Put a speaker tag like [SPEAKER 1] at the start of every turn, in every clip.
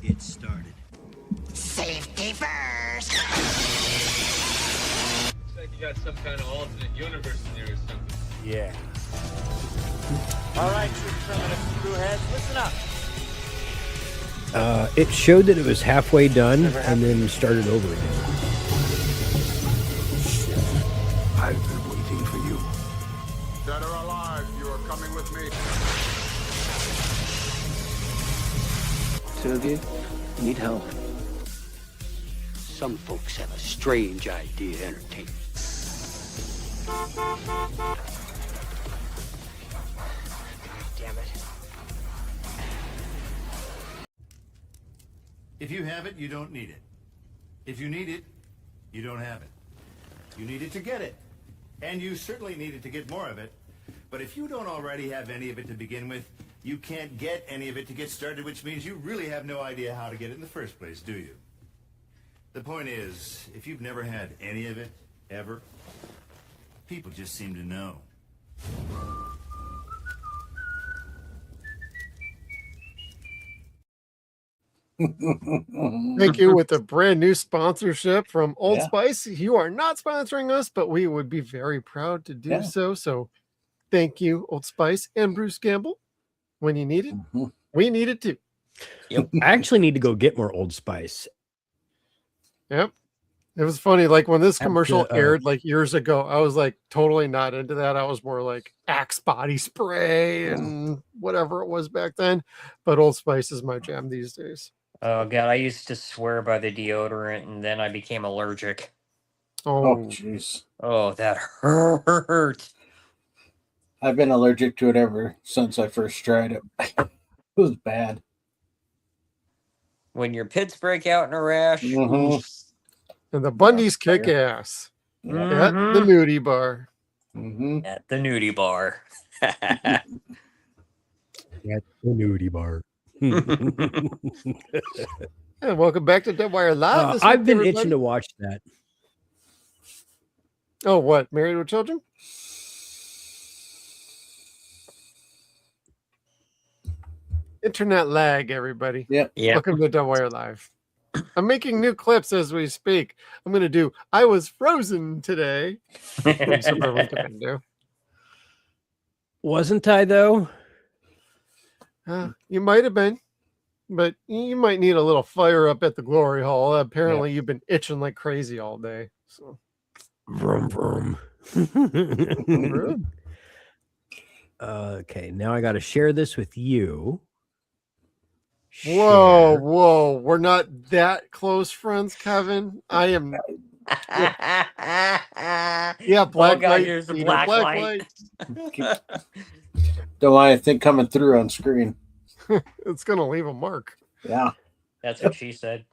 [SPEAKER 1] it started.
[SPEAKER 2] Safety first!
[SPEAKER 3] Looks like you got some kind of alternate universe in there or something.
[SPEAKER 4] Yeah. All right, you primitive screwheads, listen up.
[SPEAKER 5] It showed that it was halfway done and then started over again.
[SPEAKER 6] I've been waiting for you.
[SPEAKER 7] Dead or alive, you are coming with me.
[SPEAKER 8] Two of you need help. Some folks have a strange idea of entertainment.
[SPEAKER 2] Damn it.
[SPEAKER 6] If you have it, you don't need it. If you need it, you don't have it. You need it to get it. And you certainly need it to get more of it. But if you don't already have any of it to begin with, you can't get any of it to get started, which means you really have no idea how to get it in the first place, do you? The point is, if you've never had any of it, ever, people just seem to know.
[SPEAKER 9] Thank you with a brand new sponsorship from Old Spice. You are not sponsoring us, but we would be very proud to do so. So thank you, Old Spice and Bruce Campbell. When you need it, we need it too.
[SPEAKER 5] Yep. I actually need to go get more Old Spice.
[SPEAKER 9] Yep. It was funny. Like when this commercial aired like years ago, I was like totally not into that. I was more like Axe body spray and whatever it was back then. But Old Spice is my jam these days.
[SPEAKER 10] Oh god, I used to swear by the deodorant and then I became allergic.
[SPEAKER 9] Oh
[SPEAKER 11] jeez.
[SPEAKER 10] Oh, that hurt.
[SPEAKER 11] I've been allergic to it ever since I first tried it. It was bad.
[SPEAKER 10] When your pits break out in a rash.
[SPEAKER 9] And the Bundys kick ass at the nudie bar.
[SPEAKER 10] At the nudie bar.
[SPEAKER 5] At the nudie bar.
[SPEAKER 9] And welcome back to Deadwire Live. This
[SPEAKER 5] I've
[SPEAKER 9] week,
[SPEAKER 5] been
[SPEAKER 9] everybody.
[SPEAKER 5] itching to watch that.
[SPEAKER 9] Oh, what? Married with Children? Internet lag, everybody.
[SPEAKER 11] Yep.
[SPEAKER 9] Welcome to Deadwire Live. I'm making new clips as we speak. I'm going to do I Was Frozen today.
[SPEAKER 5] Wasn't I, though?
[SPEAKER 9] You might have been, but you might need a little fire up at the glory hall. Apparently, you've been itching like crazy all day. So,
[SPEAKER 5] Vroom, vroom. Okay, now I got to share this with you.
[SPEAKER 9] Whoa. We're not that close friends, Kevin. I am. Yeah, black light.
[SPEAKER 10] Here's the black light.
[SPEAKER 11] Don't want anything coming through on screen.
[SPEAKER 9] It's going to leave a mark.
[SPEAKER 11] Yeah.
[SPEAKER 10] That's what she said.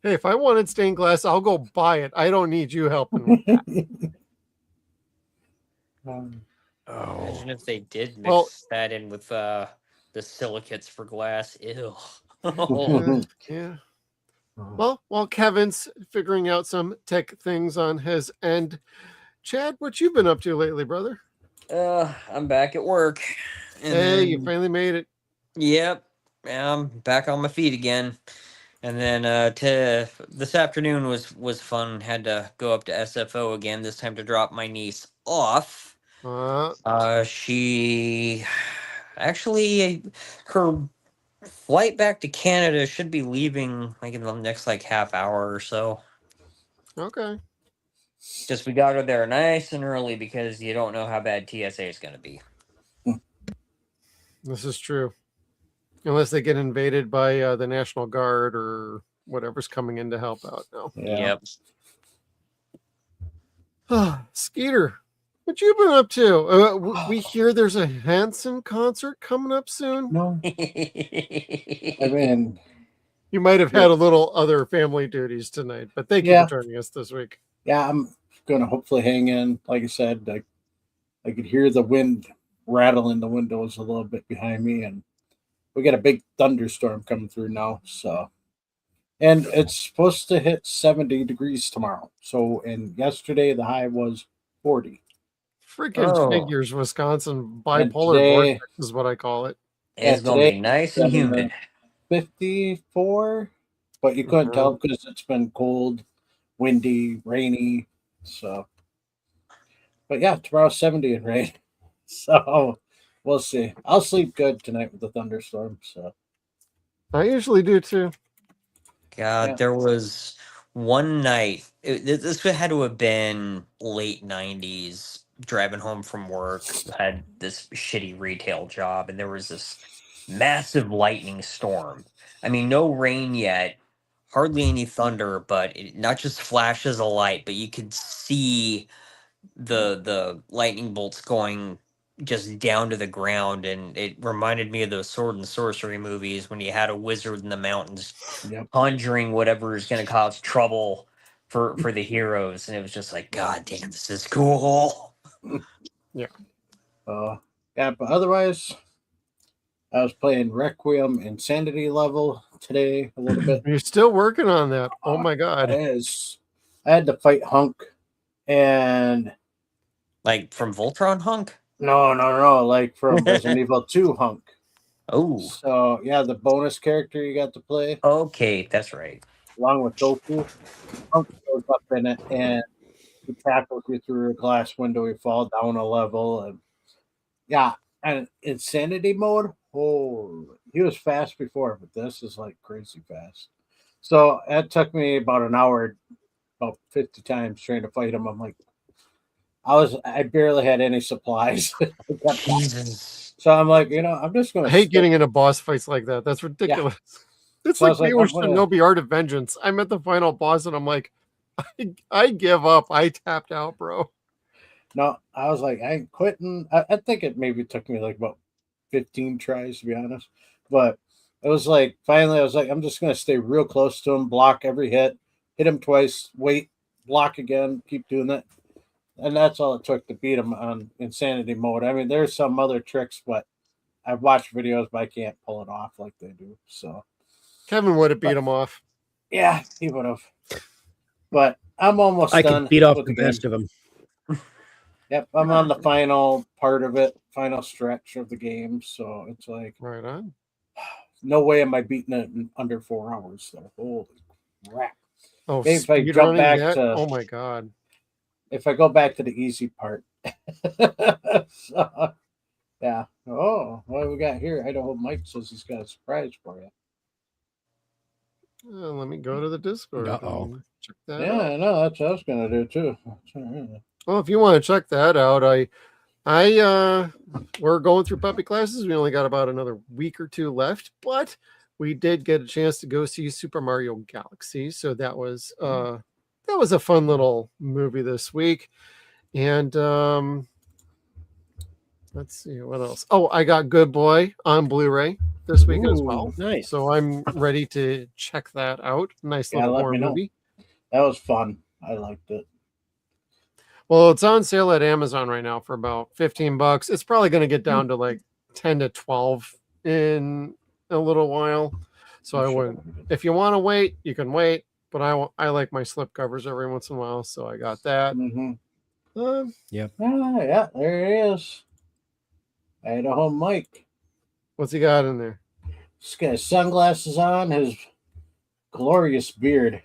[SPEAKER 9] Hey, if I wanted stained glass, I'll go buy it. I don't need you helping with that.
[SPEAKER 10] Imagine if they did mix that in with the silicates for glass. Ew.
[SPEAKER 9] Yeah. Well, while Kevin's figuring out some tech things on his end, Chad, what you been up to lately, brother?
[SPEAKER 10] I'm back at work.
[SPEAKER 9] Hey, you finally made it.
[SPEAKER 10] Yep. I'm back on my feet again. And then this afternoon was fun. Had to go up to SFO again, this time to drop my niece off. She actually, her flight back to Canada should be leaving like in the next half hour or so.
[SPEAKER 9] Okay.
[SPEAKER 10] Just we got her there nice and early because you don't know how bad TSA is going to be.
[SPEAKER 9] This is true. Unless they get invaded by the National Guard or whatever's coming in to help out now.
[SPEAKER 10] Yeah.
[SPEAKER 9] Yep. Skeeter, what you been up to? We hear there's a Hanson concert coming up soon.
[SPEAKER 11] No. I mean,
[SPEAKER 9] you might have had a little other family duties tonight, but thank you for joining us this week.
[SPEAKER 11] Yeah, I'm going to hopefully hang in. Like I said, I could hear the wind rattling the windows a little bit behind me, and we got a big thunderstorm coming through now. So, and it's supposed to hit 70 degrees tomorrow. So, and yesterday the high was 40.
[SPEAKER 9] Freaking figures, Wisconsin bipolar vortex is what I call it.
[SPEAKER 10] It's going to be nice and humid.
[SPEAKER 11] 54, but you couldn't tell because it's been cold, windy, rainy. So, but yeah, tomorrow's 70 and rain. So we'll see. I'll sleep good tonight with the thunderstorm. So
[SPEAKER 9] I usually do too.
[SPEAKER 10] God,
[SPEAKER 11] Yeah.
[SPEAKER 10] there was one night. This had to have been late '90s. Driving home from work, had this shitty retail job, and there was this massive lightning storm. I mean, no rain yet, hardly any thunder, but not just flashes of light, but you could see the lightning bolts going just down to the ground, and it reminded me of those sword and sorcery movies when you had a wizard in the mountains
[SPEAKER 11] Yep.
[SPEAKER 10] conjuring whatever is going to cause trouble for the heroes, and it was just like, God damn, this is cool.
[SPEAKER 9] Yeah.
[SPEAKER 11] Yeah, but otherwise, I was playing Requiem Insanity level today a little bit.
[SPEAKER 9] You're still working on that. Oh my God.
[SPEAKER 11] I had to fight Hunk, and
[SPEAKER 10] Like from Voltron Hunk?
[SPEAKER 11] no, like from Resident Evil 2 Hunk.
[SPEAKER 10] Oh,
[SPEAKER 11] So yeah, the bonus character you got to play
[SPEAKER 10] okay, that's right.
[SPEAKER 11] along with Goku. Hunk shows up in it, and he tackles you through a glass window. You fall down a level, and yeah, and Insanity mode. Oh, he was fast before, but this is like crazy fast. So it took me about an hour, about 50 times trying to fight him. I'm like, I barely had any supplies.
[SPEAKER 10] Jesus.
[SPEAKER 11] So I'm like, I'm just going
[SPEAKER 9] I
[SPEAKER 11] to
[SPEAKER 9] hate getting into boss fights like that. That's ridiculous. It's
[SPEAKER 11] So I
[SPEAKER 9] like
[SPEAKER 11] was like,
[SPEAKER 9] me with
[SPEAKER 11] I'm gonna-
[SPEAKER 9] Shinobi Art of Vengeance. I'm at the final boss and I'm like, I give up. I tapped out, bro.
[SPEAKER 11] No, I was like, I ain't quitting. I think it maybe took me like about 15 tries, to be honest. But it was like, finally, I was like, I'm just going to stay real close to him, block every hit, hit him twice, wait, block again, keep doing that. And that's all it took to beat him on Insanity mode. I mean, there's some other tricks, but I've watched videos, but I can't pull it off like they do. So,
[SPEAKER 9] Kevin would have beat him off.
[SPEAKER 11] yeah, he would have. But I'm almost
[SPEAKER 5] I
[SPEAKER 11] done
[SPEAKER 5] can beat off
[SPEAKER 11] with
[SPEAKER 5] the
[SPEAKER 11] game.
[SPEAKER 5] best of them.
[SPEAKER 11] Yep, I'm on the final part of it, final stretch of the game. So it's like,
[SPEAKER 9] Right on.
[SPEAKER 11] no way am I beating it in under 4 hours, though. Holy crap.
[SPEAKER 9] Oh,
[SPEAKER 11] Maybe if I
[SPEAKER 9] speed
[SPEAKER 11] jump
[SPEAKER 9] running
[SPEAKER 11] back
[SPEAKER 9] that?
[SPEAKER 11] to-
[SPEAKER 9] Oh my God.
[SPEAKER 11] If I go back to the easy part. So, yeah. Oh, what do we got here? Idaho Mike says he's got a surprise for you.
[SPEAKER 9] Let me go to the Discord.
[SPEAKER 5] Uh-oh.
[SPEAKER 9] and Check that
[SPEAKER 11] Yeah,
[SPEAKER 9] out.
[SPEAKER 11] I know. That's what I was going to do, too. That's all right.
[SPEAKER 9] Well, if you want to check that out, we're going through puppy classes. We only got about another week or two left, but we did get a chance to go see Super Mario Galaxy. So that was a fun little movie this week. And let's see what else. Oh, I got Good Boy on Blu-ray this week as well.
[SPEAKER 5] Nice.
[SPEAKER 9] So I'm ready to check that out. Nice
[SPEAKER 11] Yeah,
[SPEAKER 9] little
[SPEAKER 11] let
[SPEAKER 9] horror
[SPEAKER 11] me know.
[SPEAKER 9] movie.
[SPEAKER 11] That was fun. I liked it.
[SPEAKER 9] Well, it's on sale at Amazon right now for about $15. It's probably going to get down to like 10 to 12 in a little while. So I wouldn't. If you want to wait, you can wait. But I like my slip covers every once in a while, so I got that.
[SPEAKER 11] Mm-hmm.
[SPEAKER 9] Uh,
[SPEAKER 11] Yeah, there he is. Idaho Mike.
[SPEAKER 9] what's he got in there?
[SPEAKER 11] He's got his sunglasses on, his glorious beard.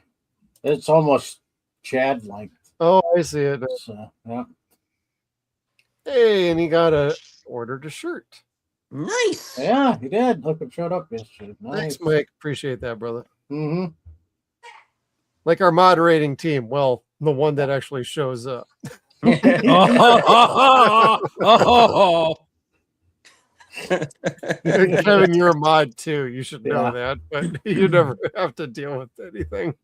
[SPEAKER 11] It's almost Chad like.
[SPEAKER 9] Oh, I see it.
[SPEAKER 11] So, yeah.
[SPEAKER 9] Hey, and he ordered a shirt.
[SPEAKER 10] Nice.
[SPEAKER 11] Yeah, he did. Look, it showed up yesterday.
[SPEAKER 9] Thanks,
[SPEAKER 11] Nice.
[SPEAKER 9] Mike. Appreciate that, brother.
[SPEAKER 11] Mm-hmm.
[SPEAKER 9] Like our moderating team. Well, the one that actually shows up.
[SPEAKER 5] Oh.
[SPEAKER 9] Kevin, you're a mod too. You should know
[SPEAKER 11] Yeah.
[SPEAKER 9] that, but you never have to deal with anything.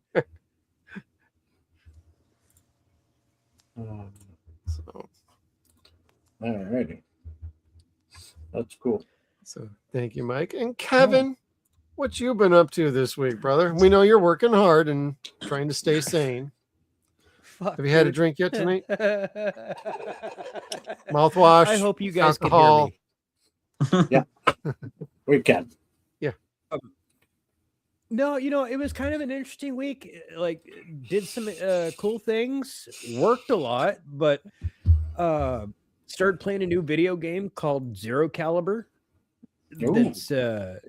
[SPEAKER 9] So,
[SPEAKER 11] Alrighty. That's cool.
[SPEAKER 9] so thank you, Mike. And Kevin, what you been up to this week, brother? We know you're working hard and trying to stay sane.
[SPEAKER 5] Fuck,
[SPEAKER 9] Have you had a
[SPEAKER 5] dude.
[SPEAKER 9] drink yet tonight? Mouthwash.
[SPEAKER 5] I hope you guys
[SPEAKER 9] alcohol.
[SPEAKER 5] can hear me.
[SPEAKER 11] We can.
[SPEAKER 5] No, it was kind of an interesting week. Like, did some cool things, worked a lot, but started playing a new video game called Zero Caliber.
[SPEAKER 11] Ooh.
[SPEAKER 5] That's kind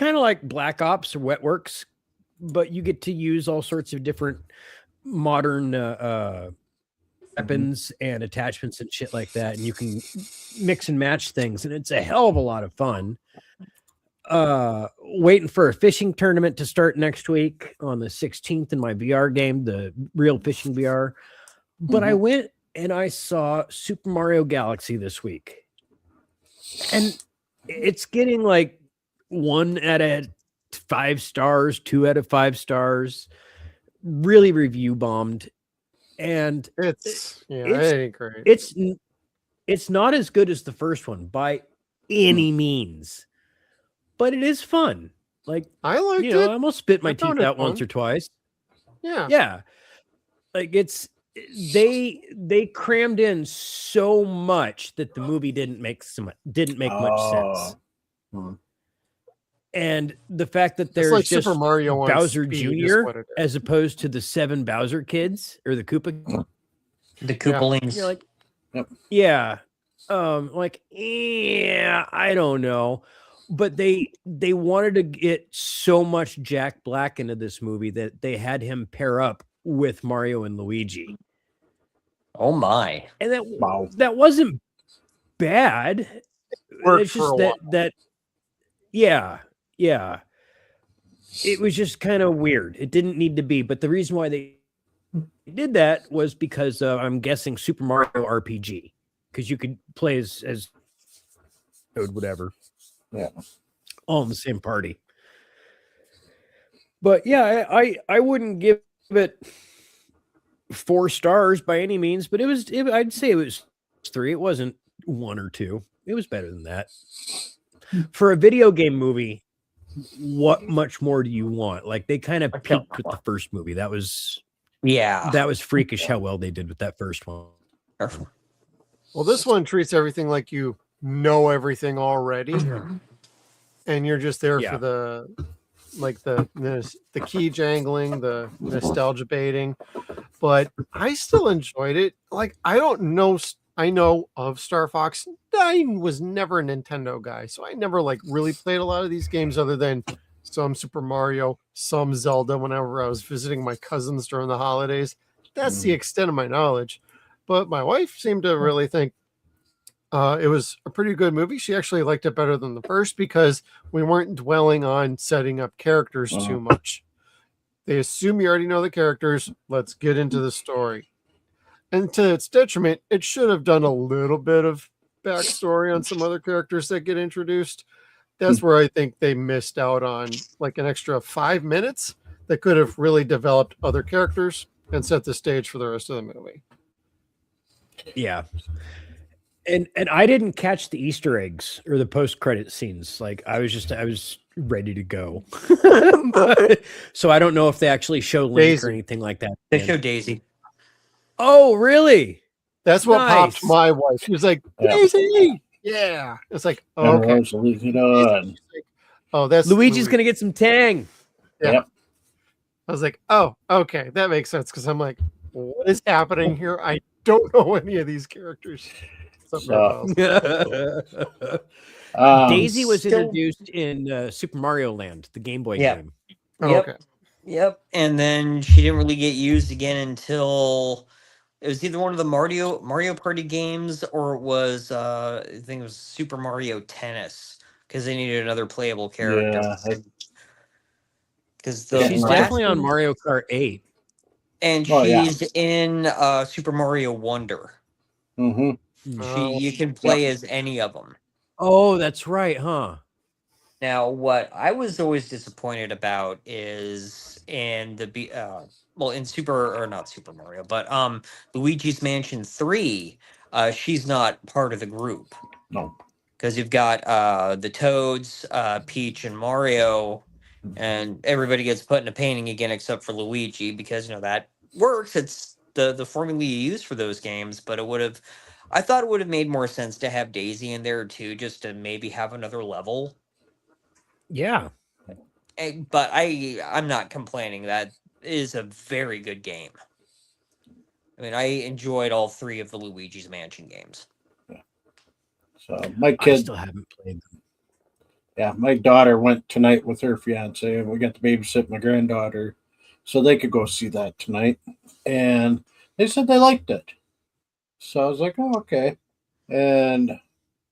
[SPEAKER 5] kind of like Black Ops or Wet Works, but you get to use all sorts of different modern weapons and attachments and shit like that, and you can mix and match things, and it's a hell of a lot of fun. Waiting for a fishing tournament to start next week on the 16th in my VR game, the Real Fishing VR. But I went and I saw Super Mario Galaxy this week, and it's getting like 1 out of 5 stars, 2 out of 5 stars, really review bombed. And
[SPEAKER 9] it ain't great.
[SPEAKER 5] It's not as good as the first one by any means, but it is fun. Like,
[SPEAKER 9] I liked it.
[SPEAKER 5] I almost spit my
[SPEAKER 9] I found
[SPEAKER 5] teeth
[SPEAKER 9] it
[SPEAKER 5] out once
[SPEAKER 9] fun.
[SPEAKER 5] or twice.
[SPEAKER 9] Yeah.
[SPEAKER 5] Like they crammed in so much that the movie didn't make much sense. And the fact that there's
[SPEAKER 9] like
[SPEAKER 5] just
[SPEAKER 9] Super Mario on
[SPEAKER 5] Bowser
[SPEAKER 9] speed is
[SPEAKER 5] Jr.
[SPEAKER 9] what it is.
[SPEAKER 5] as opposed to the 7 Bowser kids or the Koopa.
[SPEAKER 10] The Koopalings.
[SPEAKER 5] You're like, yeah. I don't know. But they wanted to get so much Jack Black into this movie that they had him pair up with Mario and Luigi.
[SPEAKER 10] Oh my.
[SPEAKER 5] And that wasn't bad.
[SPEAKER 9] Worked
[SPEAKER 5] It's
[SPEAKER 9] for
[SPEAKER 5] just
[SPEAKER 9] a
[SPEAKER 5] that
[SPEAKER 9] while.
[SPEAKER 5] that yeah. It was just kind of weird. It didn't need to be, but the reason why they did that was because I'm guessing Super Mario RPG, because you could play as whatever.
[SPEAKER 11] Yeah.
[SPEAKER 5] All in the same party. But yeah, I wouldn't give it 4 stars by any means, but I'd say it was 3. It wasn't 1 or 2. It was better than that. For a video game movie, what much more do you want? Like, they kind of peaked with the first movie. That was freakish how well they did with that first one.
[SPEAKER 9] Well, this one treats everything like you know everything already, and you're just there for the key jangling, the nostalgia baiting. But I still enjoyed it. Like, I know of Star Fox. I was never a Nintendo guy, so I never really played a lot of these games other than some Super Mario, some Zelda whenever I was visiting my cousins during the holidays. That's the extent of my knowledge. But my wife seemed to really think it was a pretty good movie. She actually liked it better than the first because we weren't dwelling on setting up characters too much. They assume you already know the characters. Let's get into the story. And to its detriment, it should have done a little bit of backstory on some other characters that get introduced. That's where I think they missed out on an extra 5 minutes that could have really developed other characters and set the stage for the rest of the movie.
[SPEAKER 5] Yeah. And I didn't catch the Easter eggs or the post-credit scenes. Like, I was ready to go. So I don't know if they actually show Link
[SPEAKER 9] Daisy.
[SPEAKER 5] or anything like that.
[SPEAKER 10] They show Daisy.
[SPEAKER 5] Oh, really?
[SPEAKER 9] That's what
[SPEAKER 5] Nice.
[SPEAKER 9] popped my wife. She was like, Daisy! Yeah. It's like, oh, okay. Oh, that's
[SPEAKER 5] Luigi's going to get some tang.
[SPEAKER 9] Yeah.
[SPEAKER 11] Yep.
[SPEAKER 9] I was like, oh, okay. That makes sense. Because I'm like, what is happening here? I don't know any of these characters.
[SPEAKER 5] Daisy was introduced in Super Mario Land, the Game Boy game.
[SPEAKER 9] Oh, okay.
[SPEAKER 10] Yep. And then she didn't really get used again until it was either one of the Mario Party games or it was I think it was Super Mario Tennis, because they needed another playable character.
[SPEAKER 11] Yeah.
[SPEAKER 10] Because
[SPEAKER 5] she's definitely on Mario Kart 8.
[SPEAKER 10] And she's in Super Mario Wonder.
[SPEAKER 11] Mm-hmm.
[SPEAKER 10] You can play as any of them.
[SPEAKER 5] Oh, that's right, huh?
[SPEAKER 10] Now, what I was always disappointed about is in in not Super Mario, but Luigi's Mansion 3, she's not part of the group.
[SPEAKER 11] No.
[SPEAKER 10] Because you've got the Toads, Peach, and Mario, and everybody gets put in a painting again except for Luigi, because that works. It's the formula you use for those games, but I thought it would have made more sense to have Daisy in there too, just to maybe have another level.
[SPEAKER 5] Yeah.
[SPEAKER 10] But I'm not complaining. That is a very good game. I mean, I enjoyed all 3 of the Luigi's Mansion games.
[SPEAKER 11] So my
[SPEAKER 5] I
[SPEAKER 11] kid,
[SPEAKER 5] still haven't played them.
[SPEAKER 11] Yeah, my daughter went tonight with her fiance, and we got to babysit my granddaughter, so they could go see that tonight. And they said they liked it. So I was like, oh, okay. And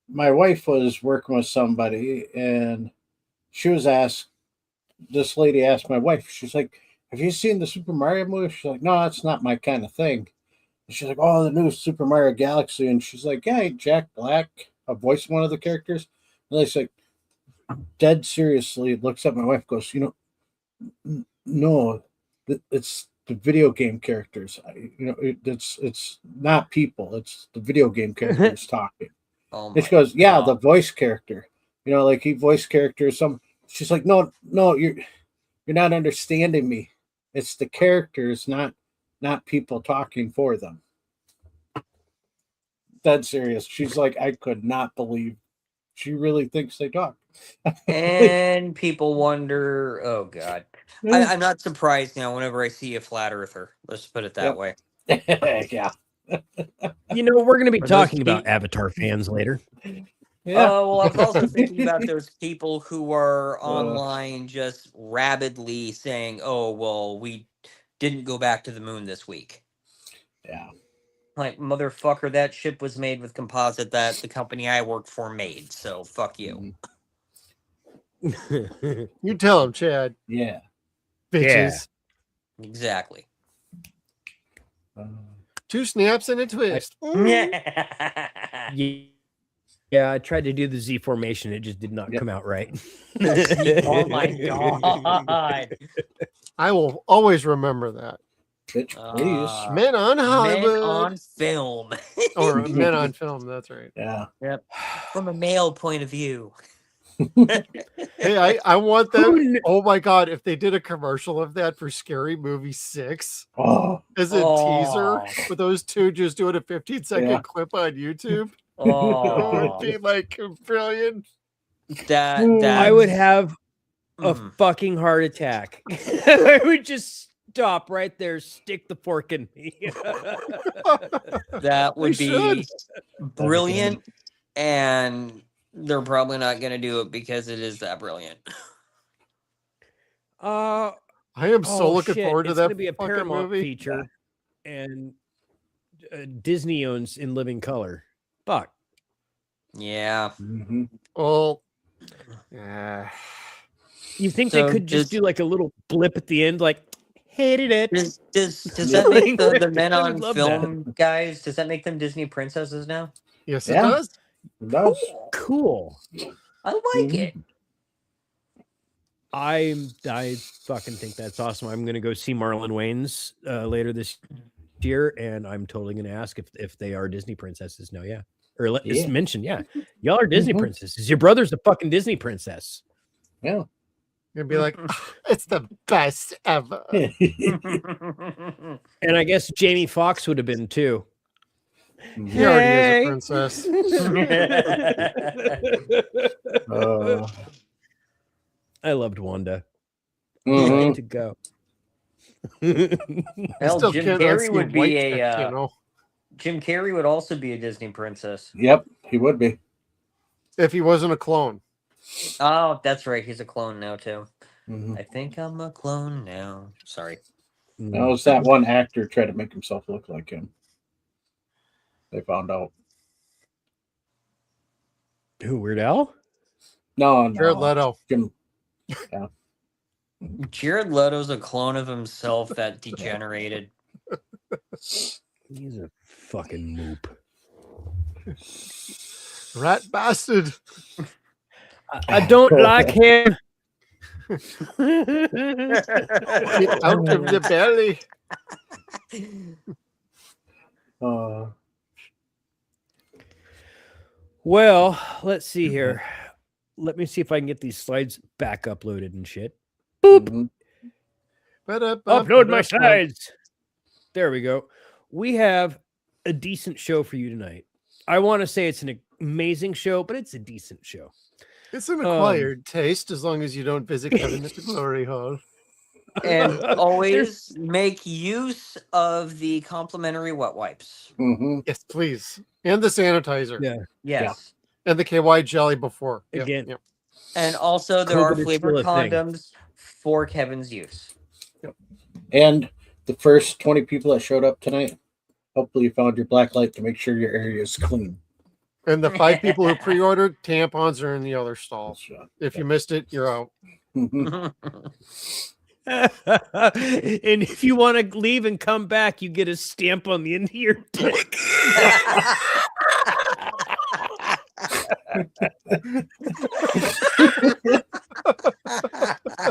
[SPEAKER 11] my wife was working with somebody, and she was asked, this lady asked my wife, she's like, have you seen the Super Mario movie? She's like, no, that's not my kind of thing. And she's like, oh, the new Super Mario Galaxy. And she's like, yeah, Jack Black voiced one of the characters. And they like, dead seriously looks at my wife, goes, no, it's the video game characters. It's not people. It's the video game characters talking.
[SPEAKER 10] Oh
[SPEAKER 11] And she goes, yeah,
[SPEAKER 10] God.
[SPEAKER 11] the voice character. Like he voice character. She's like, no, you're not understanding me. It's the characters, not people talking for them. Dead serious. She's like, I could not believe she really thinks they talk.
[SPEAKER 10] And people wonder, oh God. I'm not surprised now whenever I see a flat earther. Let's put it that way.
[SPEAKER 11] Yeah.
[SPEAKER 5] We're going to be
[SPEAKER 10] Are those
[SPEAKER 5] talking about
[SPEAKER 10] people-
[SPEAKER 5] Avatar fans later.
[SPEAKER 11] Yeah.
[SPEAKER 10] Well, I was also thinking about those people who are online just rabidly saying, oh, well, we didn't go back to the moon this week.
[SPEAKER 11] Yeah.
[SPEAKER 10] Like, motherfucker, that ship was made with composite that the company I work for made, so fuck you.
[SPEAKER 9] You tell him, Chad.
[SPEAKER 11] Yeah.
[SPEAKER 9] Bitches.
[SPEAKER 10] Exactly.
[SPEAKER 9] 2 snaps and a twist.
[SPEAKER 5] Yeah, I tried to do the Z formation. It just did not come out right.
[SPEAKER 10] Oh my God.
[SPEAKER 9] I will always remember that.
[SPEAKER 11] Bitch, please.
[SPEAKER 9] Men on Hollywood.
[SPEAKER 10] Men on film.
[SPEAKER 9] Or Men on Film, that's right.
[SPEAKER 11] Yeah.
[SPEAKER 10] Yep. From a male point of view.
[SPEAKER 9] Hey, I want that. Oh my God, if they did a commercial of that for Scary Movie 6 as a teaser with those two just doing a 15-second clip on YouTube, it would be like brilliant.
[SPEAKER 5] I would have a fucking heart attack. I would just stop right there, stick the fork in me.
[SPEAKER 10] That would be brilliant, and they're probably not going to do it because it is that brilliant.
[SPEAKER 9] I am so looking forward to
[SPEAKER 5] it's
[SPEAKER 9] that
[SPEAKER 5] gonna be a
[SPEAKER 9] fucking
[SPEAKER 5] Paramount
[SPEAKER 9] movie.
[SPEAKER 5] feature, and Disney owns In Living Color. Fuck.
[SPEAKER 10] Yeah.
[SPEAKER 9] Well,
[SPEAKER 5] you think
[SPEAKER 10] So
[SPEAKER 5] they could just do like a little blip at the end, like hated it?
[SPEAKER 10] Does that make the Men
[SPEAKER 5] I would
[SPEAKER 10] on
[SPEAKER 5] love
[SPEAKER 10] Film guys? Does that make them Disney princesses now?
[SPEAKER 9] Yes, it does.
[SPEAKER 11] It does.
[SPEAKER 5] Cool.
[SPEAKER 10] I like it.
[SPEAKER 5] I fucking think that's awesome. I'm gonna go see Marlon Wayans later this year, and I'm totally gonna ask if they are Disney princesses. No, yeah, or just mention, yeah, y'all are Disney princesses. Your brother's a fucking Disney princess.
[SPEAKER 11] Yeah,
[SPEAKER 9] you'd be like, it's the best ever.
[SPEAKER 5] And I guess Jamie Foxx would have been too.
[SPEAKER 9] He already is a princess.
[SPEAKER 5] I loved Wanda.
[SPEAKER 11] Mhm.
[SPEAKER 5] To go.
[SPEAKER 10] Hell,
[SPEAKER 9] Still
[SPEAKER 10] Jim
[SPEAKER 9] can't
[SPEAKER 10] Carrey
[SPEAKER 9] unsee
[SPEAKER 10] would
[SPEAKER 9] white
[SPEAKER 10] be
[SPEAKER 9] chick,
[SPEAKER 10] a.
[SPEAKER 9] you know?
[SPEAKER 10] Jim Carrey would also be a Disney princess.
[SPEAKER 11] Yep, he would be.
[SPEAKER 9] If he wasn't a clone.
[SPEAKER 10] Oh, that's right. He's a clone now too.
[SPEAKER 11] Mhm.
[SPEAKER 10] I think I'm a clone now. Sorry.
[SPEAKER 11] That was that one actor tried to make himself look like him. They found out.
[SPEAKER 5] Who, Weird Al?
[SPEAKER 11] No,
[SPEAKER 9] Jared Leto.
[SPEAKER 11] Jim. Yeah.
[SPEAKER 10] Jared Leto's a clone of himself that degenerated.
[SPEAKER 5] He's a fucking moop.
[SPEAKER 9] Rat bastard.
[SPEAKER 5] I don't like him.
[SPEAKER 9] Get out of the belly.
[SPEAKER 5] Well, let's see here. Let me see if I can get these slides back uploaded and shit. Boop. Upload my slides. There we go. We have a decent show for you tonight. I want to say it's an amazing show, but it's a decent show.
[SPEAKER 9] It's an acquired taste as long as you don't visit Kevin at the Glory Hall.
[SPEAKER 10] And always make use of the complimentary wet wipes.
[SPEAKER 11] Mm-hmm.
[SPEAKER 9] Yes, please. And the sanitizer.
[SPEAKER 5] Yeah.
[SPEAKER 10] Yes.
[SPEAKER 9] And the KY jelly before. Yep,
[SPEAKER 5] Again.
[SPEAKER 9] yep.
[SPEAKER 10] And also, there are
[SPEAKER 5] COVID is
[SPEAKER 10] flavored
[SPEAKER 5] still a thing.
[SPEAKER 10] condoms for Kevin's use.
[SPEAKER 11] And the first 20 people that showed up tonight, hopefully you found your black light to make sure your area is clean.
[SPEAKER 9] And the 5 people who pre-ordered, tampons are in the other stall. If you missed it, you're out.
[SPEAKER 11] Mhm.
[SPEAKER 5] And if you want to leave and come back, you get a stamp on the end of your dick.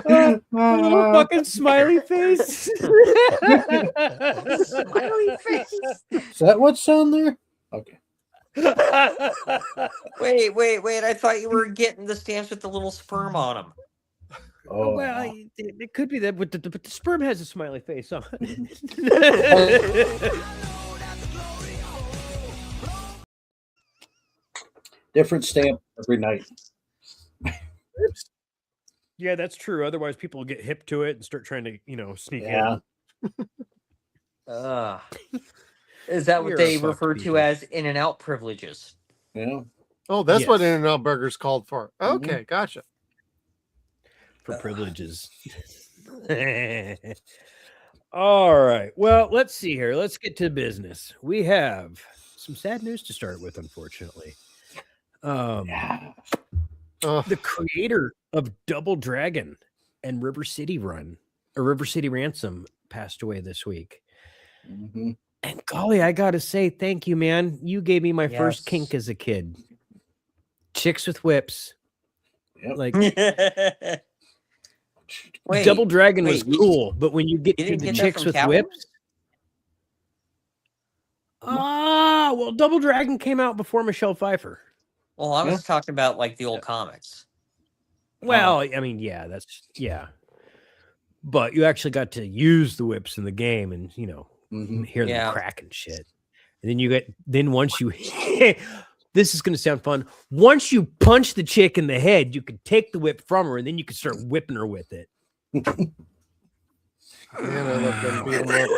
[SPEAKER 5] A little fucking smiley face.
[SPEAKER 10] Smiley face.
[SPEAKER 11] Is that what's on there? Okay.
[SPEAKER 10] Wait. I thought you were getting the stamps with the little sperm on them.
[SPEAKER 11] Oh,
[SPEAKER 5] Well,
[SPEAKER 11] wow.
[SPEAKER 5] it could be that, but the sperm has a smiley face on.
[SPEAKER 11] Different stamp every night.
[SPEAKER 5] Yeah, that's true. Otherwise, people will get hip to it and start trying to, sneak
[SPEAKER 11] Yeah.
[SPEAKER 10] Ugh. Is that what
[SPEAKER 5] You're
[SPEAKER 10] they
[SPEAKER 5] a fucked
[SPEAKER 10] refer
[SPEAKER 5] people.
[SPEAKER 10] to as in and out privileges?
[SPEAKER 11] Yeah.
[SPEAKER 9] Oh, that's what
[SPEAKER 5] Yes.
[SPEAKER 9] In-N-Out Burger's called for. Okay, gotcha.
[SPEAKER 5] For privileges. All right. Well, let's see here. Let's get to business. We have some sad news to start with, unfortunately.
[SPEAKER 11] Yeah.
[SPEAKER 5] The creator of Double Dragon and River City Ransom passed away this week.
[SPEAKER 11] Mhm.
[SPEAKER 5] And golly, I gotta say, thank you, man. You gave me my first
[SPEAKER 10] Yes.
[SPEAKER 5] kink as a kid. Chicks with whips.
[SPEAKER 11] Yep.
[SPEAKER 5] Like
[SPEAKER 10] Wait,
[SPEAKER 5] Double Dragon was
[SPEAKER 10] wait, you-
[SPEAKER 5] cool, but when you get
[SPEAKER 10] you
[SPEAKER 5] to
[SPEAKER 10] didn't
[SPEAKER 5] the
[SPEAKER 10] get that
[SPEAKER 5] chicks
[SPEAKER 10] from
[SPEAKER 5] with
[SPEAKER 10] Catwoman?
[SPEAKER 5] whips. Well, Double Dragon came out before Michelle Pfeiffer.
[SPEAKER 10] Well, I was
[SPEAKER 11] Yeah.
[SPEAKER 10] talking about like the old comics.
[SPEAKER 5] Well, I mean, yeah. But you actually got to use the whips in the game and,
[SPEAKER 11] Mhm.
[SPEAKER 5] hear them
[SPEAKER 10] Yeah.
[SPEAKER 5] crack and shit. And then once you, this is going to sound fun. Once you punch the chick in the head, you could take the whip from her and then you could start whipping her with it.
[SPEAKER 9] Man, I love them beat 'em up.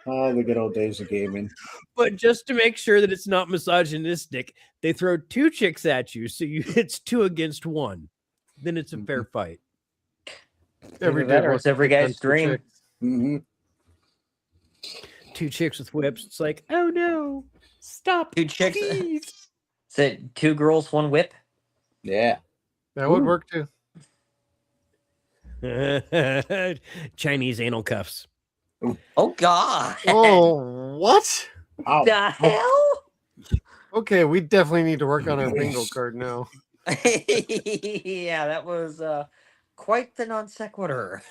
[SPEAKER 11] Oh, the good old days of gaming.
[SPEAKER 5] But just to make sure that it's not misogynistic, they throw 2 chicks at you. So it's 2 against 1. Then it's a fair fight.
[SPEAKER 9] Every
[SPEAKER 10] Either that
[SPEAKER 9] day
[SPEAKER 10] or
[SPEAKER 9] wants
[SPEAKER 10] it's every
[SPEAKER 9] to pick on
[SPEAKER 10] guy's
[SPEAKER 9] 2
[SPEAKER 10] dream.
[SPEAKER 9] chicks.
[SPEAKER 11] Mm-hmm.
[SPEAKER 5] 2 chicks with whips. It's like, oh no, stop.
[SPEAKER 10] 2 chicks.
[SPEAKER 5] Please.
[SPEAKER 10] Is it 2 girls, 1 whip?
[SPEAKER 11] Yeah.
[SPEAKER 9] That would work too.
[SPEAKER 5] Chinese anal cuffs.
[SPEAKER 10] Oh God!
[SPEAKER 9] Oh, what?
[SPEAKER 11] Ow.
[SPEAKER 10] The hell?
[SPEAKER 9] Okay, we definitely need to work on our bingo card now.
[SPEAKER 10] Yeah, that was quite the non sequitur.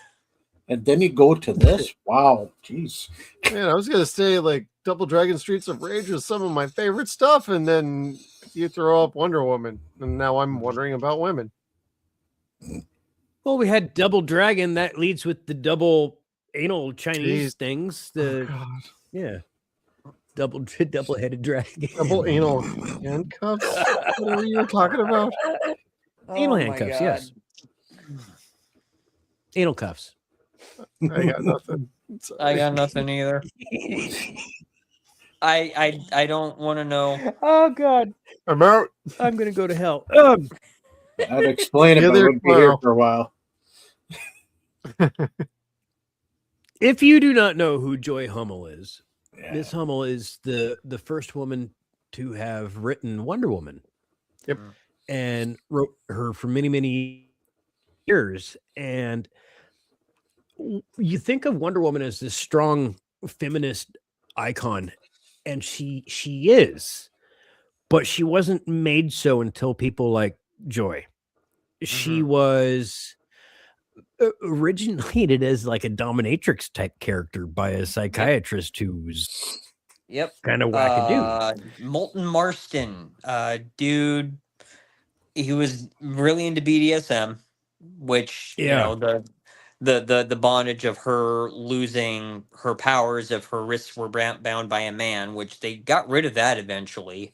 [SPEAKER 11] And then you go to this? Wow. Jeez.
[SPEAKER 9] Man, I was gonna say like Double Dragon Streets of Rage was some of my favorite stuff, and then you throw up Wonder Woman, and now I'm wondering about women.
[SPEAKER 5] Well, we had Double Dragon. That leads with the double anal Chinese
[SPEAKER 9] Jeez.
[SPEAKER 5] things.
[SPEAKER 9] Oh, God.
[SPEAKER 5] Yeah. Double-headed dragon.
[SPEAKER 9] Double anal handcuffs? What are you talking about?
[SPEAKER 5] Anal
[SPEAKER 10] Oh my
[SPEAKER 5] handcuffs,
[SPEAKER 10] God.
[SPEAKER 5] yes. Anal cuffs.
[SPEAKER 9] I got nothing.
[SPEAKER 10] I got nothing either. I don't want to know.
[SPEAKER 5] Oh God,
[SPEAKER 9] I'm out.
[SPEAKER 5] I'm gonna go to hell.
[SPEAKER 11] I'd explain it,
[SPEAKER 9] See you
[SPEAKER 11] but I
[SPEAKER 9] there
[SPEAKER 11] wouldn't be here
[SPEAKER 9] tomorrow.
[SPEAKER 11] for a while.
[SPEAKER 5] If you do not know who Joy Hummel is,
[SPEAKER 11] Yeah.
[SPEAKER 5] Miss Hummel is the first woman to have written Wonder Woman.
[SPEAKER 9] Yep.
[SPEAKER 5] And wrote her for many, many years. And you think of Wonder Woman as this strong feminist icon, and she is, but she wasn't made so until people like Joy. She was originated as like a dominatrix type character by a psychiatrist who's
[SPEAKER 10] Yep.
[SPEAKER 5] kind of wackadoo.
[SPEAKER 10] Molten Marston, dude, he was really into BDSM, which you know the bondage of her losing her powers if her wrists were bound by a man, which they got rid of that eventually.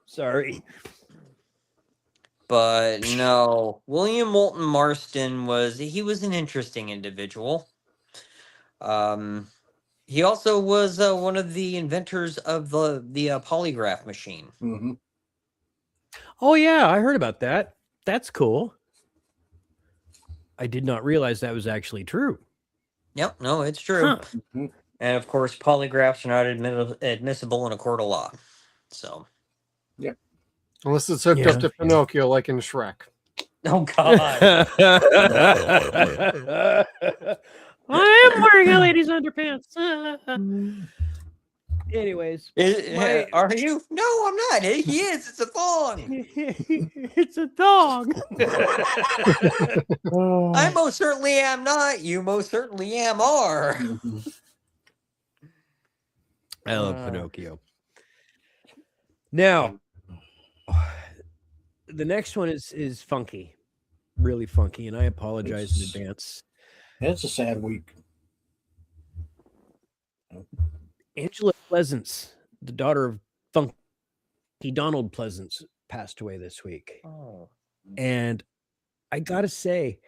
[SPEAKER 5] Sorry.
[SPEAKER 10] But no, William Moulton Marston was an interesting individual. He also was one of the inventors of the polygraph machine.
[SPEAKER 11] Mm-hmm.
[SPEAKER 5] Oh yeah, I heard about that. That's cool. I did not realize that was actually true.
[SPEAKER 10] Yep, no, it's true.
[SPEAKER 5] Huh.
[SPEAKER 11] Mm-hmm.
[SPEAKER 10] And of course, polygraphs are not admissible in a court of law. So,
[SPEAKER 9] Unless it's hooked up to Pinocchio, like in Shrek.
[SPEAKER 10] oh god,
[SPEAKER 5] I am wearing a lady's underpants. Anyways,
[SPEAKER 10] are you? No, I'm not. He is. It's a thong.
[SPEAKER 5] it's a dog.
[SPEAKER 10] I most certainly am not. You most certainly are.
[SPEAKER 11] Mm-hmm.
[SPEAKER 5] I love Pinocchio. Now, the next one is funky, really funky, and I apologize in advance.
[SPEAKER 11] It's a sad week.
[SPEAKER 5] Angela Pleasance, the daughter of Funky Donald Pleasance, passed away this week.
[SPEAKER 10] Oh.
[SPEAKER 5] And I gotta say,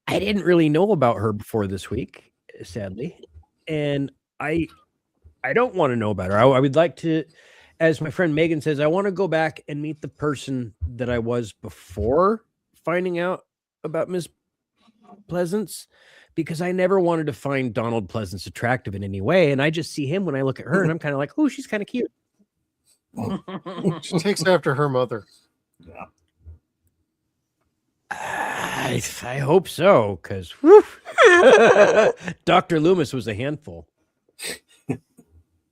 [SPEAKER 5] I didn't really know about her before this week, sadly. And I don't want to know about her. I would like to, as my friend Megan says, I want to go back and meet the person that I was before finding out about Miss Pleasance, because I never wanted to find Donald Pleasance attractive in any way. And I just see him when I look at her and I'm kind of like, oh, she's kind of cute.
[SPEAKER 9] She takes after her mother.
[SPEAKER 11] Yeah.
[SPEAKER 5] I hope so, because Dr. Loomis was a handful.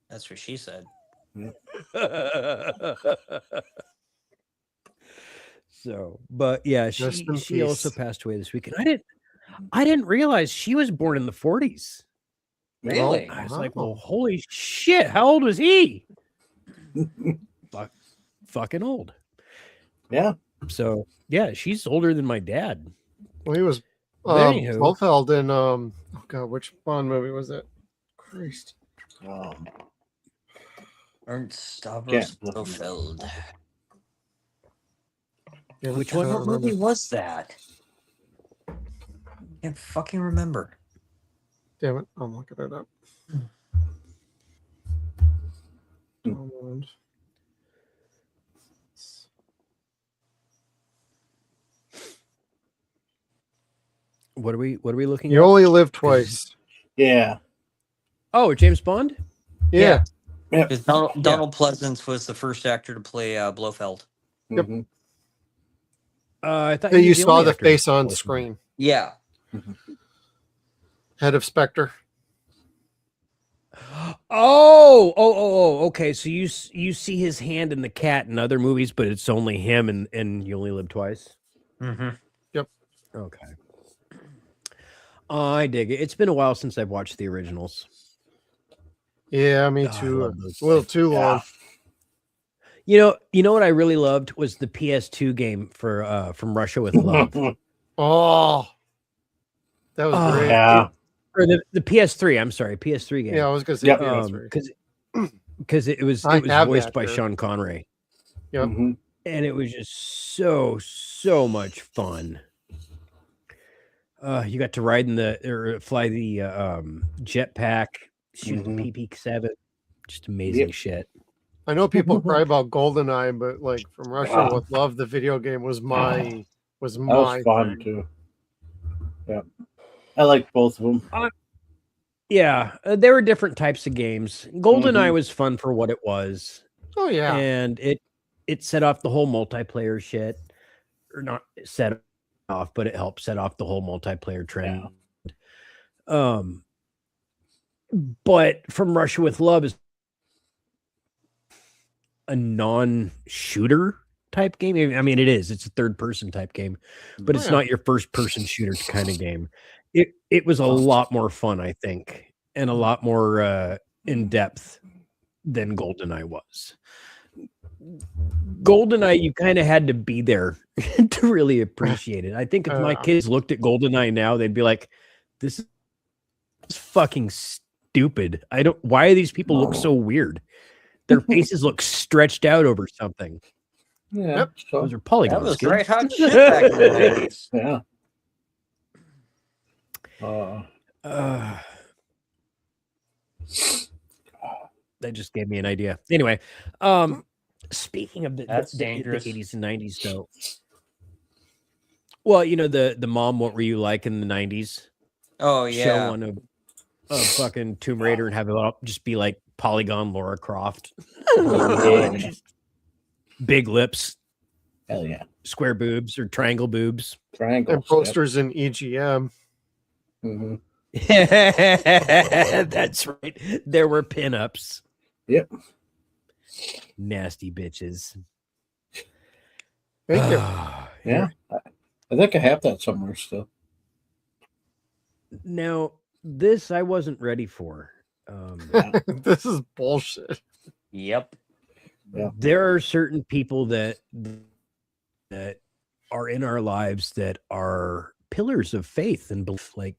[SPEAKER 10] That's what she said.
[SPEAKER 5] So, but yeah,
[SPEAKER 9] Rest in
[SPEAKER 5] she also
[SPEAKER 9] peace.
[SPEAKER 5] passed away this week. And I didn't realize she was born in the 40s.
[SPEAKER 10] Really?
[SPEAKER 5] I was like, well, holy shit, how old was he? Fucking old.
[SPEAKER 11] Yeah.
[SPEAKER 5] So yeah, she's older than my dad.
[SPEAKER 9] Well, he was
[SPEAKER 5] Anywho.
[SPEAKER 9] Blofeld in oh god, which Bond movie was it? Christ.
[SPEAKER 10] Ernst Stavros
[SPEAKER 11] Yeah.
[SPEAKER 10] Blofeld.
[SPEAKER 9] Yeah,
[SPEAKER 5] Which
[SPEAKER 9] I
[SPEAKER 5] one?
[SPEAKER 9] don't
[SPEAKER 10] What movie
[SPEAKER 9] remember.
[SPEAKER 10] was that? Can't fucking remember.
[SPEAKER 9] Damn it, I'm looking it up. Donald.
[SPEAKER 5] What are we looking
[SPEAKER 9] You
[SPEAKER 5] at?
[SPEAKER 9] only live twice.
[SPEAKER 11] Yeah.
[SPEAKER 5] Oh, James Bond?
[SPEAKER 9] Yeah.
[SPEAKER 10] Because Donald Pleasance was the first actor to play Blofeld.
[SPEAKER 9] Yep.
[SPEAKER 11] Mhm.
[SPEAKER 5] I thought
[SPEAKER 9] That
[SPEAKER 5] he
[SPEAKER 9] you
[SPEAKER 5] was
[SPEAKER 9] saw
[SPEAKER 5] only
[SPEAKER 9] the
[SPEAKER 5] actor
[SPEAKER 9] face on
[SPEAKER 5] before.
[SPEAKER 9] screen.
[SPEAKER 10] Yeah.
[SPEAKER 9] Head of Spectre.
[SPEAKER 5] Oh, okay. So you see his hand in the cat in other movies, but it's only him, and you only live twice.
[SPEAKER 10] Mm-hmm.
[SPEAKER 5] Okay. I dig it. It's been a while since I've watched the originals.
[SPEAKER 9] Yeah, me
[SPEAKER 5] Oh, I
[SPEAKER 9] too.
[SPEAKER 5] love those
[SPEAKER 9] A little too long.
[SPEAKER 5] You know what I really loved was the PS2 game for From Russia with Love.
[SPEAKER 9] Oh, that was great.
[SPEAKER 11] Yeah.
[SPEAKER 5] Or the PS3. I'm sorry, PS3 game.
[SPEAKER 9] Yeah, I was gonna say
[SPEAKER 11] Yep.
[SPEAKER 9] PS3.
[SPEAKER 5] Because it was
[SPEAKER 9] I have
[SPEAKER 5] voiced
[SPEAKER 9] that
[SPEAKER 5] by
[SPEAKER 9] here.
[SPEAKER 5] Sean Connery,
[SPEAKER 9] Yep.
[SPEAKER 11] Mhm.
[SPEAKER 5] and it was just so much fun. You got to ride in fly the jetpack, shoot
[SPEAKER 11] Mhm.
[SPEAKER 5] the PP-7. Just amazing
[SPEAKER 11] Yep.
[SPEAKER 5] shit.
[SPEAKER 9] I know people cry about GoldenEye, but like From Russia
[SPEAKER 11] Wow.
[SPEAKER 9] with Love, the video game was my
[SPEAKER 11] That was fun
[SPEAKER 9] thing.
[SPEAKER 11] too. Yeah. I like both of them.
[SPEAKER 5] Yeah, there were different types of games. GoldenEye
[SPEAKER 11] Mhm.
[SPEAKER 5] was fun for what it was.
[SPEAKER 9] Oh yeah.
[SPEAKER 5] And it set off the whole multiplayer shit, or not set off, but it helped set off the whole multiplayer trend. But From Russia with Love is a non-shooter type game. I mean, it is. It's a third-person type game, but it's
[SPEAKER 9] Yeah.
[SPEAKER 5] not your first-person shooter kind of game. It was a lot more fun, I think, and a lot more in depth than GoldenEye was. GoldenEye, you kind of had to be there to really appreciate it. I think if my kids looked at GoldenEye now, they'd be like, "This is fucking stupid. Why do these people look so weird? Their faces look stretched out over something."
[SPEAKER 11] Yeah.
[SPEAKER 9] Yep.
[SPEAKER 11] So,
[SPEAKER 5] Those are polygons.
[SPEAKER 10] That was
[SPEAKER 5] kids.
[SPEAKER 10] right hot shit back in the 90s.
[SPEAKER 11] yeah.
[SPEAKER 5] That just gave me an idea. Anyway, speaking of
[SPEAKER 10] That's
[SPEAKER 5] the
[SPEAKER 10] dangerous.
[SPEAKER 5] 80s and 90s, though. Well, you know, the mom, what were you like in the 90s?
[SPEAKER 10] Oh
[SPEAKER 5] Show
[SPEAKER 10] yeah.
[SPEAKER 5] on a fucking Tomb Raider and have it all just be like Polygon Laura Croft.
[SPEAKER 11] Yeah.
[SPEAKER 5] Big lips,
[SPEAKER 11] Hell yeah.
[SPEAKER 5] square boobs or triangle boobs.
[SPEAKER 11] Triangle.
[SPEAKER 9] And posters in EGM.
[SPEAKER 11] Mm-hmm.
[SPEAKER 5] That's right. There were pinups.
[SPEAKER 11] Yep.
[SPEAKER 5] Nasty bitches.
[SPEAKER 9] Thank you.
[SPEAKER 11] Yeah. I think I have that somewhere still.
[SPEAKER 5] Now, this I wasn't ready for.
[SPEAKER 9] This is bullshit.
[SPEAKER 10] Yep.
[SPEAKER 11] Yeah.
[SPEAKER 5] There are certain people that are in our lives that are pillars of faith and belief, like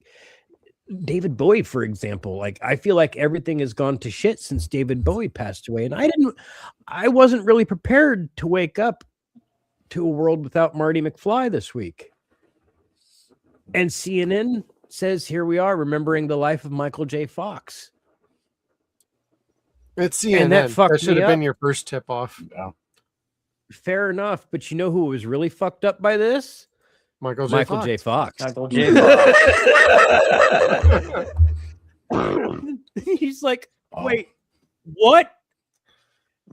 [SPEAKER 5] David Bowie, for example. Like, I feel like everything has gone to shit since David Bowie passed away, and I wasn't really prepared to wake up to a world without Marty McFly this week. And CNN says, here we are remembering the life of Michael J. Fox.
[SPEAKER 9] It's CNN.
[SPEAKER 5] And that fucked
[SPEAKER 9] should
[SPEAKER 5] me
[SPEAKER 9] have been
[SPEAKER 5] up.
[SPEAKER 9] your first tip off.
[SPEAKER 11] Yeah.
[SPEAKER 5] Fair enough, but you know who was really fucked up by this?
[SPEAKER 9] Michael
[SPEAKER 5] J. Fox.
[SPEAKER 10] Michael J. Fox.
[SPEAKER 5] He's like, wait, what?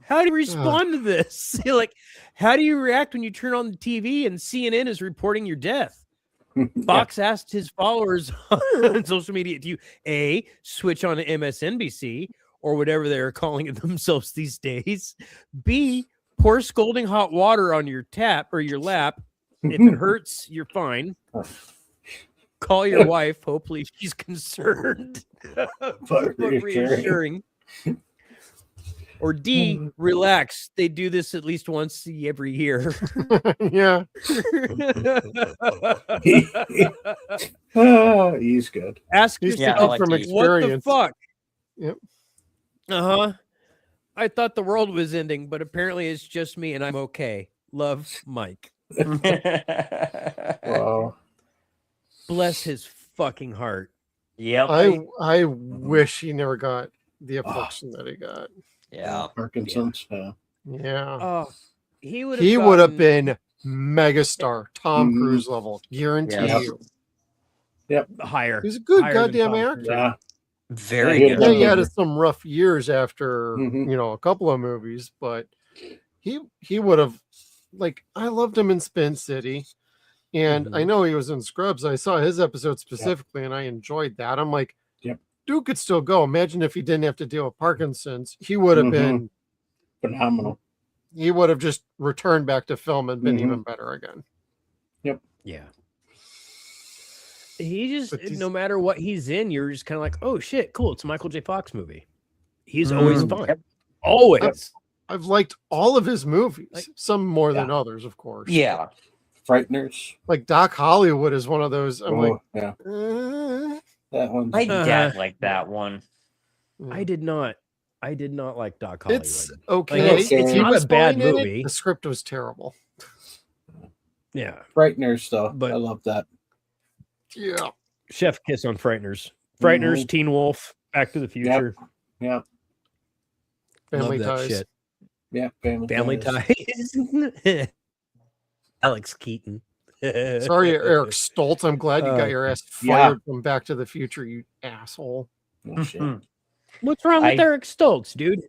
[SPEAKER 5] How do you respond to this? Like, how do you react when you turn on the TV and CNN is reporting your death? Fox asked his followers on social media to A, switch on to MSNBC or whatever they're calling it themselves these days. B, pour scalding hot water on your tap or your lap. If it hurts, you're fine. Call your wife. Hopefully she's concerned. But reassuring. Or D, relax. They do this at least once every year.
[SPEAKER 9] Yeah.
[SPEAKER 11] He's good.
[SPEAKER 5] Ask
[SPEAKER 9] He's
[SPEAKER 5] yourself
[SPEAKER 10] like
[SPEAKER 9] from
[SPEAKER 10] to-
[SPEAKER 9] experience.
[SPEAKER 5] what the fuck?
[SPEAKER 9] Yep.
[SPEAKER 5] Uh-huh. I thought the world was ending, but apparently it's just me and I'm okay. Love, Mike.
[SPEAKER 11] Wow.
[SPEAKER 5] Bless his fucking heart.
[SPEAKER 10] Yep.
[SPEAKER 9] I wish he never got the affliction that he got.
[SPEAKER 10] Yeah.
[SPEAKER 11] Parkinson's. Yeah.
[SPEAKER 9] Yeah.
[SPEAKER 5] Oh, he would
[SPEAKER 9] have been megastar, Tom Cruise level. Guarantee
[SPEAKER 10] Yeah.
[SPEAKER 9] you.
[SPEAKER 11] Yep.
[SPEAKER 5] higher.
[SPEAKER 9] He's a good
[SPEAKER 5] higher than
[SPEAKER 9] goddamn
[SPEAKER 5] Tom
[SPEAKER 9] actor.
[SPEAKER 5] Cruise.
[SPEAKER 11] Yeah.
[SPEAKER 10] Very
[SPEAKER 11] Yeah,
[SPEAKER 10] good.
[SPEAKER 9] Yeah, he
[SPEAKER 11] Yeah.
[SPEAKER 9] had some rough years after
[SPEAKER 11] Mhm.
[SPEAKER 9] a couple of movies, but he would have, like, I loved him in Spin City, and I know he was in Scrubs. I saw his episode specifically, and I enjoyed that. I'm like,
[SPEAKER 11] Yep.
[SPEAKER 9] dude could still go. Imagine if he didn't have to deal with Parkinson's. He would have been
[SPEAKER 11] Phenomenal.
[SPEAKER 9] he would have just returned back to film and been
[SPEAKER 11] Mhm.
[SPEAKER 9] even better again.
[SPEAKER 5] Yeah. He just,
[SPEAKER 9] But he's-
[SPEAKER 5] no matter what he's in, you're just kind of like, oh shit, cool. It's a Michael J. Fox movie. He's always fun.
[SPEAKER 10] Yep.
[SPEAKER 5] Always.
[SPEAKER 9] I've liked all of his movies,
[SPEAKER 5] Like-
[SPEAKER 9] some more than others, of course.
[SPEAKER 10] Yeah.
[SPEAKER 11] Frighteners.
[SPEAKER 9] Like Doc Hollywood is one of those. I'm like,
[SPEAKER 11] yeah.
[SPEAKER 9] eh.
[SPEAKER 11] That one.
[SPEAKER 10] My dad liked that one.
[SPEAKER 5] I did not like Doc Hollywood.
[SPEAKER 9] It's okay.
[SPEAKER 5] Like, it's
[SPEAKER 11] He
[SPEAKER 5] not
[SPEAKER 9] was
[SPEAKER 5] a bad
[SPEAKER 9] fine in it.
[SPEAKER 5] movie.
[SPEAKER 9] The script was terrible.
[SPEAKER 5] Yeah.
[SPEAKER 11] Frighteners, though.
[SPEAKER 5] But-
[SPEAKER 11] I love that.
[SPEAKER 9] Yeah.
[SPEAKER 5] Chef kiss on Frighteners. Frighteners,
[SPEAKER 11] Mhm.
[SPEAKER 5] Teen Wolf, Back to the Future.
[SPEAKER 11] Yeah.
[SPEAKER 9] Family
[SPEAKER 5] Love that
[SPEAKER 9] Ties.
[SPEAKER 5] shit.
[SPEAKER 11] Yeah.
[SPEAKER 5] Family Ties. Alex Keaton.
[SPEAKER 9] Sorry, Eric Stoltz. I'm glad you got your ass
[SPEAKER 11] yeah.
[SPEAKER 9] fired from Back to the Future, you asshole.
[SPEAKER 11] Oh, shit.
[SPEAKER 5] What's wrong with Eric Stoltz, dude?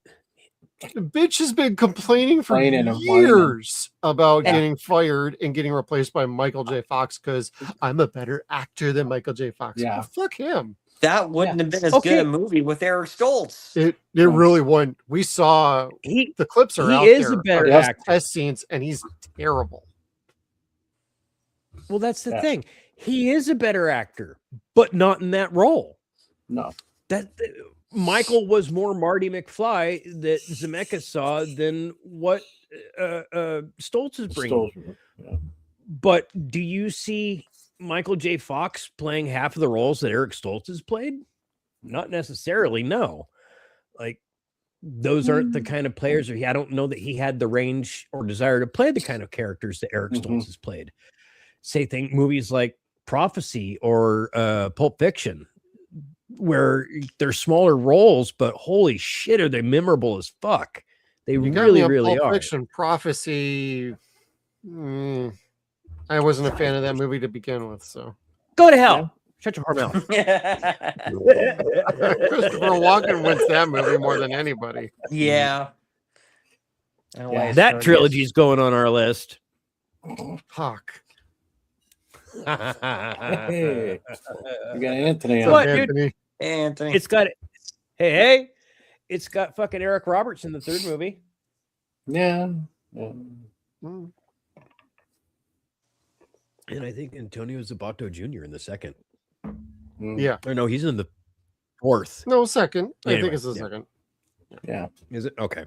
[SPEAKER 9] The bitch has been complaining for
[SPEAKER 11] Complaining and
[SPEAKER 9] years about
[SPEAKER 10] Yeah.
[SPEAKER 9] getting fired and getting replaced by Michael J. Fox because I'm a better actor than Michael J. Fox.
[SPEAKER 11] Yeah.
[SPEAKER 9] Well, fuck him.
[SPEAKER 10] That wouldn't have been as
[SPEAKER 5] Okay.
[SPEAKER 10] good a movie with Eric Stoltz.
[SPEAKER 9] It really wouldn't. We saw
[SPEAKER 5] He
[SPEAKER 9] the clips are
[SPEAKER 5] he
[SPEAKER 9] out
[SPEAKER 5] is
[SPEAKER 9] there.
[SPEAKER 5] a better
[SPEAKER 9] of his
[SPEAKER 5] actor.
[SPEAKER 9] test scenes, and he's terrible.
[SPEAKER 5] Well, that's the
[SPEAKER 11] Yeah.
[SPEAKER 5] thing. He is a better actor, but not in that role.
[SPEAKER 11] No.
[SPEAKER 5] Michael was more Marty McFly that Zemeckis saw than what Stoltz is bringing.
[SPEAKER 11] Stoltz, yeah.
[SPEAKER 5] But do you see Michael J. Fox playing half of the roles that Eric Stoltz has played? Not necessarily, no. Like, those aren't the kind of players, or I don't know that he had the range or desire to play the kind of characters that Eric Stoltz has played. Say, think movies like Prophecy or Pulp Fiction. where they're smaller roles, but holy shit, are they memorable as fuck? They
[SPEAKER 9] You got
[SPEAKER 5] really,
[SPEAKER 9] me on
[SPEAKER 5] really
[SPEAKER 9] Pulp
[SPEAKER 5] are.
[SPEAKER 9] Fiction. Prophecy. I wasn't a fan of that movie to begin with, so
[SPEAKER 5] Go to hell. Shut your whore mouth.
[SPEAKER 9] Christopher Walken wins that movie more than anybody.
[SPEAKER 10] Yeah. I don't know why I
[SPEAKER 5] That
[SPEAKER 10] started
[SPEAKER 5] trilogy's going on our list.
[SPEAKER 9] Fuck.
[SPEAKER 11] Hey, we got Anthony
[SPEAKER 9] What's
[SPEAKER 11] on.
[SPEAKER 5] What,
[SPEAKER 9] up,
[SPEAKER 5] dude?
[SPEAKER 9] Anthony?
[SPEAKER 10] Anthony.
[SPEAKER 5] It's got hey, it's got fucking Eric Roberts in the third movie.
[SPEAKER 11] Yeah.
[SPEAKER 9] Mm.
[SPEAKER 5] And I think Antonio Zabato Jr. in the second.
[SPEAKER 9] Yeah.
[SPEAKER 5] Or no, he's in the fourth.
[SPEAKER 9] No, second. I
[SPEAKER 5] Anyway,
[SPEAKER 9] think it's the
[SPEAKER 5] yeah.
[SPEAKER 9] second.
[SPEAKER 11] Yeah.
[SPEAKER 5] Is it? Okay.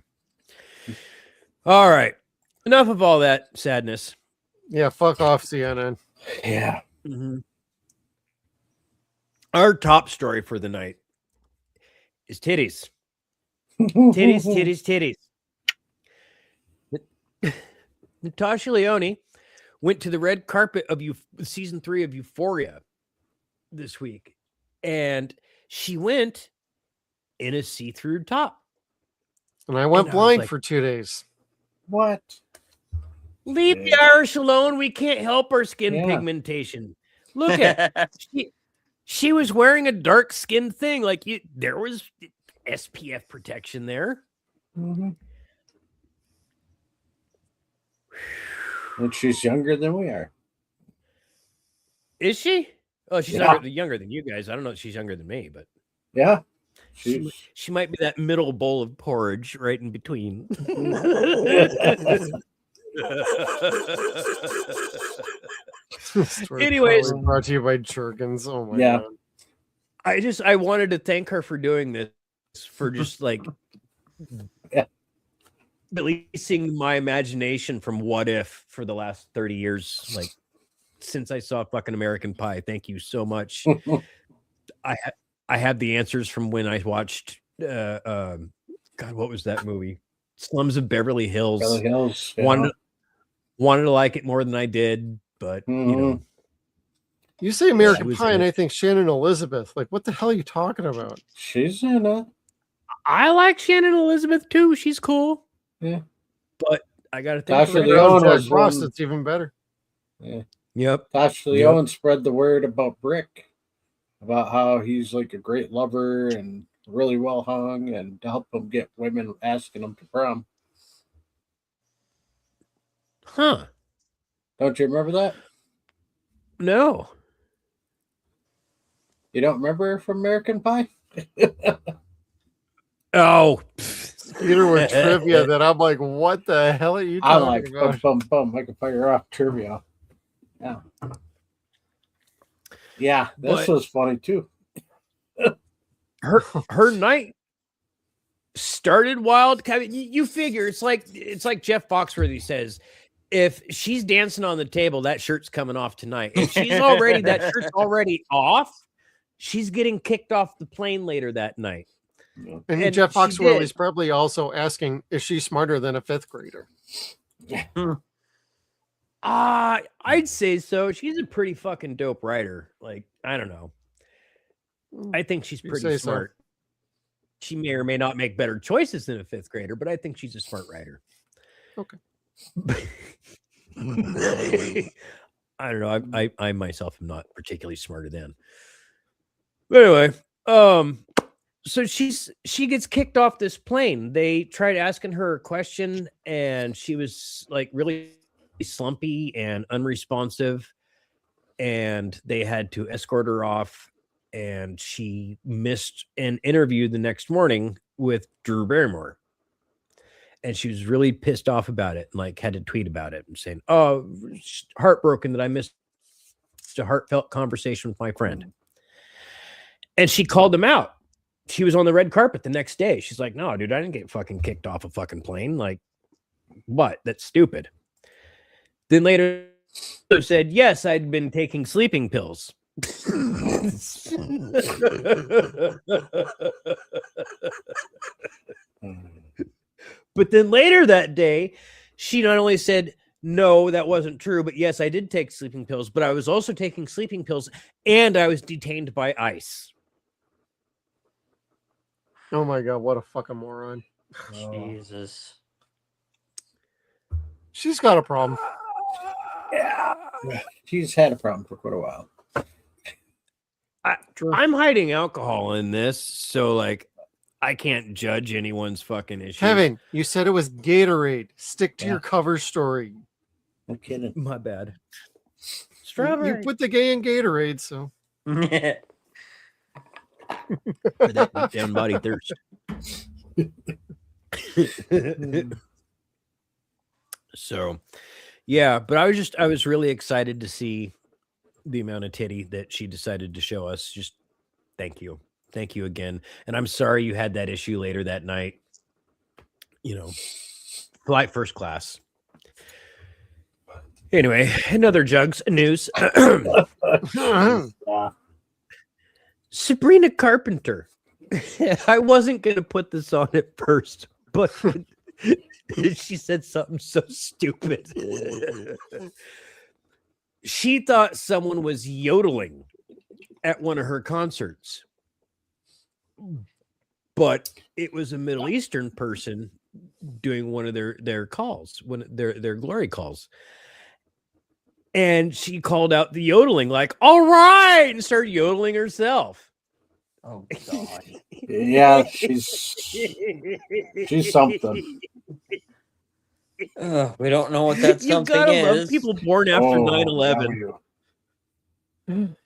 [SPEAKER 5] All right. Enough of all that sadness.
[SPEAKER 9] Yeah, fuck off, CNN.
[SPEAKER 11] Yeah.
[SPEAKER 5] Mm-hmm. Our top story for the night is titties. Titties. Natasha Lyonne went to the red carpet of season 3 of Euphoria this week, and she went in a see-through top.
[SPEAKER 9] And I went
[SPEAKER 5] And I was
[SPEAKER 9] blind
[SPEAKER 5] like,
[SPEAKER 9] for 2 days.
[SPEAKER 11] What?
[SPEAKER 5] Leave the Irish alone. We can't help our skin
[SPEAKER 11] Yeah.
[SPEAKER 5] pigmentation. Look at she was wearing a dark skin thing. Like there was SPF protection there.
[SPEAKER 11] Mm-hmm. And she's younger than we are.
[SPEAKER 5] Is she? Oh, she's younger than you guys. I don't know if she's younger than me, but
[SPEAKER 11] Yeah.
[SPEAKER 5] she might be that middle bowl of porridge right in between. Anyways,
[SPEAKER 9] brought to you by Jergens. Oh my
[SPEAKER 11] Yeah.
[SPEAKER 9] god.
[SPEAKER 5] I wanted to thank her for doing this, for just like releasing my imagination from what if for the last 30 years, like since I saw fucking American Pie. Thank you so much. I have the answers from when I watched God, what was that movie? Slums of Beverly Hills.
[SPEAKER 11] Beverly Hills. Yeah.
[SPEAKER 5] Wanted to like it more than I did, but you know.
[SPEAKER 9] You say American
[SPEAKER 5] was
[SPEAKER 9] Pie, and
[SPEAKER 5] in it.
[SPEAKER 9] I think Shannon Elizabeth. Like, what the hell are you talking about?
[SPEAKER 11] She's in it.
[SPEAKER 5] I like Shannon Elizabeth too. She's cool.
[SPEAKER 11] Yeah.
[SPEAKER 5] But I gotta think.
[SPEAKER 11] Tasha
[SPEAKER 5] right
[SPEAKER 11] Lyonne
[SPEAKER 5] now.
[SPEAKER 11] was
[SPEAKER 9] Frost,
[SPEAKER 11] one.
[SPEAKER 9] it's even better.
[SPEAKER 11] Yeah.
[SPEAKER 5] Yep.
[SPEAKER 11] Tasha Lyonne spread the word about Brick, about how he's like a great lover and really well hung, and to help him get women asking him to prom.
[SPEAKER 5] Huh.
[SPEAKER 11] Don't you remember that?
[SPEAKER 5] No.
[SPEAKER 11] You don't remember her from American Pie?
[SPEAKER 5] Oh.
[SPEAKER 9] Peter with trivia that I'm like, what the hell are you
[SPEAKER 11] I'm
[SPEAKER 9] talking
[SPEAKER 11] like,
[SPEAKER 9] about?
[SPEAKER 11] bum. I can fire off trivia. Yeah. Yeah, this
[SPEAKER 5] But-
[SPEAKER 11] was funny too.
[SPEAKER 5] Her night started wild. Kevin, you figure it's like Jeff Foxworthy says, if she's dancing on the table, that shirt's coming off tonight. If that shirt's already off, she's getting kicked off the plane later that night.
[SPEAKER 9] And Jeff
[SPEAKER 5] she
[SPEAKER 9] Foxworthy
[SPEAKER 5] did.
[SPEAKER 9] is probably also asking, is she smarter than a 5th grader?
[SPEAKER 5] I'd say so. She's a pretty fucking dope writer. Like, I don't know. I think she's
[SPEAKER 9] You
[SPEAKER 5] pretty
[SPEAKER 9] say so.
[SPEAKER 5] smart. She may or may not make better choices than a 5th grader, but I think she's a smart writer.
[SPEAKER 9] Okay.
[SPEAKER 5] I don't know. I myself am not particularly smarter than. But anyway, so she gets kicked off this plane. They tried asking her a question, and she was like really slumpy and unresponsive, and they had to escort her off. And she missed an interview the next morning with Drew Barrymore. And she was really pissed off about it and like had to tweet about it and saying, oh, heartbroken that I missed a heartfelt conversation with my friend. And she called him out. She was on the red carpet the next day. She's like, no, dude, I didn't get fucking kicked off a fucking plane. Like, what? That's stupid. Then later said, yes, I'd been taking sleeping pills. But then later that day, she not only said, no, that wasn't true, but yes, I did take sleeping pills, but I was also taking sleeping pills and I was detained by ICE.
[SPEAKER 9] Oh my god, what a fucking moron.
[SPEAKER 10] Jesus.
[SPEAKER 9] She's got a problem.
[SPEAKER 11] Yeah. She's had a problem for quite a while.
[SPEAKER 5] I'm hiding alcohol in this, so like I can't judge anyone's fucking issues.
[SPEAKER 9] Kevin, you said it was Gatorade. Stick to your cover story.
[SPEAKER 11] No kidding.
[SPEAKER 5] My bad.
[SPEAKER 9] You put the gay in Gatorade, so.
[SPEAKER 5] For that deep down body thirst. So, yeah, but I was really excited to see the amount of titty that she decided to show us. Just thank you again, and I'm sorry you had that issue later that night. You know, flight first class. Anyway, another Jugs news. Sabrina Carpenter. I wasn't going to put this on at first, but she said something so stupid. She thought someone was yodeling at one of her concerts, but it was a Middle Eastern person doing one of their calls, their glory calls. And she called out the yodeling, like, all right, and started yodeling herself.
[SPEAKER 10] Oh, God.
[SPEAKER 11] Yeah, she's something.
[SPEAKER 10] We don't know what that
[SPEAKER 5] You
[SPEAKER 10] something
[SPEAKER 5] gotta
[SPEAKER 10] is.
[SPEAKER 5] love people born after 9/11.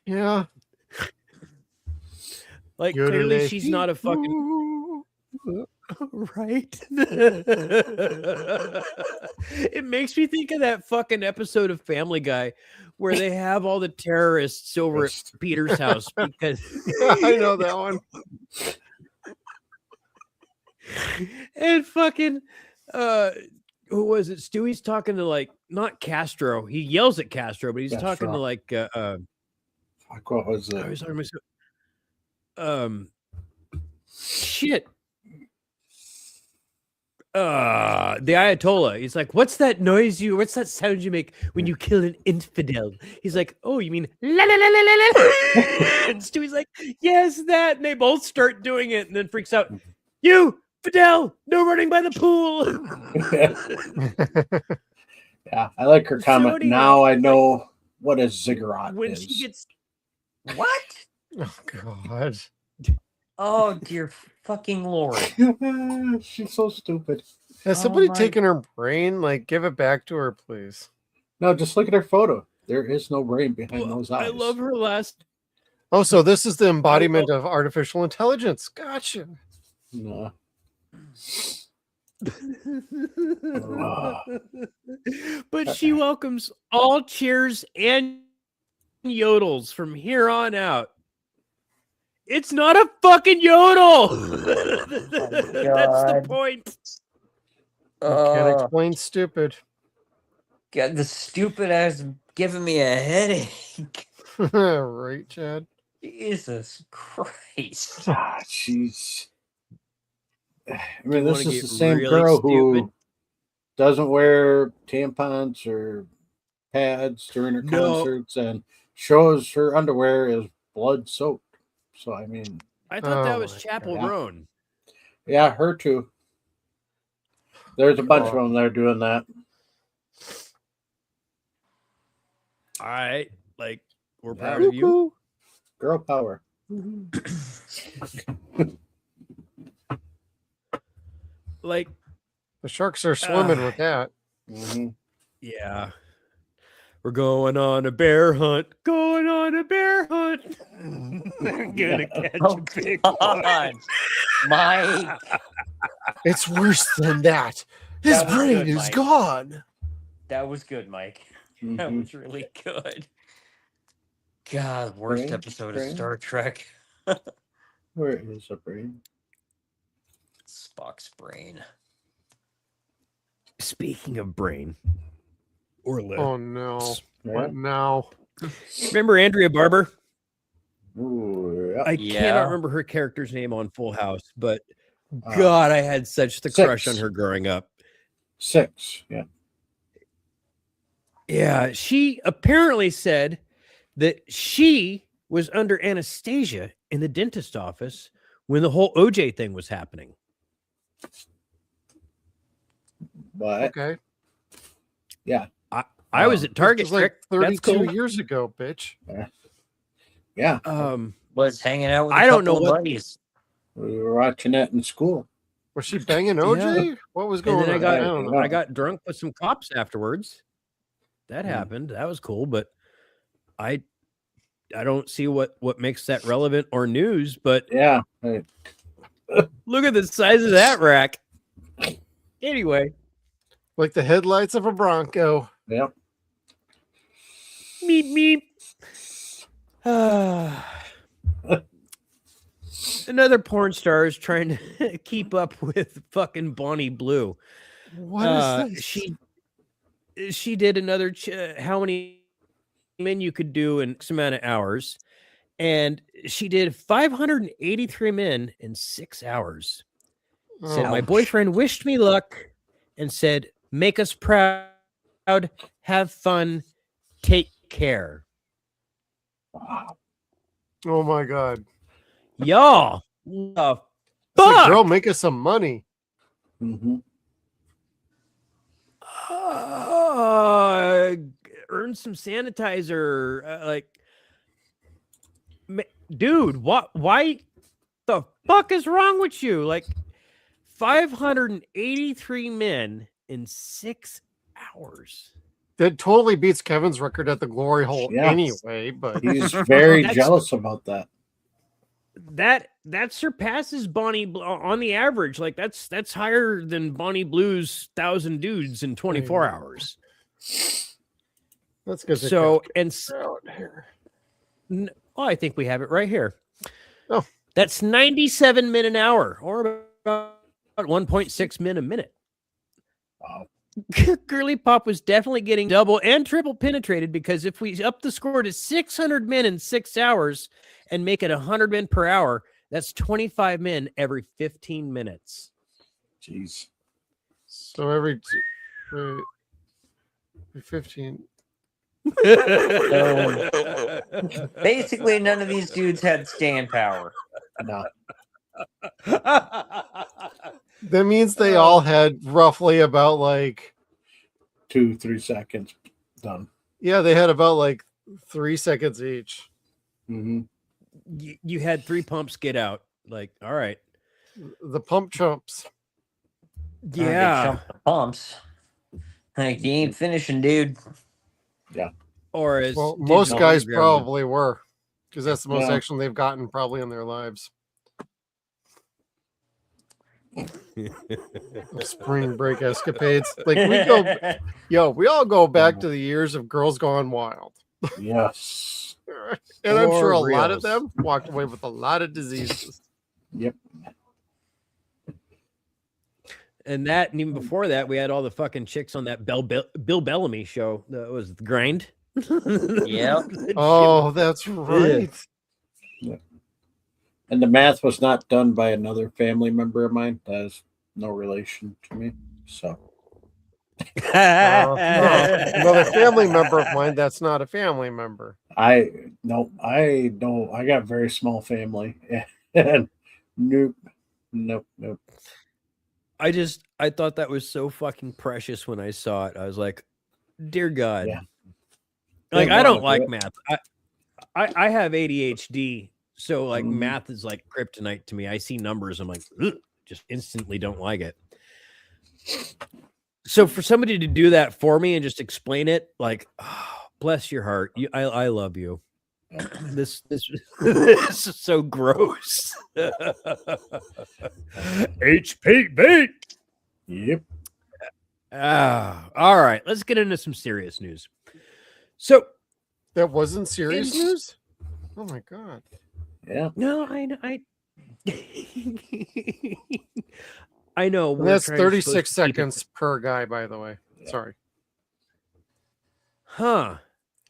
[SPEAKER 9] Yeah.
[SPEAKER 5] Like, clearly she's not a fucking... Right? It makes me think of that fucking episode of Family Guy where they have all the terrorists over at Peter's house because
[SPEAKER 9] I know that one.
[SPEAKER 5] And fucking who was it? Stewie's talking to, like, not Castro. He yells at Castro, but he's talking to, like,
[SPEAKER 11] Fuck, what was it?
[SPEAKER 5] I was talking about shit. The Ayatollah. He's like, what's that sound you make when you kill an infidel? He's like, oh, you mean la la la la la la? And Stewie's like, yes, that. And they both start doing it and then freaks out. You, Fidel, no running by the pool.
[SPEAKER 11] Yeah, I like her comment.
[SPEAKER 5] Jody,
[SPEAKER 11] now I know what a ziggurat
[SPEAKER 5] when
[SPEAKER 11] is.
[SPEAKER 5] she gets
[SPEAKER 10] What?
[SPEAKER 9] Oh, God.
[SPEAKER 10] Oh, dear fucking Lord.
[SPEAKER 11] She's so stupid.
[SPEAKER 9] Has somebody taken her brain? Like, give it back to her, please.
[SPEAKER 11] No, just look at her photo. There is no brain behind those eyes.
[SPEAKER 5] I love her last.
[SPEAKER 9] Oh, so this is the embodiment of artificial intelligence. Gotcha.
[SPEAKER 11] No.
[SPEAKER 5] But she welcomes all cheers and yodels from here on out. It's not a fucking yodel. That's the point.
[SPEAKER 9] Can't explain stupid.
[SPEAKER 10] God, the stupid ass giving me a headache.
[SPEAKER 9] Right, Chad?
[SPEAKER 10] Jesus Christ.
[SPEAKER 11] She's. I mean, this
[SPEAKER 5] wanna
[SPEAKER 11] is the
[SPEAKER 5] get
[SPEAKER 11] same
[SPEAKER 5] really
[SPEAKER 11] girl
[SPEAKER 5] stupid?
[SPEAKER 11] who doesn't wear tampons or pads during her
[SPEAKER 5] No.
[SPEAKER 11] concerts and shows her underwear is blood soaked. So, I mean,
[SPEAKER 5] I thought that
[SPEAKER 9] Oh
[SPEAKER 5] was
[SPEAKER 9] my
[SPEAKER 5] Chapel
[SPEAKER 11] God.
[SPEAKER 5] Roan.
[SPEAKER 11] yeah, her too. There's a bunch of them that are doing that.
[SPEAKER 5] All right, like, we're
[SPEAKER 11] Yeah.
[SPEAKER 5] proud of you.
[SPEAKER 11] Girl power.
[SPEAKER 5] Like,
[SPEAKER 9] The sharks are swimming with that.
[SPEAKER 11] Mm-hmm.
[SPEAKER 5] yeah, we're going on a bear hunt. Going on a bear hunt. Gonna catch
[SPEAKER 10] Oh,
[SPEAKER 5] a big one.
[SPEAKER 10] God. Mike.
[SPEAKER 9] It's worse than that. His
[SPEAKER 10] That was
[SPEAKER 9] brain
[SPEAKER 10] good,
[SPEAKER 9] is
[SPEAKER 10] Mike.
[SPEAKER 9] gone.
[SPEAKER 10] That was good, Mike. That
[SPEAKER 11] Mhm.
[SPEAKER 10] was really good. God, worst
[SPEAKER 11] Brain,
[SPEAKER 10] episode
[SPEAKER 11] brain.
[SPEAKER 10] of Star Trek.
[SPEAKER 11] Where is the brain?
[SPEAKER 10] Spock's brain.
[SPEAKER 5] Speaking of brain, or lip.
[SPEAKER 9] Oh, no.
[SPEAKER 11] Yeah.
[SPEAKER 9] What now?
[SPEAKER 5] Remember Andrea Barber?
[SPEAKER 11] Ooh, yeah.
[SPEAKER 5] I
[SPEAKER 10] Yeah.
[SPEAKER 5] cannot remember her character's name on Full House, but
[SPEAKER 11] Uh,
[SPEAKER 5] God, I had such the crush on
[SPEAKER 11] Six.
[SPEAKER 5] her growing up.
[SPEAKER 11] 6. Yeah.
[SPEAKER 5] Yeah, she apparently said that she was under anesthesia in the dentist office when the whole OJ thing was happening.
[SPEAKER 11] But
[SPEAKER 9] Okay.
[SPEAKER 11] yeah,
[SPEAKER 5] I was at Target.
[SPEAKER 9] It was like
[SPEAKER 5] Rick. That's
[SPEAKER 9] 32
[SPEAKER 5] cool.
[SPEAKER 9] years ago, bitch.
[SPEAKER 11] yeah.
[SPEAKER 10] Was hanging out with
[SPEAKER 5] I
[SPEAKER 10] a
[SPEAKER 5] don't know
[SPEAKER 10] couple of
[SPEAKER 5] what-
[SPEAKER 10] buddies.
[SPEAKER 11] We were watching that in school.
[SPEAKER 9] Was she banging OJ?
[SPEAKER 5] Yeah.
[SPEAKER 9] What was
[SPEAKER 5] And
[SPEAKER 9] going
[SPEAKER 5] then
[SPEAKER 9] on? I don't know.
[SPEAKER 5] I got drunk with some cops afterwards. That happened. That was cool, but I don't see what makes that relevant or news. But
[SPEAKER 11] Yeah. Right.
[SPEAKER 5] look at the size of that rack. Anyway,
[SPEAKER 9] Like the headlights of a Bronco.
[SPEAKER 11] Yep.
[SPEAKER 5] meep meep. Another porn star is trying to keep up with fucking Bonnie Blue.
[SPEAKER 9] What is this?
[SPEAKER 5] She did another how many men you could do in X amount of hours, and she did 583 men in 6 hours. Said my
[SPEAKER 10] Ouch.
[SPEAKER 5] boyfriend wished me luck and said, "Make us proud, have fun, take care."
[SPEAKER 11] Wow.
[SPEAKER 9] Oh my god.
[SPEAKER 5] Y'all, the
[SPEAKER 9] It's like,
[SPEAKER 5] fuck?
[SPEAKER 9] girl, make us some money.
[SPEAKER 11] Mm-hmm.
[SPEAKER 5] Earn some sanitizer. Dude, why the fuck is wrong with you? Like 583 men in 6 hours.
[SPEAKER 9] That totally beats Kevin's record at the Glory Hole
[SPEAKER 11] Yes.
[SPEAKER 9] anyway, but
[SPEAKER 11] He's very
[SPEAKER 5] That's-
[SPEAKER 11] jealous about that.
[SPEAKER 5] That surpasses Bonnie on the average. Like that's higher than Bonnie Blue's 1,000 dudes in 24 hours.
[SPEAKER 9] that's good.
[SPEAKER 5] So
[SPEAKER 9] out here.
[SPEAKER 5] Oh, I think we have it right here.
[SPEAKER 9] Oh.
[SPEAKER 5] That's 97 men an hour, or about 1.6 men a minute.
[SPEAKER 11] Wow.
[SPEAKER 5] Girly Pop was definitely getting double and triple penetrated, because if we up the score to 600 men in 6 hours and make it 100 men per hour, that's 25 men every 15 minutes.
[SPEAKER 11] Jeez.
[SPEAKER 9] So every 15.
[SPEAKER 10] Basically, none of these dudes had staying power.
[SPEAKER 11] No.
[SPEAKER 9] That means they all had roughly about like
[SPEAKER 11] 2-3 seconds. Done.
[SPEAKER 9] yeah, they had about like 3 seconds each.
[SPEAKER 11] Mm-hmm.
[SPEAKER 5] You had 3 pumps get out. Like, all right.
[SPEAKER 9] The pump chumps.
[SPEAKER 10] They
[SPEAKER 5] Yeah.
[SPEAKER 10] jumped the pumps. Like, you ain't finishing, dude.
[SPEAKER 5] Or as
[SPEAKER 9] Well,
[SPEAKER 5] Digital
[SPEAKER 9] most guys
[SPEAKER 5] Underground would-
[SPEAKER 9] probably were, because that's the most
[SPEAKER 11] Yeah.
[SPEAKER 9] action they've gotten probably in their lives. Spring break escapades. Like we all go back to the years of Girls Gone Wild.
[SPEAKER 11] Yes.
[SPEAKER 9] And I'm sure a
[SPEAKER 5] For
[SPEAKER 9] lot of
[SPEAKER 5] reals.
[SPEAKER 9] them walked away with a lot of diseases.
[SPEAKER 11] Yep.
[SPEAKER 5] And that, and even before that, we had all the fucking chicks on that Bill Bellamy show. That was The Grind.
[SPEAKER 10] Yep.
[SPEAKER 9] Oh, that's right.
[SPEAKER 11] And the math was not done by another family member of mine. That has no relation to me. So
[SPEAKER 9] No, another family member of mine that's not a family member.
[SPEAKER 11] I know I got a very small family. And nope.
[SPEAKER 5] I thought that was so fucking precious when I saw it. I was like, dear God.
[SPEAKER 11] Yeah.
[SPEAKER 5] Like,
[SPEAKER 11] Didn't
[SPEAKER 5] I don't
[SPEAKER 11] wanna
[SPEAKER 5] like
[SPEAKER 11] do
[SPEAKER 5] math. I have ADHD. So like
[SPEAKER 11] Mhm.
[SPEAKER 5] math is like kryptonite to me. I see numbers. I'm like, ugh, just instantly don't like it. So for somebody to do that for me and just explain it, like, oh, bless your heart. I love you. This this is so gross. HPV.
[SPEAKER 11] Yep.
[SPEAKER 5] All right, let's get into some serious news. So
[SPEAKER 9] That wasn't serious
[SPEAKER 5] It's-
[SPEAKER 9] news? Oh my god.
[SPEAKER 11] Yeah.
[SPEAKER 5] no, I I know.
[SPEAKER 9] And
[SPEAKER 5] we're
[SPEAKER 9] that's
[SPEAKER 5] supposed
[SPEAKER 9] 36
[SPEAKER 5] to keep it-
[SPEAKER 9] seconds per guy, by the way. Sorry.
[SPEAKER 5] Huh.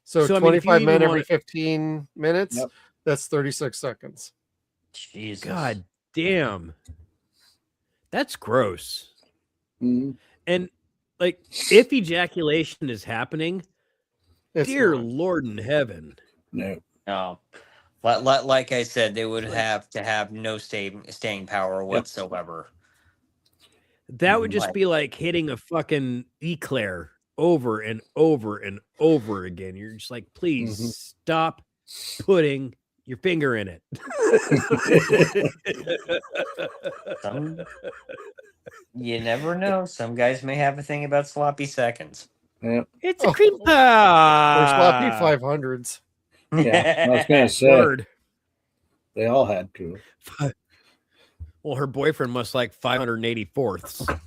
[SPEAKER 9] So,
[SPEAKER 5] So, I mean, if you
[SPEAKER 9] 25 men
[SPEAKER 5] even
[SPEAKER 9] every
[SPEAKER 5] wanna-
[SPEAKER 9] 15 minutes.
[SPEAKER 11] Yep.
[SPEAKER 9] That's 36 seconds.
[SPEAKER 10] Jesus.
[SPEAKER 5] God damn. That's gross.
[SPEAKER 11] Mhm.
[SPEAKER 5] And like, if ejaculation is happening,
[SPEAKER 9] It's
[SPEAKER 5] dear
[SPEAKER 9] not.
[SPEAKER 5] Lord in heaven.
[SPEAKER 11] No.
[SPEAKER 10] No. Like I said, they would have to have no staying power whatsoever.
[SPEAKER 5] That would just be like hitting a fucking eclair over and over and over again. You're just like, please stop putting your finger in it.
[SPEAKER 10] You never know. Some guys may have a thing about sloppy seconds.
[SPEAKER 11] Yeah.
[SPEAKER 5] It's a creep pie.
[SPEAKER 9] Or sloppy 500s.
[SPEAKER 11] Yeah, I was gonna say
[SPEAKER 5] Word.
[SPEAKER 11] they all had to.
[SPEAKER 5] Well, her boyfriend must like 584ths.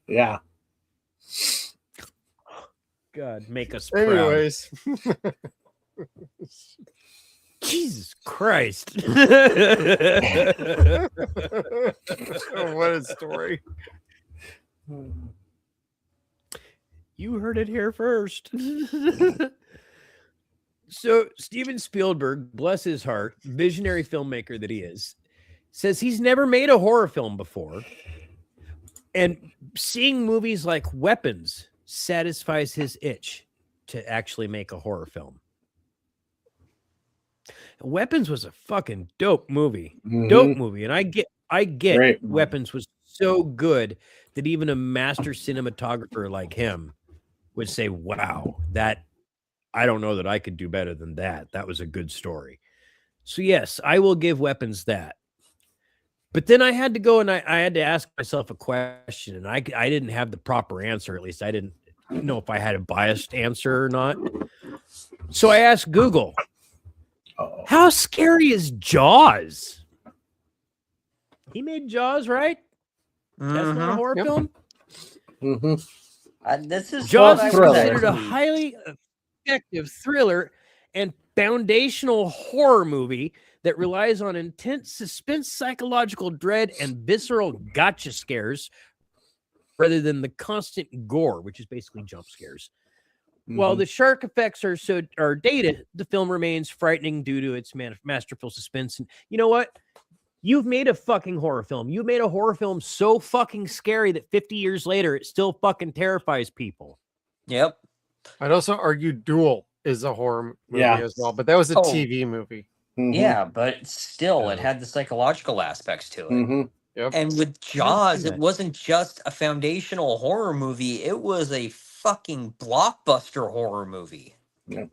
[SPEAKER 11] Yeah.
[SPEAKER 5] God, make us proud.
[SPEAKER 9] Anyways.
[SPEAKER 5] Jesus Christ.
[SPEAKER 9] What a story.
[SPEAKER 5] You heard it here first. So Steven Spielberg, bless his heart, visionary filmmaker that he is, says he's never made a horror film before. And seeing movies like Weapons satisfies his itch to actually make a horror film. Weapons was a fucking dope movie. Dope movie. And I get
[SPEAKER 11] Great.
[SPEAKER 5] Weapons was so good that even a master cinematographer like him would say, wow, that I don't know that I could do better than that. That was a good story. So yes, I will give Weapons that. But then I had to go and I had to ask myself a question, and I didn't have the proper answer. At least I didn't know if I had a biased answer or not. So I asked Google, how scary is Jaws? He made Jaws, right? That's not a horror film?
[SPEAKER 10] This is
[SPEAKER 5] Jaws
[SPEAKER 10] what
[SPEAKER 5] is
[SPEAKER 10] I was
[SPEAKER 5] considered a
[SPEAKER 10] actually-
[SPEAKER 5] highly effective thriller and foundational horror movie that relies on intense suspense, psychological dread, and visceral gotcha scares rather than the constant gore, which is basically jump scares. While the shark effects are dated, the film remains frightening due to its masterful suspense. And you know what? You've made a fucking horror film. You made a horror film so fucking scary that 50 years later, it still fucking terrifies people.
[SPEAKER 10] Yep.
[SPEAKER 9] I'd also argue Duel is a horror movie as well, but that was a
[SPEAKER 10] Oh.
[SPEAKER 9] TV movie.
[SPEAKER 10] Yeah, but still, it had the psychological aspects to it.
[SPEAKER 9] Yep.
[SPEAKER 10] And with Jaws, it wasn't just a foundational horror movie. It was a fucking blockbuster horror movie.
[SPEAKER 11] Yep.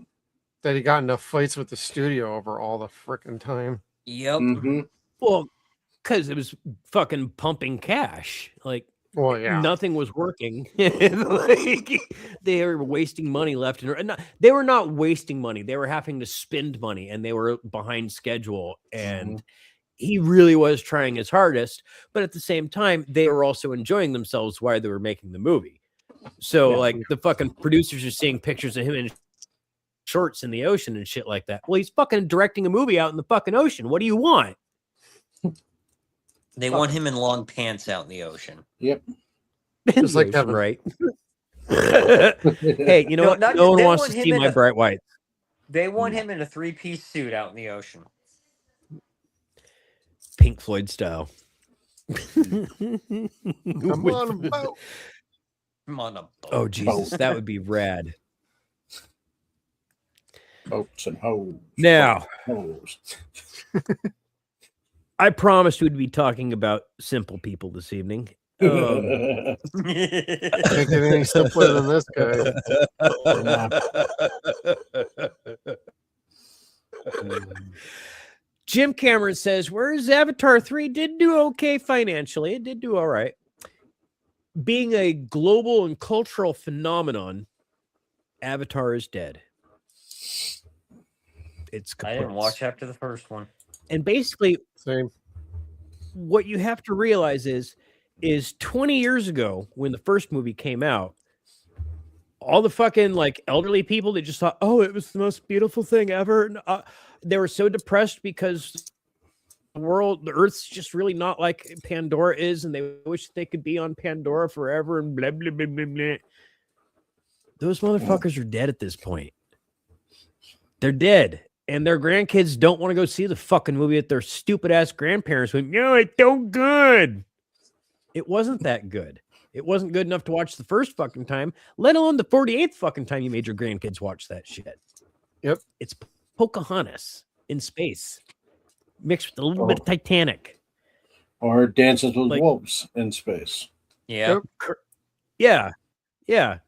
[SPEAKER 9] That he got enough fights with the studio over all the frickin' time.
[SPEAKER 10] Yep.
[SPEAKER 5] Well, because it was fucking pumping cash. Like,
[SPEAKER 9] well, yeah,
[SPEAKER 5] nothing was working. Like, they were wasting money left and right. They were not wasting money. They were having to spend money, and they were behind schedule. And he really was trying his hardest, but at the same time, they were also enjoying themselves while they were making the movie. So, like, the fucking producers are seeing pictures of him in shorts in the ocean and shit like that. Well, he's fucking directing a movie out in the fucking ocean. What do you want?
[SPEAKER 10] They want him in long pants out in the ocean.
[SPEAKER 11] Yep.
[SPEAKER 9] Just like Kevin.
[SPEAKER 5] Right. Hey, you know what? No one wants to see my bright whites.
[SPEAKER 10] They want him in a 3-piece suit out in the ocean.
[SPEAKER 5] Pink Floyd style.
[SPEAKER 9] Come on a boat.
[SPEAKER 10] Come on a boat.
[SPEAKER 5] Oh, Jesus. That would be rad.
[SPEAKER 11] Boats and hoes.
[SPEAKER 5] Now,
[SPEAKER 11] Hoes.
[SPEAKER 5] I promised we'd be talking about simple people this evening.
[SPEAKER 9] Can't get any simpler than this guy.
[SPEAKER 5] Jim Cameron says, whereas Avatar 3 did do okay financially, it did do all right. Being a global and cultural phenomenon, Avatar is dead. It's
[SPEAKER 10] I didn't watch after the first one.
[SPEAKER 5] And basically,
[SPEAKER 9] same.
[SPEAKER 5] What you have to realize is 20 years ago when the first movie came out, all the fucking like elderly people that just thought, oh, it was the most beautiful thing ever. And, they were so depressed because the Earth's just really not like Pandora is, and they wish they could be on Pandora forever and blah, blah, blah, blah, blah. Those motherfuckers are dead at this point. They're dead. And their grandkids don't want to go see the fucking movie that their stupid ass grandparents went, no, it's so good. It wasn't that good. It wasn't good enough to watch the first fucking time, let alone the 48th fucking time you made your grandkids watch that shit.
[SPEAKER 9] Yep.
[SPEAKER 5] It's Pocahontas in space. mixed with a little bit of Titanic.
[SPEAKER 11] Or Dances with
[SPEAKER 5] Like-
[SPEAKER 11] Wolves in space.
[SPEAKER 10] Yeah.
[SPEAKER 5] Yeah. Yeah.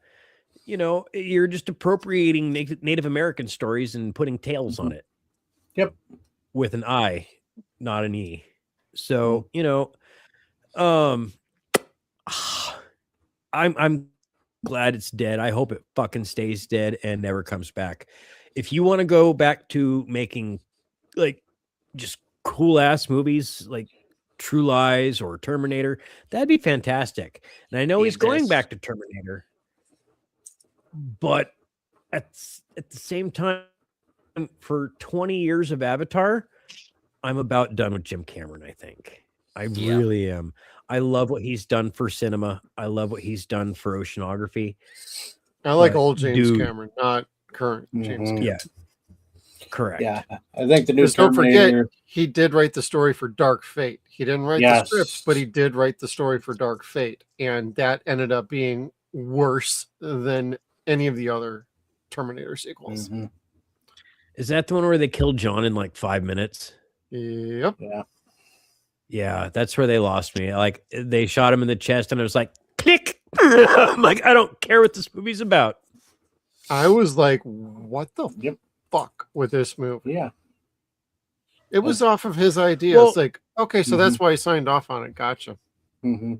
[SPEAKER 5] You know, you're just appropriating Native American stories and putting tails on it.
[SPEAKER 11] Yep.
[SPEAKER 5] With an I, not an E. So, you know, I'm glad it's dead. I hope it fucking stays dead and never comes back. If you want to go back to making like just cool ass movies like True Lies or Terminator, that'd be fantastic. And I know he's going back to Terminator, but at the same time, for 20 years of Avatar, I'm about done with Jim Cameron, I think. I really am. I love what he's done for cinema. I love what he's done for oceanography.
[SPEAKER 9] I like
[SPEAKER 5] But
[SPEAKER 9] old James
[SPEAKER 5] dude-
[SPEAKER 9] Cameron, not current James Cameron.
[SPEAKER 5] Yeah. Correct.
[SPEAKER 11] Yeah, I think the new
[SPEAKER 9] Because don't
[SPEAKER 11] Terminator.
[SPEAKER 9] forget, he did write the story for Dark Fate. He didn't write the script, but he did write the story for Dark Fate. And that ended up being worse than any of the other Terminator sequels.
[SPEAKER 11] Mhm.
[SPEAKER 5] Is that the one where they killed John in like 5 minutes?
[SPEAKER 9] Yep.
[SPEAKER 11] Yeah.
[SPEAKER 5] Yeah, that's where they lost me. Like they shot him in the chest and it was like click. I'm like, I don't care what this movie's about.
[SPEAKER 9] I was like, what the fuck with this movie?
[SPEAKER 11] Yeah.
[SPEAKER 9] It was off of his idea.
[SPEAKER 5] Well-
[SPEAKER 9] It's like, okay, so that's why he signed off on it. Gotcha.
[SPEAKER 11] Mm-hmm.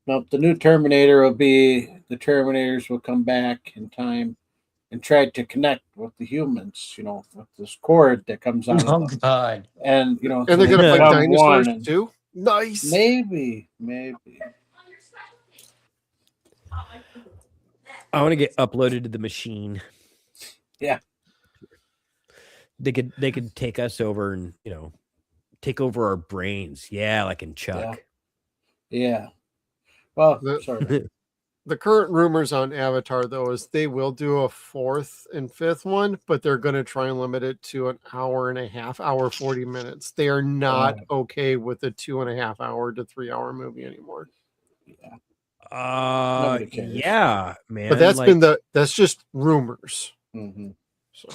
[SPEAKER 11] Nope, the new Terminator will be the Terminators will come back in time and try to connect with the humans, you know, with this cord that comes out
[SPEAKER 10] Oh
[SPEAKER 11] of them.
[SPEAKER 10] God.
[SPEAKER 11] And, you know,
[SPEAKER 9] And they're going to
[SPEAKER 11] become
[SPEAKER 9] fight dinosaurs
[SPEAKER 11] one and-
[SPEAKER 9] too? Nice.
[SPEAKER 11] Maybe.
[SPEAKER 5] I want to get uploaded to the machine.
[SPEAKER 11] Yeah.
[SPEAKER 5] They could take us over and, you know, take over our brains. Yeah, like in Chuck.
[SPEAKER 11] Yeah. Well,
[SPEAKER 9] The-
[SPEAKER 11] sorry.
[SPEAKER 9] The current rumors on Avatar, though, is they will do a 4th and 5th one, but they're going to try and limit it to an hour and a half, hour 40 minutes. They are not okay with a 2.5 hour to 3 hour movie anymore.
[SPEAKER 11] Nobody cares.
[SPEAKER 5] Yeah, man.
[SPEAKER 9] But that's
[SPEAKER 5] like,
[SPEAKER 9] been that's just rumors.
[SPEAKER 11] Mhm.
[SPEAKER 9] So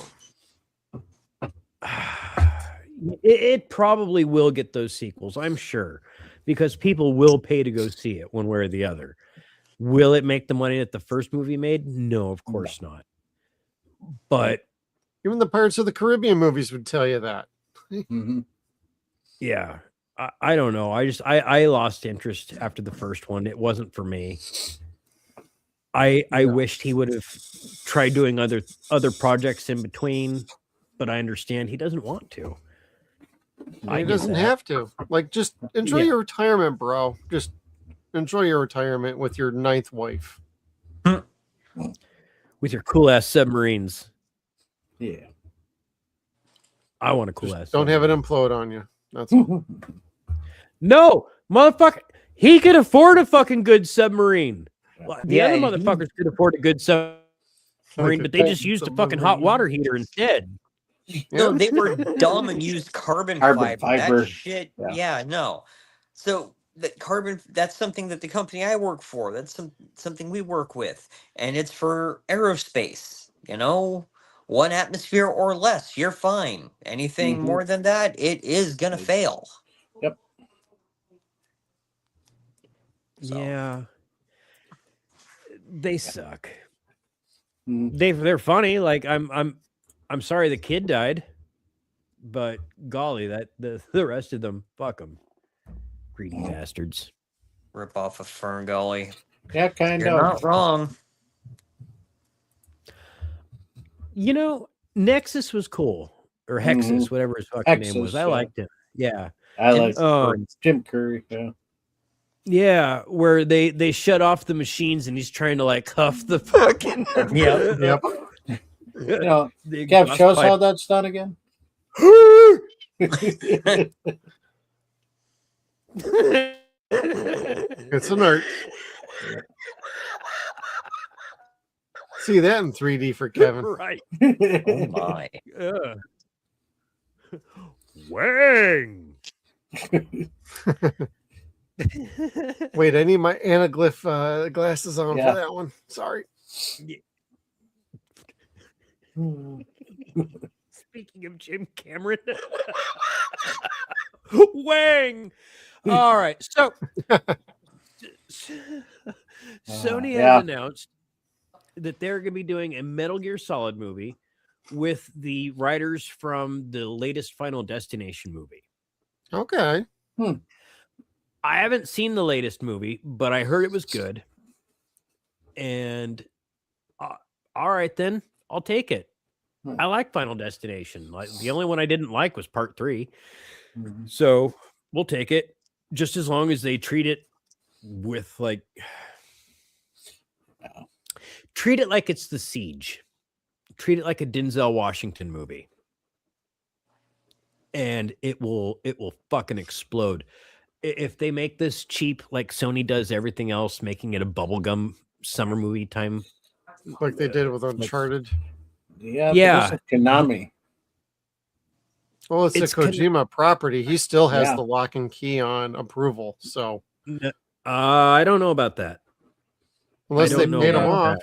[SPEAKER 5] it probably will get those sequels, I'm sure, because people will pay to go see it one way or the other. Will it make the money that the first movie made? No, of course not. But
[SPEAKER 9] even the Pirates of the Caribbean movies would tell you that.
[SPEAKER 11] Mhm.
[SPEAKER 5] yeah, I don't know. I lost interest after the first one. It wasn't for me. I wished he would have tried doing other projects in between, but I understand he doesn't want to.
[SPEAKER 9] He doesn't have to. Like, just enjoy
[SPEAKER 5] Yeah.
[SPEAKER 9] your retirement, bro. Just enjoy your retirement with your 9th wife.
[SPEAKER 5] With your cool ass submarines.
[SPEAKER 11] Yeah.
[SPEAKER 5] I want a cool ass.
[SPEAKER 9] Don't have it implode on you. That's all.
[SPEAKER 5] No, motherfucker. He could afford a fucking good submarine. Well, the
[SPEAKER 10] Yeah,
[SPEAKER 5] other
[SPEAKER 10] he-
[SPEAKER 5] motherfuckers could afford a good submarine, but they just used a fucking hot water heater instead.
[SPEAKER 10] No, they were dumb and used carbon
[SPEAKER 11] Carbon fiber.
[SPEAKER 10] That shit,
[SPEAKER 11] Yeah.
[SPEAKER 10] yeah, no. So the carbon, that's something that the company I work for, that's something we work with, and it's for aerospace. You know, 1 atmosphere or less, you're fine. Anything
[SPEAKER 11] Mhm.
[SPEAKER 10] more than that, it is gonna fail.
[SPEAKER 11] Yep.
[SPEAKER 10] So.
[SPEAKER 5] Yeah. They suck.
[SPEAKER 11] Mhm.
[SPEAKER 5] They're funny. Like I'm sorry the kid died, but golly, that the rest of them, fuck them, greedy bastards.
[SPEAKER 10] Rip off of Fern Gully.
[SPEAKER 11] Yeah, kind
[SPEAKER 10] You're
[SPEAKER 11] of.
[SPEAKER 10] not wrong.
[SPEAKER 5] You know, Nexus was cool, or Hexus, whatever his fucking name was.
[SPEAKER 11] Hexus,
[SPEAKER 5] I
[SPEAKER 11] yeah.
[SPEAKER 5] liked him. Yeah,
[SPEAKER 11] I like
[SPEAKER 5] um,
[SPEAKER 11] Jim Curry. Yeah.
[SPEAKER 5] yeah, where they shut off the machines and he's trying to like huff the fucking
[SPEAKER 10] Yep.
[SPEAKER 11] You know,
[SPEAKER 5] the
[SPEAKER 11] Kev,
[SPEAKER 5] exhaust
[SPEAKER 11] show us how
[SPEAKER 5] pipe.
[SPEAKER 11] that's done again.
[SPEAKER 9] It's an art. See that in 3D for Kevin.
[SPEAKER 5] Right.
[SPEAKER 10] Oh my.
[SPEAKER 5] Yeah. Wang.
[SPEAKER 9] Wait, I need my anaglyph glasses on
[SPEAKER 11] Yeah.
[SPEAKER 9] for that one. Sorry.
[SPEAKER 5] Speaking of Jim Cameron, Wang. All right, so Sony has announced that they're going to be doing a Metal Gear Solid movie with the writers from the latest Final Destination movie.
[SPEAKER 9] Okay.
[SPEAKER 5] I haven't seen the latest movie, but I heard it was good. And all right, then I'll take it. I like Final Destination. Like the only one I didn't like was Part 3. So we'll take it, just as long as they treat it with like treat it like it's The Siege. Treat it like a Denzel Washington movie. And it will fucking explode. If they make this cheap like Sony does everything else, making it a bubblegum summer movie time.
[SPEAKER 9] Like they did with Uncharted.
[SPEAKER 11] Yeah. But it's Konami.
[SPEAKER 9] Well, it's a Kojima property. He still has the lock and key on approval. So
[SPEAKER 5] I don't know about that.
[SPEAKER 9] Unless they paid him off.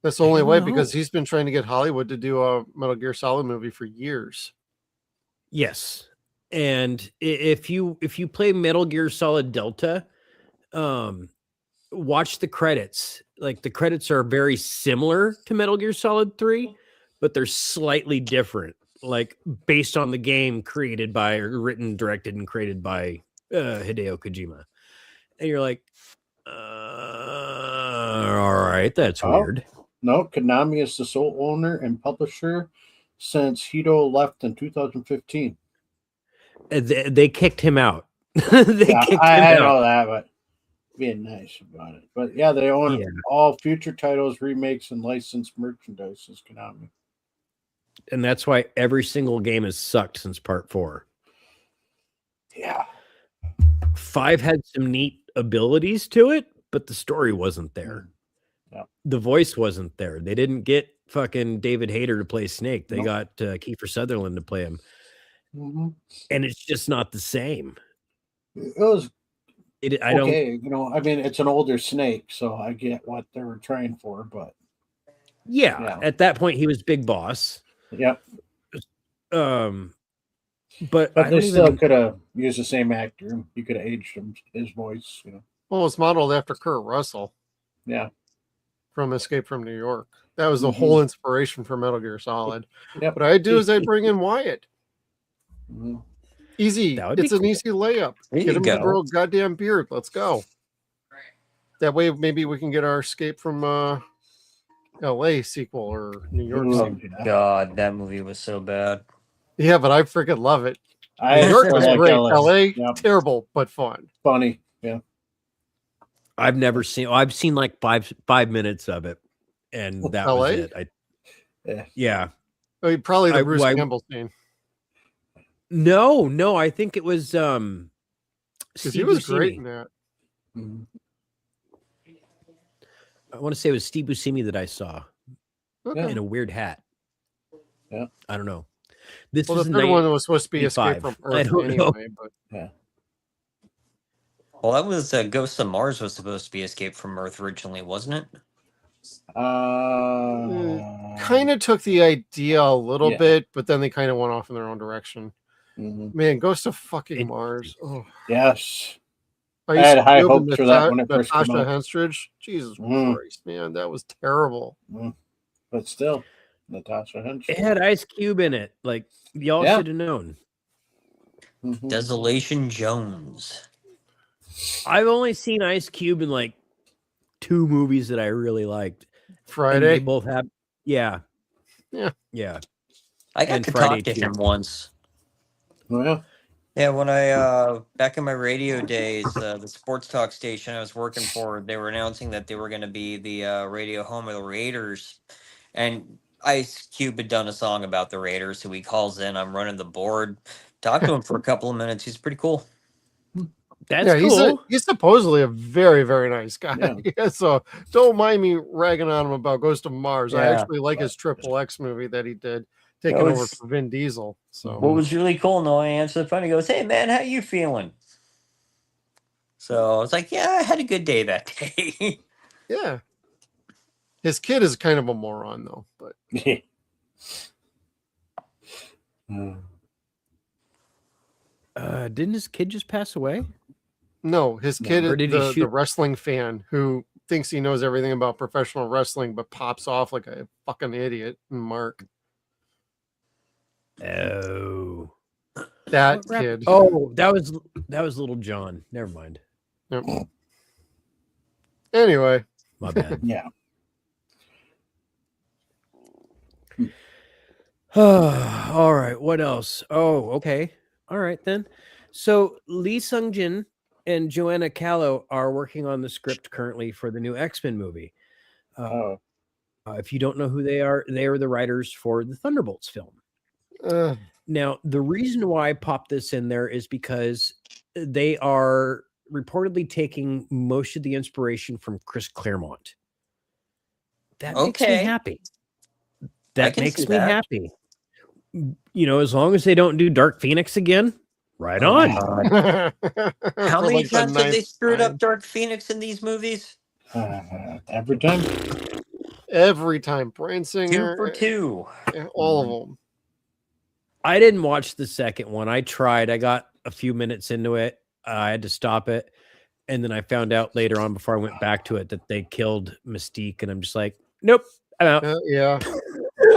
[SPEAKER 9] That's the only way, because he's been trying to get Hollywood to do a Metal Gear Solid movie for years.
[SPEAKER 5] Yes. And if you play Metal Gear Solid Delta, watch the credits. Like the credits are very similar to Metal Gear Solid 3, but they're slightly different, like based on the game created by, or written, directed, and created by Hideo Kojima. And you're like, all right, that's weird.
[SPEAKER 11] No, Konami is the sole owner and publisher since Hideo left in 2015.
[SPEAKER 5] They kicked him out.
[SPEAKER 11] I know that, but being nice about it. But yeah, they own all future titles, remakes, and licensed merchandise as Konami.
[SPEAKER 5] And that's why every single game has sucked since Part 4.
[SPEAKER 11] Yeah.
[SPEAKER 5] 5 had some neat abilities to it, but the story wasn't there. The voice wasn't there. They didn't get fucking David Hayter to play Snake. They got Kiefer Sutherland to play him. And it's just not the same.
[SPEAKER 11] It was
[SPEAKER 5] I don't,
[SPEAKER 11] I mean, it's an older Snake, so I get what they were trying for, but
[SPEAKER 5] at that point he was Big Boss.
[SPEAKER 11] Yep.
[SPEAKER 5] But
[SPEAKER 11] they still could have used the same actor. You could have aged him, his voice,
[SPEAKER 9] Well, it's modeled after Kurt Russell.
[SPEAKER 11] Yeah.
[SPEAKER 9] From Escape from New York. That was the whole inspiration for Metal Gear Solid.
[SPEAKER 11] Yep.
[SPEAKER 9] What I'd do is I'd bring in Wyatt. Easy. It's an easy layup. Get him to grow a goddamn beard. Let's go. That way, maybe we can get our Escape from LA sequel or New York sequel.
[SPEAKER 10] God, that movie was so bad.
[SPEAKER 9] Yeah, but I freaking love it. New York was great. LA, terrible, but fun.
[SPEAKER 11] Funny. Yeah.
[SPEAKER 5] I've never seen. I've seen like five minutes of it, and that was it. Yeah.
[SPEAKER 9] Oh, probably the Bruce Campbell scene.
[SPEAKER 5] No, I think it was
[SPEAKER 9] because he was great in that.
[SPEAKER 5] I want to say it was Steve Buscemi that I saw in a weird hat.
[SPEAKER 11] Yeah,
[SPEAKER 5] I don't know. This
[SPEAKER 9] the third one was supposed to be Escape from Earth anyway, but
[SPEAKER 10] well, that was Ghost of Mars was supposed to be Escape from Earth originally, wasn't it?
[SPEAKER 9] Kind of took the idea a little bit, but then they kind of went off in their own direction. Man, Ghost of fucking Mars. Oh.
[SPEAKER 11] Yes.
[SPEAKER 9] I had high hopes for that when it first came out. Henstridge. Jesus Christ, man, that was terrible.
[SPEAKER 11] But still, Natasha Henstridge.
[SPEAKER 5] It had Ice Cube in it. Like, y'all should have known.
[SPEAKER 10] Desolation Jones.
[SPEAKER 5] I've only seen Ice Cube in like 2 movies that I really liked.
[SPEAKER 9] Friday.
[SPEAKER 5] And they both have, yeah.
[SPEAKER 10] I got to talk to him once.
[SPEAKER 11] Oh, yeah.
[SPEAKER 10] Yeah, when I back in my radio days, the sports talk station I was working for, they were announcing that they were going to be the radio home of the Raiders, and Ice Cube had done a song about the Raiders, so he calls in. I'm running the board. Talked to him for a couple of minutes. He's pretty cool.
[SPEAKER 5] That's cool.
[SPEAKER 9] He's supposedly a very, very nice guy. So don't mind me ragging on him about Ghost of Mars. I actually like his Triple X movie that he did, taking over for Vin Diesel. So
[SPEAKER 10] what was really cool, no, I answered the phone. He goes, "Hey man, how you feeling?" So I was like, "Yeah, I had a good day that day."
[SPEAKER 9] Yeah. His kid is kind of a moron, though. But
[SPEAKER 5] Didn't his kid just pass away?
[SPEAKER 9] no, his kid
[SPEAKER 5] Or
[SPEAKER 9] is
[SPEAKER 5] did he
[SPEAKER 9] the
[SPEAKER 5] shoot?
[SPEAKER 9] wrestling fan who thinks he knows everything about professional wrestling, but pops off like a fucking idiot. Mark,
[SPEAKER 5] Oh,
[SPEAKER 9] that
[SPEAKER 5] What rap-
[SPEAKER 9] kid.
[SPEAKER 5] Oh, that was Little John. Never mind.
[SPEAKER 9] Yep. Anyway,
[SPEAKER 5] My bad.
[SPEAKER 11] Yeah.
[SPEAKER 5] All right. What else? Oh, okay. All right then. So Lee Sung-jin and Joanna Callow are working on the script currently for the new X-Men movie.
[SPEAKER 11] Oh.
[SPEAKER 5] If you don't know who they are the writers for the Thunderbolts film. Now, the reason why I popped this in there is because they are reportedly taking most of the inspiration from Chris Claremont. That makes me
[SPEAKER 10] Okay.
[SPEAKER 5] happy.
[SPEAKER 10] I
[SPEAKER 5] That
[SPEAKER 10] can
[SPEAKER 5] makes
[SPEAKER 10] see
[SPEAKER 5] me
[SPEAKER 10] that.
[SPEAKER 5] happy. You know, as long as they don't do Dark Phoenix again, right on.
[SPEAKER 10] How
[SPEAKER 9] For
[SPEAKER 10] many
[SPEAKER 9] like the
[SPEAKER 10] times have they
[SPEAKER 9] ninth
[SPEAKER 10] screwed
[SPEAKER 9] time.
[SPEAKER 10] up Dark Phoenix in these movies?
[SPEAKER 11] Every time.
[SPEAKER 9] Every time. Brian
[SPEAKER 10] 2
[SPEAKER 9] Singer,
[SPEAKER 10] for 2.
[SPEAKER 9] all of them.
[SPEAKER 5] I didn't watch the second one. I tried. I got a few minutes into it. I had to stop it. And then I found out later on before I went back to it that they killed Mystique. And I'm just like, nope, I'm out.
[SPEAKER 9] Yeah.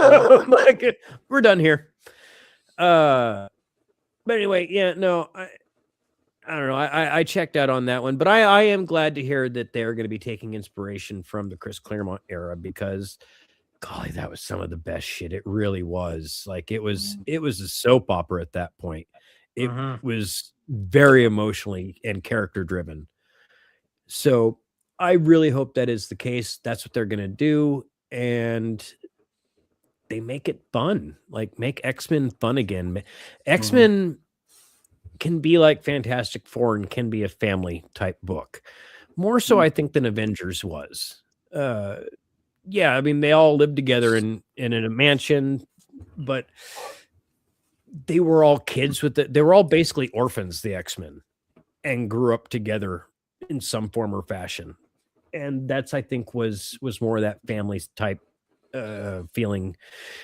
[SPEAKER 5] I'm like, we're done here. But anyway, yeah, no, I don't know. I checked out on that one, but I am glad to hear that they're going to be taking inspiration from the Chris Claremont era because, golly, that was some of the best shit. It really was. Like it was a soap opera at that point. It was very emotionally and character driven. So I really hope that is the case. That's what they're going to do, and they make it fun. Like make X-Men fun again. X-Men can be like Fantastic Four and can be a family type book. More so, I think, than Avengers was. Yeah, I mean, they all lived together in a mansion, but they were all kids they were all basically orphans, the X-Men, and grew up together in some form or fashion. And that's, I think, was more of that family type feeling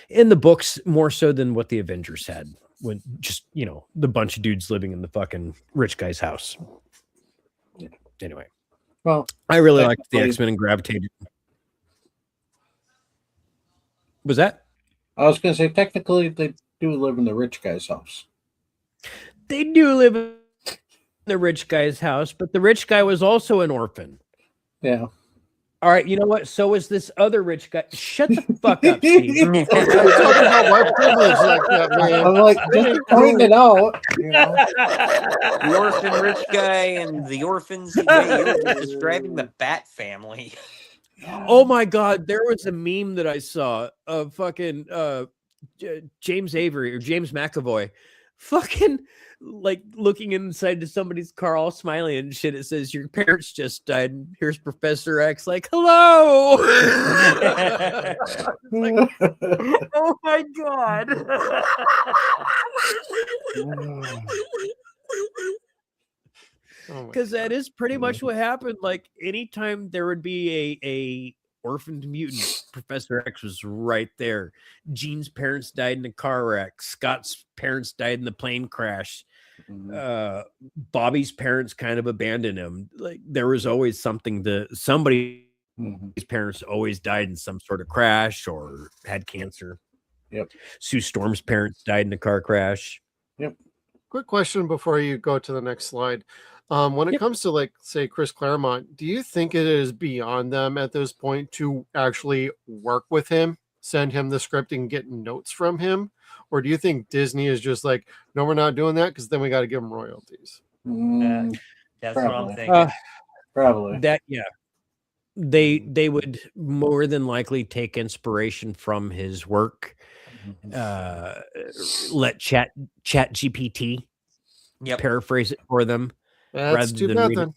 [SPEAKER 5] in the books, more so than what the Avengers had. When just, you know, the bunch of dudes living in the fucking rich guy's house. Anyway.
[SPEAKER 11] Well,
[SPEAKER 5] I really liked the
[SPEAKER 11] technically-
[SPEAKER 5] X-Men and gravitated. Was that?
[SPEAKER 11] I was going to say, technically, they do live in the rich guy's house.
[SPEAKER 5] They do live in the rich guy's house, but the rich guy was also an orphan.
[SPEAKER 11] Yeah.
[SPEAKER 5] All right, you know what? So was this other rich guy. Shut the fuck up, Steve.
[SPEAKER 9] Talking about white privilege like that, man.
[SPEAKER 11] I'm like, just pointing it out. You know?
[SPEAKER 10] The orphan rich guy and the orphans. You're describing the Bat family.
[SPEAKER 5] Oh my god, there was a meme that I saw of fucking James Avery or James McAvoy fucking like looking inside to somebody's car all smiling and shit. It says your parents just died and here's Professor X like, hello. Like, oh my god. Because that is pretty much what happened. Like anytime there would be a orphaned mutant, Professor X was right there. Jean's parents died in a car wreck. Scott's parents died in the plane crash. Bobby's parents kind of abandoned him. Like there was always somebody's parents always died in some sort of crash or had cancer.
[SPEAKER 11] Yep.
[SPEAKER 5] Sue Storm's parents died in a car crash.
[SPEAKER 11] Yep.
[SPEAKER 9] Quick question before you go to the next slide. When it comes to, like, say, Chris Claremont, do you think it is beyond them at this point to actually work with him, send him the script and get notes from him? Or do you think Disney is just like, no, we're not doing that because then we got to give them royalties?
[SPEAKER 10] That's what I'm
[SPEAKER 11] Probably.
[SPEAKER 10] thinking.
[SPEAKER 11] Probably.
[SPEAKER 5] That, yeah. They would more than likely take inspiration from his work. Let Chat GPT paraphrase it for them.
[SPEAKER 9] That's too bad then.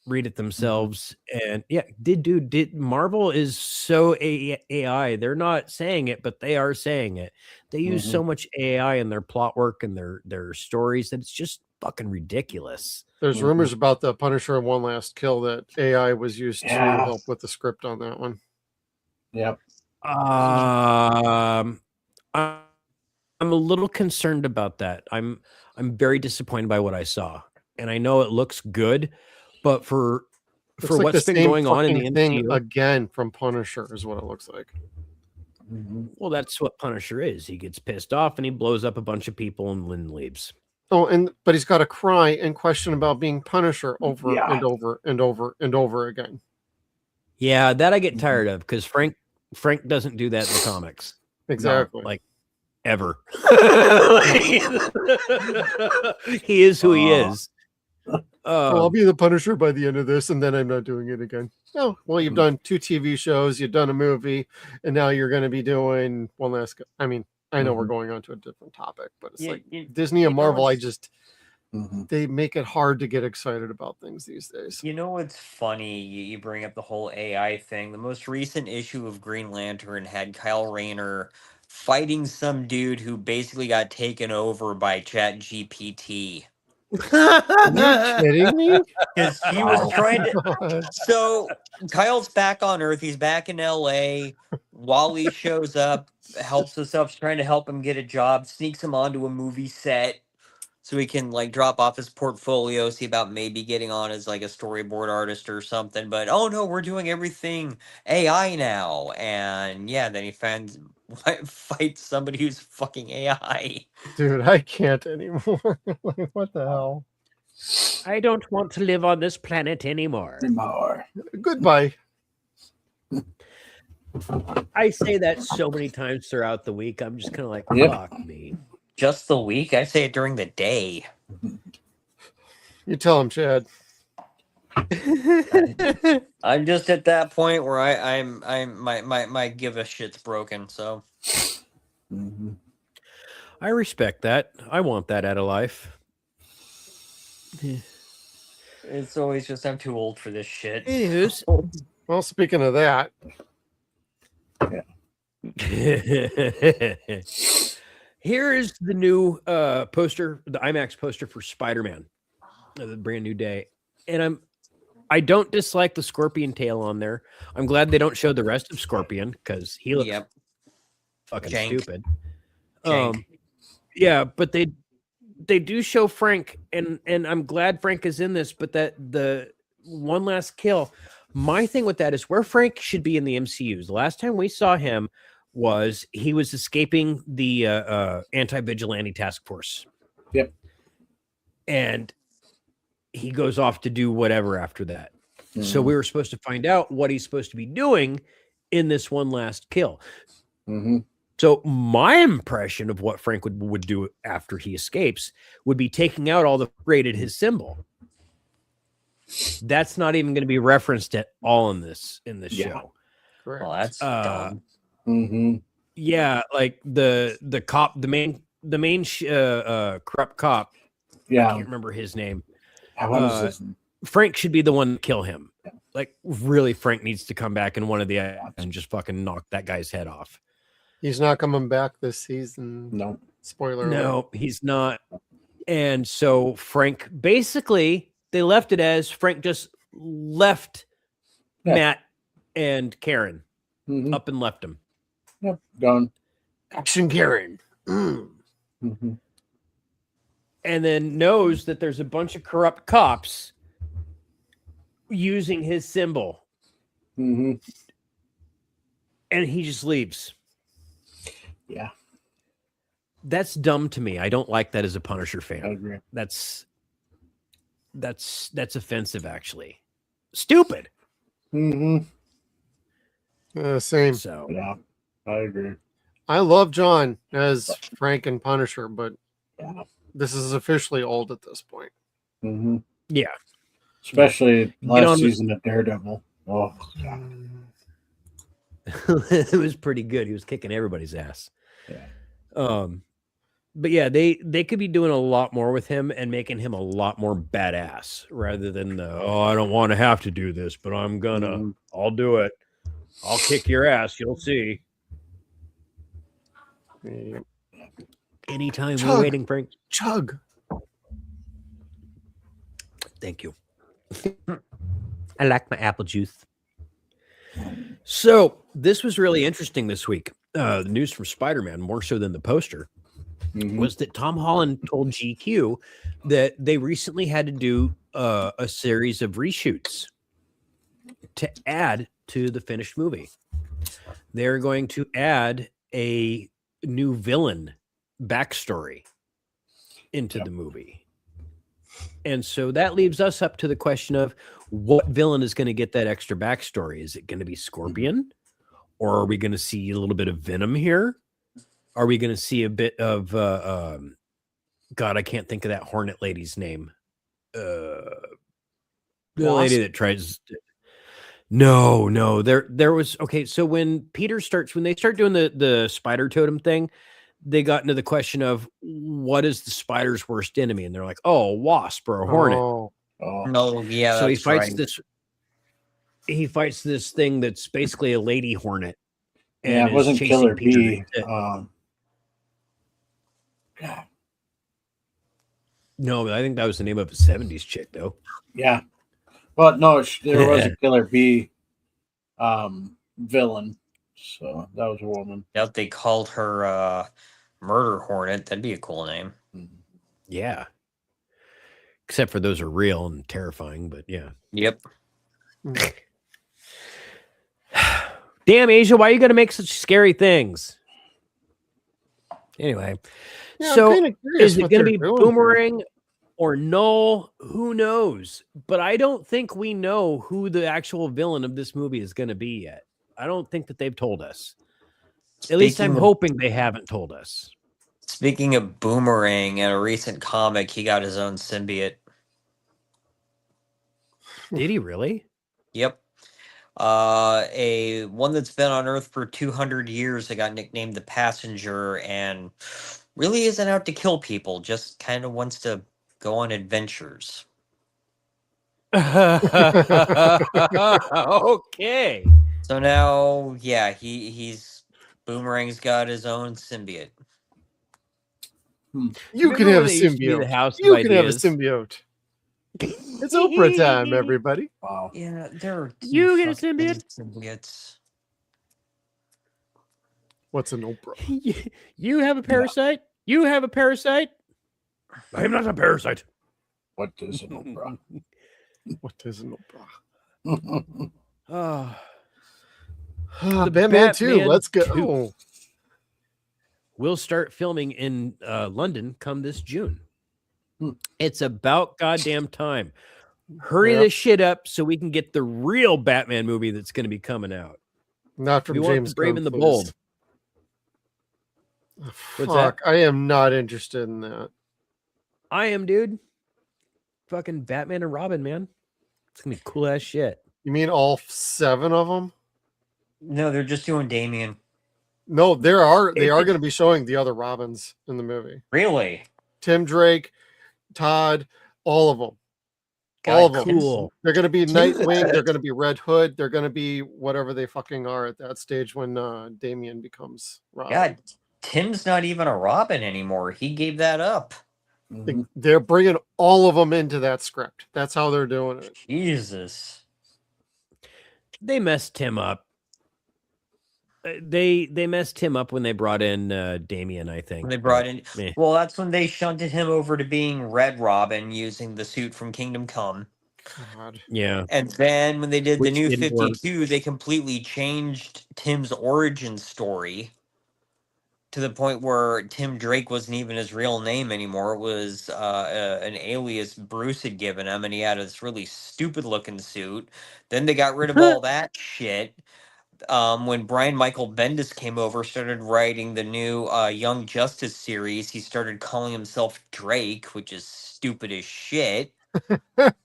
[SPEAKER 5] Read it themselves. And yeah, did Marvel is so AI. They're not saying it, but they are saying it. They use so much AI in their plot work and their stories that it's just fucking ridiculous.
[SPEAKER 9] There's rumors about the Punisher One Last Kill that AI was used to help with the script on that one.
[SPEAKER 11] Yep.
[SPEAKER 5] I'm a little concerned about that. I'm very disappointed by what I saw, and I know it looks good, but for
[SPEAKER 9] Looks like
[SPEAKER 5] what's
[SPEAKER 9] the
[SPEAKER 5] been
[SPEAKER 9] same
[SPEAKER 5] going on in the
[SPEAKER 9] fucking thing
[SPEAKER 5] MCU,
[SPEAKER 9] again from Punisher is what it looks like.
[SPEAKER 5] well, that's what Punisher is. He gets pissed off and he blows up a bunch of people and then leaves.
[SPEAKER 9] Oh, but he's got to cry and question about being Punisher over
[SPEAKER 11] Yeah.
[SPEAKER 9] and over and over and over again.
[SPEAKER 5] Yeah, that I get tired of because Frank doesn't do that in the comics.
[SPEAKER 9] Exactly.
[SPEAKER 5] No, like ever. He is who he is.
[SPEAKER 9] Well, I'll be the Punisher by the end of this, and then I'm not doing it again. Oh, well, you've done 2 TV shows, you've done a movie, and now you're going to be doing one last. I mean, I know we're going on to a different topic, but it's like Disney and Marvel. They make it hard to get excited about things these days.
[SPEAKER 10] You know what's funny? You bring up the whole AI thing. The most recent issue of Green Lantern had Kyle Rayner fighting some dude who basically got taken over by ChatGPT.
[SPEAKER 9] Are you kidding me?
[SPEAKER 10] Because he was trying to. So Kyle's back on Earth. He's back in LA. Wally shows up, helps us up, trying to help him get a job, sneaks him onto a movie set so he can like drop off his portfolio, see about maybe getting on as like a storyboard artist or something. But oh no, we're doing everything AI now. And yeah, then he fights somebody who's fucking AI.
[SPEAKER 9] Dude, I can't anymore. Like, what the hell?
[SPEAKER 5] I don't want to live on this planet anymore.
[SPEAKER 9] Goodbye.
[SPEAKER 5] I say that so many times throughout the week. I'm just kind of like,
[SPEAKER 11] Yep.
[SPEAKER 5] fuck me.
[SPEAKER 10] Just the week? I say it during the day.
[SPEAKER 9] You tell him, Chad.
[SPEAKER 10] I'm just at that point where I'm my give a shit's broken. So
[SPEAKER 5] I respect that. I want that out of life.
[SPEAKER 10] it's always just I'm too old for this shit.
[SPEAKER 5] Anywho's.
[SPEAKER 9] Well, speaking of that,
[SPEAKER 5] Here is the new poster, the IMAX poster for Spider-Man, the brand new day. And I don't dislike the scorpion tail on there. I'm glad they don't show the rest of Scorpion because he looks fucking stupid. Yeah, but they do show Frank, and I'm glad Frank is in this, but that the one last kill. My thing with that is where Frank should be in the MCUs. The last time we saw him was he was escaping the anti-vigilante task force.
[SPEAKER 11] Yep.
[SPEAKER 5] And he goes off to do whatever after that. So we were supposed to find out what he's supposed to be doing in this one last kill. So my impression of what Frank would do after he escapes would be taking out all the rated his symbol. That's not even going to be referenced at all in this show.
[SPEAKER 10] Well, that's dumb.
[SPEAKER 5] Yeah, like the cop, the main corrupt cop.
[SPEAKER 11] Yeah,
[SPEAKER 5] I can't remember his name.
[SPEAKER 11] What is this?
[SPEAKER 5] Frank should be the one to kill him. Like, really, Frank needs to come back in one of the and just fucking knock that guy's head off.
[SPEAKER 9] he's not coming back this season.
[SPEAKER 11] No.
[SPEAKER 9] Spoiler
[SPEAKER 5] No,
[SPEAKER 9] alert.
[SPEAKER 5] he's not. And so Frank, basically, they left it as Frank just left Matt and Karen up and left him.
[SPEAKER 11] Yep, gone.
[SPEAKER 5] Action Karen. And then knows that there's a bunch of corrupt cops using his symbol. And he just leaves.
[SPEAKER 11] Yeah.
[SPEAKER 5] That's dumb to me. I don't like that as a Punisher fan.
[SPEAKER 11] I agree.
[SPEAKER 5] That's offensive, actually. Stupid.
[SPEAKER 9] Same.
[SPEAKER 5] So
[SPEAKER 11] yeah, I agree.
[SPEAKER 9] I love John as Frank and Punisher, but
[SPEAKER 11] yeah,
[SPEAKER 9] this is officially old at this point.
[SPEAKER 5] Yeah.
[SPEAKER 11] Especially last season of Daredevil. Oh, God.
[SPEAKER 5] It was pretty good. He was kicking everybody's ass.
[SPEAKER 11] Yeah.
[SPEAKER 5] But yeah, they could be doing a lot more with him and making him a lot more badass rather than I don't want to have to do this, but I'm gonna. I'll do it. I'll kick your ass. You'll see. Anytime we're waiting, Frank.
[SPEAKER 9] Chug.
[SPEAKER 5] Thank you. I like my apple juice. So this was really interesting this week. The news from Spider-Man, more so than the poster, was that Tom Holland told GQ that they recently had to do a series of reshoots to add to the finished movie. They're going to add a new villain backstory into the movie. And so that leaves us up to the question of what villain is going to get that extra backstory? Is it going to be Scorpion? Or are we going to see a little bit of Venom here? Are we going to see a bit of God, I can't think of that Hornet lady's name. The lady that tries No, there was okay. So when they start doing the spider totem thing, they got into the question of what is the spider's worst enemy, and they're like, oh, a wasp or a hornet.
[SPEAKER 10] No, yeah.
[SPEAKER 5] So he
[SPEAKER 10] that's
[SPEAKER 5] fights
[SPEAKER 10] right.
[SPEAKER 5] this. He fights this thing that's basically a lady hornet.
[SPEAKER 11] Yeah, it
[SPEAKER 5] is
[SPEAKER 11] wasn't
[SPEAKER 5] chasing
[SPEAKER 11] Killer
[SPEAKER 5] Peter.
[SPEAKER 11] Bee. God.
[SPEAKER 5] No, I think that was the name of a 70s chick, though.
[SPEAKER 11] Yeah. Well, no, there was a Killer Bee villain. So that was a woman.
[SPEAKER 10] Yep, they called her Murder Hornet. That'd be a cool name.
[SPEAKER 5] Yeah. Except for those are real and terrifying, but yeah.
[SPEAKER 10] Yep.
[SPEAKER 5] Damn, Asia, why are you going to make such scary things? Anyway,
[SPEAKER 9] Yeah,
[SPEAKER 5] so
[SPEAKER 9] I'm kinda curious
[SPEAKER 5] is it
[SPEAKER 9] what
[SPEAKER 5] going to
[SPEAKER 9] they're
[SPEAKER 5] be
[SPEAKER 9] doing
[SPEAKER 5] Boomerang or Null? Who knows? But I don't think we know who the actual villain of this movie is going to be yet. I don't think that they've told us. At least I'm hoping they haven't told us.
[SPEAKER 10] Speaking of Boomerang, in a recent comic, he got his own symbiote.
[SPEAKER 5] Did he really?
[SPEAKER 10] Yep. A one that's been on Earth for 200 years that got nicknamed the Passenger and really isn't out to kill people, just kind of wants to go on adventures.
[SPEAKER 5] Okay.
[SPEAKER 10] So now, yeah, he's Boomerang's got his own symbiote.
[SPEAKER 9] You can
[SPEAKER 5] Remember
[SPEAKER 9] have a
[SPEAKER 5] when they used to be the
[SPEAKER 9] symbiote.
[SPEAKER 5] house of
[SPEAKER 9] You can have a
[SPEAKER 5] ideas?
[SPEAKER 9] symbiote. It's Oprah time, everybody.
[SPEAKER 11] Wow.
[SPEAKER 10] Yeah, there are
[SPEAKER 5] You get a
[SPEAKER 10] fucking
[SPEAKER 5] symbiote?
[SPEAKER 10] symbiotes.
[SPEAKER 9] What's an Oprah?
[SPEAKER 5] You have a parasite? You have a parasite? I am not a parasite.
[SPEAKER 11] What is an Oprah?
[SPEAKER 9] What is an Oprah?
[SPEAKER 5] Oh,
[SPEAKER 9] The Batman 2,
[SPEAKER 5] Batman
[SPEAKER 9] let's
[SPEAKER 5] 2.
[SPEAKER 9] go.
[SPEAKER 5] We'll start filming in London come this June. It's about goddamn time. Hurry this shit up so we can get the real Batman movie that's going to be coming out.
[SPEAKER 9] Not from
[SPEAKER 5] We want
[SPEAKER 9] James
[SPEAKER 5] the Brave
[SPEAKER 9] Gunn,
[SPEAKER 5] and the
[SPEAKER 9] please.
[SPEAKER 5] Bold. What's that?
[SPEAKER 9] Fuck, I am not interested in that.
[SPEAKER 5] I am, dude. Fucking Batman and Robin, man. It's gonna be cool ass shit.
[SPEAKER 9] You mean all 7 of them?
[SPEAKER 10] No, they're just doing Damien.
[SPEAKER 9] No, they are going to be showing the other Robins in the movie.
[SPEAKER 10] Really?
[SPEAKER 9] Tim Drake, Todd, all of them.
[SPEAKER 10] God,
[SPEAKER 9] All of them.
[SPEAKER 5] Cool.
[SPEAKER 9] They're going to be Nightwing. They're going to be Red Hood. They're going to be whatever they fucking are at that stage when Damien becomes Robin.
[SPEAKER 10] God, Tim's not even a Robin anymore. He gave that up.
[SPEAKER 9] They're bringing all of them into that script. That's how they're doing it.
[SPEAKER 10] Jesus.
[SPEAKER 5] They messed Tim up. They messed him up when they brought in Damien, I think.
[SPEAKER 10] When they brought in,
[SPEAKER 5] Meh.
[SPEAKER 10] well, that's when they shunted him over to being Red Robin using the suit from Kingdom Come.
[SPEAKER 9] God.
[SPEAKER 5] Yeah.
[SPEAKER 10] And then when they did
[SPEAKER 5] Which
[SPEAKER 10] the new
[SPEAKER 5] didn't work.
[SPEAKER 10] 52, they completely changed Tim's origin story to the point where Tim Drake wasn't even his real name anymore. It was an alias Bruce had given him, and he had this really stupid looking suit. Then they got rid of all that shit. When Brian Michael Bendis came over, started writing the new Young Justice series, he started calling himself Drake, which is stupid as shit. And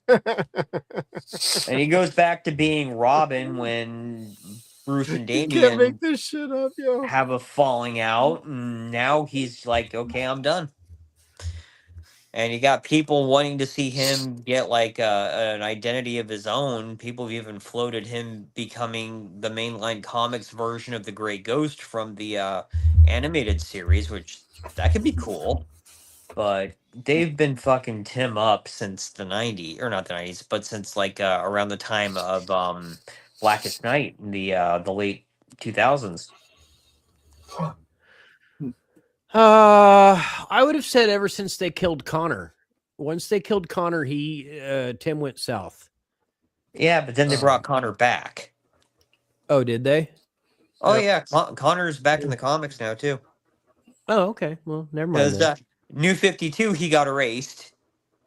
[SPEAKER 10] he goes back to being Robin when Bruce and
[SPEAKER 9] You can't
[SPEAKER 10] Damien
[SPEAKER 9] make this shit up, yo.
[SPEAKER 10] have a falling out, and now he's like, okay, I'm done. And you got people wanting to see him get like an identity of his own. People have even floated him becoming the mainline comics version of the Grey Ghost from the animated series, which that could be cool. But they've been fucking Tim up since the 90s, or not the 90s, but since like around the time of Blackest Night in the late 2000s.
[SPEAKER 5] I would have said ever since they killed Connor. Once they killed Connor, Tim went south.
[SPEAKER 10] Yeah, but then they brought Connor back.
[SPEAKER 5] Oh, did they?
[SPEAKER 10] Oh yeah, Connor's back in the comics now too.
[SPEAKER 5] Oh, okay. Well, never mind.
[SPEAKER 10] Because New 52, he got erased,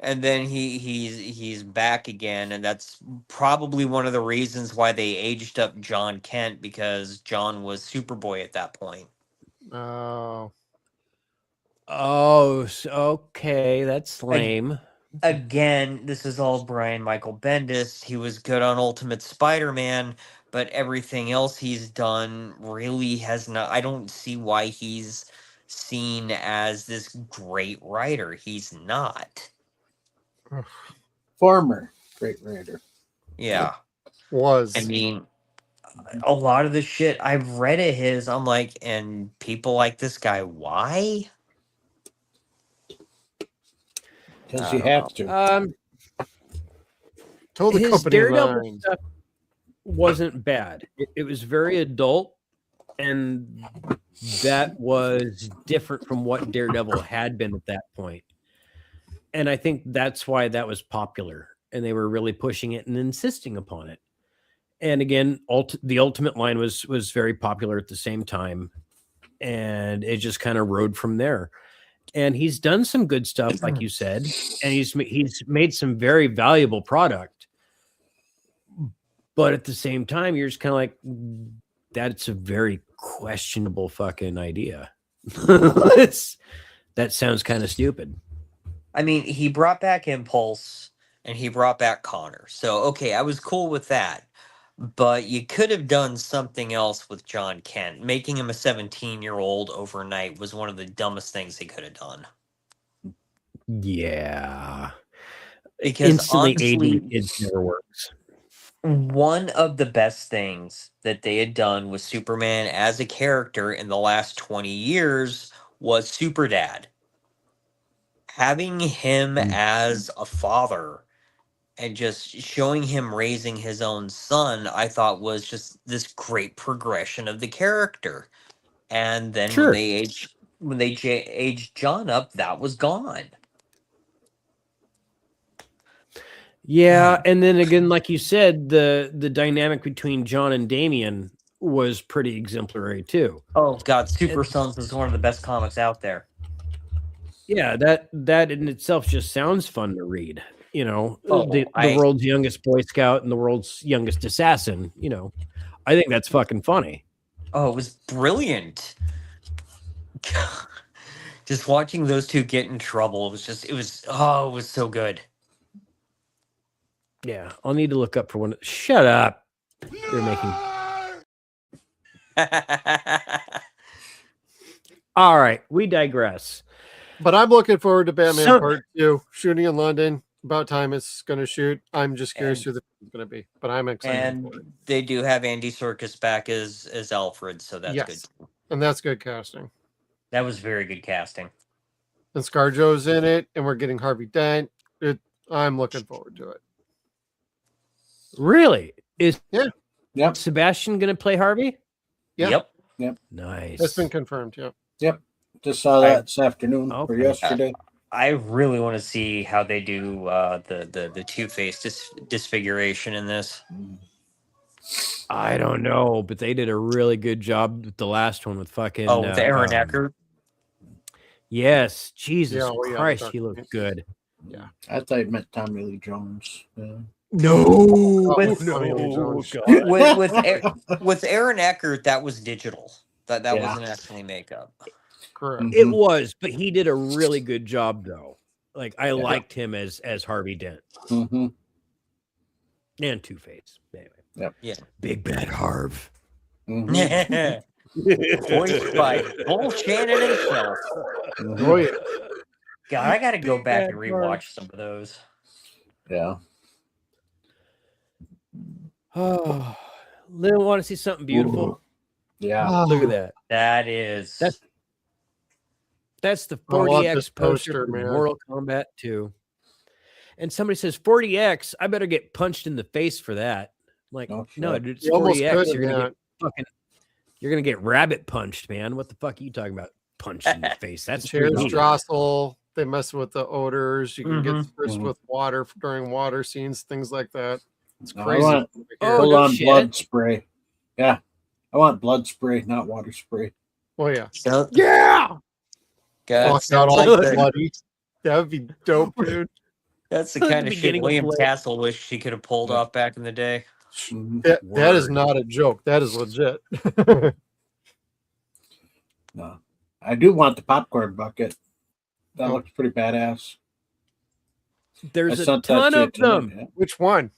[SPEAKER 10] and then he's back again, and that's probably one of the reasons why they aged up John Kent, because John was Superboy at that point.
[SPEAKER 9] Oh.
[SPEAKER 5] Oh, okay. That's lame.
[SPEAKER 10] Again, this is all Brian Michael Bendis. He was good on Ultimate Spider-Man, but everything else he's done really has not. I don't see why he's seen as this great writer. He's not.
[SPEAKER 11] Former great writer.
[SPEAKER 10] Yeah.
[SPEAKER 9] Was.
[SPEAKER 10] I mean, a lot of the shit I've read of his, I'm like, and people like this guy, why?
[SPEAKER 11] Because you have to.
[SPEAKER 9] Told the
[SPEAKER 5] His
[SPEAKER 9] company
[SPEAKER 5] Daredevil
[SPEAKER 9] line.
[SPEAKER 5] stuff wasn't bad. It was very adult, and that was different from what Daredevil had been at that point. And I think that's why that was popular, and they were really pushing it and insisting upon it. And again, the Ultimate line was very popular at the same time, and it just kind of rode from there. And he's done some good stuff, like you said, and he's made some very valuable product. But at the same time, you're just kind of like, that's a very questionable fucking idea. That sounds kind of stupid.
[SPEAKER 10] I mean, he brought back Impulse and he brought back Connor. So, okay, I was cool with that. But you could have done something else with John Kent. Making him a 17-year-old overnight was one of the dumbest things they could have done.
[SPEAKER 5] Yeah.
[SPEAKER 10] Because
[SPEAKER 5] instantly
[SPEAKER 10] honestly,
[SPEAKER 5] 80 kids never works.
[SPEAKER 10] One of the best things that they had done with Superman as a character in the last 20 years was Superdad. Having him as a father and just showing him raising his own son, I thought was just this great progression of the character. And then
[SPEAKER 5] Sure.
[SPEAKER 10] when they aged John up, that was gone.
[SPEAKER 5] Yeah, and then again, like you said, the dynamic between John and Damian was pretty exemplary too.
[SPEAKER 10] Oh God, Super Sons is one of the best comics out there.
[SPEAKER 5] Yeah, that in itself just sounds fun to read. You know, the
[SPEAKER 10] I-
[SPEAKER 5] world's youngest Boy Scout and the world's youngest assassin. You know, I think that's fucking funny.
[SPEAKER 10] Oh, it was brilliant. Just watching those two get in trouble, it was so good.
[SPEAKER 5] Yeah, I'll need to look up for one. Shut up. You're making. All right, we digress.
[SPEAKER 9] But I'm looking forward to Batman
[SPEAKER 5] So-
[SPEAKER 9] Part 2, shooting in London. About time it's going to shoot. I'm just curious who the it's going to be, but I'm excited
[SPEAKER 10] And
[SPEAKER 9] for it.
[SPEAKER 10] they do have Andy Serkis back as Alfred, so that's good.
[SPEAKER 9] And that's good casting.
[SPEAKER 10] That was very good casting.
[SPEAKER 9] And ScarJo's in it, and we're getting Harvey Dent. I'm looking forward to it.
[SPEAKER 5] Really? Is
[SPEAKER 11] Yep.
[SPEAKER 5] Sebastian going to play Harvey?
[SPEAKER 9] Yeah.
[SPEAKER 10] Yep.
[SPEAKER 5] Nice.
[SPEAKER 9] That's been confirmed. Yeah.
[SPEAKER 11] Yep. Just saw that this afternoon or
[SPEAKER 5] Okay.
[SPEAKER 11] yesterday.
[SPEAKER 10] I really want to see how they do the Two-Face disfiguration in this.
[SPEAKER 5] I don't know, but they did a really good job with the last one with fucking.
[SPEAKER 10] Oh, with Aaron Eckert.
[SPEAKER 5] Yes, Jesus
[SPEAKER 9] Yeah, oh, yeah,
[SPEAKER 5] Christ,
[SPEAKER 9] Dark
[SPEAKER 5] he looked
[SPEAKER 9] Knight.
[SPEAKER 5] good.
[SPEAKER 9] Yeah.
[SPEAKER 11] I thought you meant Tommy Lee Jones. Yeah.
[SPEAKER 5] No,
[SPEAKER 10] With-
[SPEAKER 5] no, God.
[SPEAKER 10] with Aaron Eckert, that was digital. That
[SPEAKER 11] Yeah.
[SPEAKER 10] wasn't actually makeup.
[SPEAKER 9] Correct.
[SPEAKER 5] It was, but he did a really good job though. Like I liked him as Harvey Dent
[SPEAKER 11] Mm-hmm.
[SPEAKER 5] and Two-Face. Anyway,
[SPEAKER 11] Yep.
[SPEAKER 10] Yeah.
[SPEAKER 5] Big Bad Harv.
[SPEAKER 11] Mm-hmm.
[SPEAKER 10] Voiced by Bull Shannon himself.
[SPEAKER 9] Oh, yeah.
[SPEAKER 10] God, I gotta go back and
[SPEAKER 5] Bad Harv.
[SPEAKER 10] rewatch some of those.
[SPEAKER 11] Yeah.
[SPEAKER 5] Oh, Lynn, want to see something beautiful?
[SPEAKER 11] Yeah.
[SPEAKER 5] Look at that.
[SPEAKER 10] That is
[SPEAKER 5] That's the
[SPEAKER 9] I want
[SPEAKER 5] 40X
[SPEAKER 9] this
[SPEAKER 5] poster
[SPEAKER 9] poster,
[SPEAKER 5] for
[SPEAKER 9] man.
[SPEAKER 5] Mortal Kombat 2. And somebody says 40X, I better get punched in the face for that. Like,
[SPEAKER 11] No
[SPEAKER 5] no,
[SPEAKER 11] shit.
[SPEAKER 5] dude, it's
[SPEAKER 9] You almost
[SPEAKER 5] 40X.
[SPEAKER 9] could
[SPEAKER 5] You're
[SPEAKER 9] in
[SPEAKER 5] gonna
[SPEAKER 9] that.
[SPEAKER 5] get fucking. You're gonna get rabbit punched, man. What the fuck are you talking about? Punched in the face. That's
[SPEAKER 9] Chairs
[SPEAKER 5] 3D.
[SPEAKER 9] jostle. They mess with the odors. You can get
[SPEAKER 10] Mhm.
[SPEAKER 9] spritz
[SPEAKER 11] Mhm.
[SPEAKER 9] with water during water scenes, things like that. It's
[SPEAKER 11] No, I
[SPEAKER 9] crazy.
[SPEAKER 11] want
[SPEAKER 9] over here.
[SPEAKER 5] Oh,
[SPEAKER 11] full
[SPEAKER 5] no
[SPEAKER 11] on
[SPEAKER 5] shit.
[SPEAKER 11] blood spray. Yeah, I want blood spray, not water spray.
[SPEAKER 9] Oh yeah.
[SPEAKER 10] So,
[SPEAKER 5] Yeah.
[SPEAKER 10] God,
[SPEAKER 9] Walk out
[SPEAKER 10] sounds
[SPEAKER 9] all
[SPEAKER 10] like the,
[SPEAKER 9] bloody. That would be dope, dude.
[SPEAKER 10] that's the
[SPEAKER 5] Like
[SPEAKER 10] kind
[SPEAKER 5] the
[SPEAKER 10] of shit
[SPEAKER 5] beginning of
[SPEAKER 10] William
[SPEAKER 5] Blade.
[SPEAKER 10] Castle wished he could have pulled
[SPEAKER 11] Yeah.
[SPEAKER 10] off back in the day.
[SPEAKER 11] Mhm.
[SPEAKER 9] That is
[SPEAKER 5] Word.
[SPEAKER 9] not a joke. That is legit.
[SPEAKER 11] No, I do want the popcorn bucket. That
[SPEAKER 9] Oh.
[SPEAKER 11] looks pretty badass.
[SPEAKER 5] There's
[SPEAKER 11] I
[SPEAKER 5] a
[SPEAKER 11] sent that
[SPEAKER 5] ton
[SPEAKER 11] to you
[SPEAKER 5] of
[SPEAKER 11] tonight,
[SPEAKER 5] them.
[SPEAKER 11] Yeah.
[SPEAKER 9] Which one?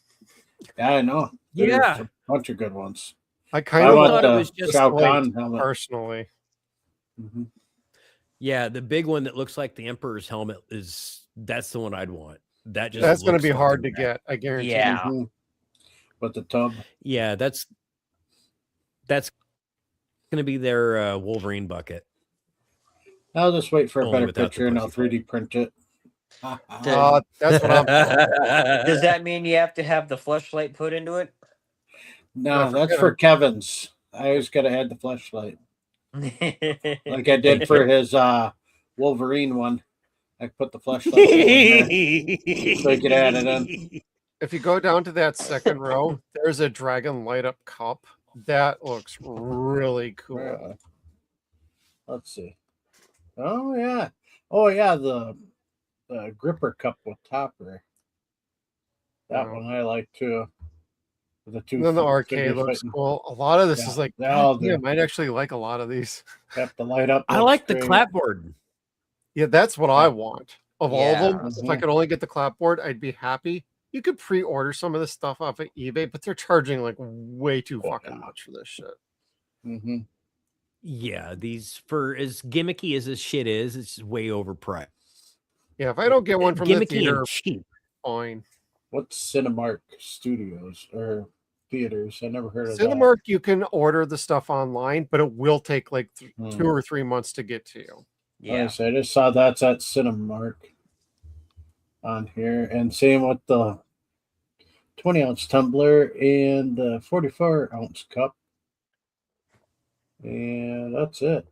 [SPEAKER 11] Yeah, I know. There's
[SPEAKER 5] Yeah.
[SPEAKER 11] a bunch of good ones.
[SPEAKER 9] I kind
[SPEAKER 11] I
[SPEAKER 9] of
[SPEAKER 11] want
[SPEAKER 5] thought it
[SPEAKER 11] the
[SPEAKER 5] was just
[SPEAKER 11] Shao
[SPEAKER 9] like
[SPEAKER 11] Kahn helmet.
[SPEAKER 9] personally.
[SPEAKER 11] Mhm.
[SPEAKER 5] Yeah, the big one that looks like the Emperor's helmet that's the one I'd want. That just
[SPEAKER 9] That's going to
[SPEAKER 5] looks
[SPEAKER 9] be hard
[SPEAKER 5] fucking
[SPEAKER 9] to
[SPEAKER 5] rad.
[SPEAKER 9] get. I guarantee.
[SPEAKER 10] Yeah.
[SPEAKER 11] Mhm. With the tub.
[SPEAKER 5] Yeah, that's gonna be their Wolverine bucket.
[SPEAKER 11] I'll just wait for a
[SPEAKER 5] Only
[SPEAKER 11] better
[SPEAKER 5] without the
[SPEAKER 11] picture and I'll
[SPEAKER 5] pussy
[SPEAKER 11] 3D print it.
[SPEAKER 9] That's what I'm.
[SPEAKER 10] Does that mean you have to have the fleshlight put into it?
[SPEAKER 11] No,
[SPEAKER 9] for
[SPEAKER 11] that's
[SPEAKER 9] Kevin.
[SPEAKER 11] for Kevin's. I always gotta add the flashlight.
[SPEAKER 10] Like
[SPEAKER 11] Like I did for his Wolverine one. I put the flashlight in there so he could add it in.
[SPEAKER 9] If you go down to that second row, there's a dragon light up cup. That looks really cool.
[SPEAKER 11] Let's see. Oh yeah. Oh yeah, the gripper cup with topper. That
[SPEAKER 9] Wow.
[SPEAKER 11] one I like too. The two.
[SPEAKER 9] And then the
[SPEAKER 11] figures
[SPEAKER 9] arcade looks
[SPEAKER 11] fighting.
[SPEAKER 9] cool. A lot of this
[SPEAKER 11] Yeah,
[SPEAKER 9] is like,
[SPEAKER 11] they all
[SPEAKER 9] God damn,
[SPEAKER 11] do.
[SPEAKER 9] I'd actually like a lot of these.
[SPEAKER 11] Got the light up.
[SPEAKER 5] I
[SPEAKER 11] looks
[SPEAKER 5] like the
[SPEAKER 11] great.
[SPEAKER 5] clapboard.
[SPEAKER 9] Yeah, that's what I want. Of all of them,
[SPEAKER 11] Yeah.
[SPEAKER 9] if I could only get the clapboard, I'd be happy. You could pre-order some of this stuff off of eBay, but they're charging like way too fucking much for this shit.
[SPEAKER 11] Mm-hmm.
[SPEAKER 5] Yeah, these for as gimmicky as this shit is, it's way overpriced.
[SPEAKER 9] Yeah, if I don't get one from the
[SPEAKER 5] Gimmicky
[SPEAKER 9] theater,
[SPEAKER 5] and cheap.
[SPEAKER 9] fine.
[SPEAKER 11] What's Cinemark Studios or theaters? I never heard of
[SPEAKER 9] Cinemark, you can order the stuff online, but it will take like
[SPEAKER 11] Hmm.
[SPEAKER 9] 2 or 3 months to get to you.
[SPEAKER 11] that.
[SPEAKER 10] yeah.
[SPEAKER 11] So I just saw that's at Cinemark on here, and same with the 20-ounce tumbler and the 44-ounce cup, and that's it.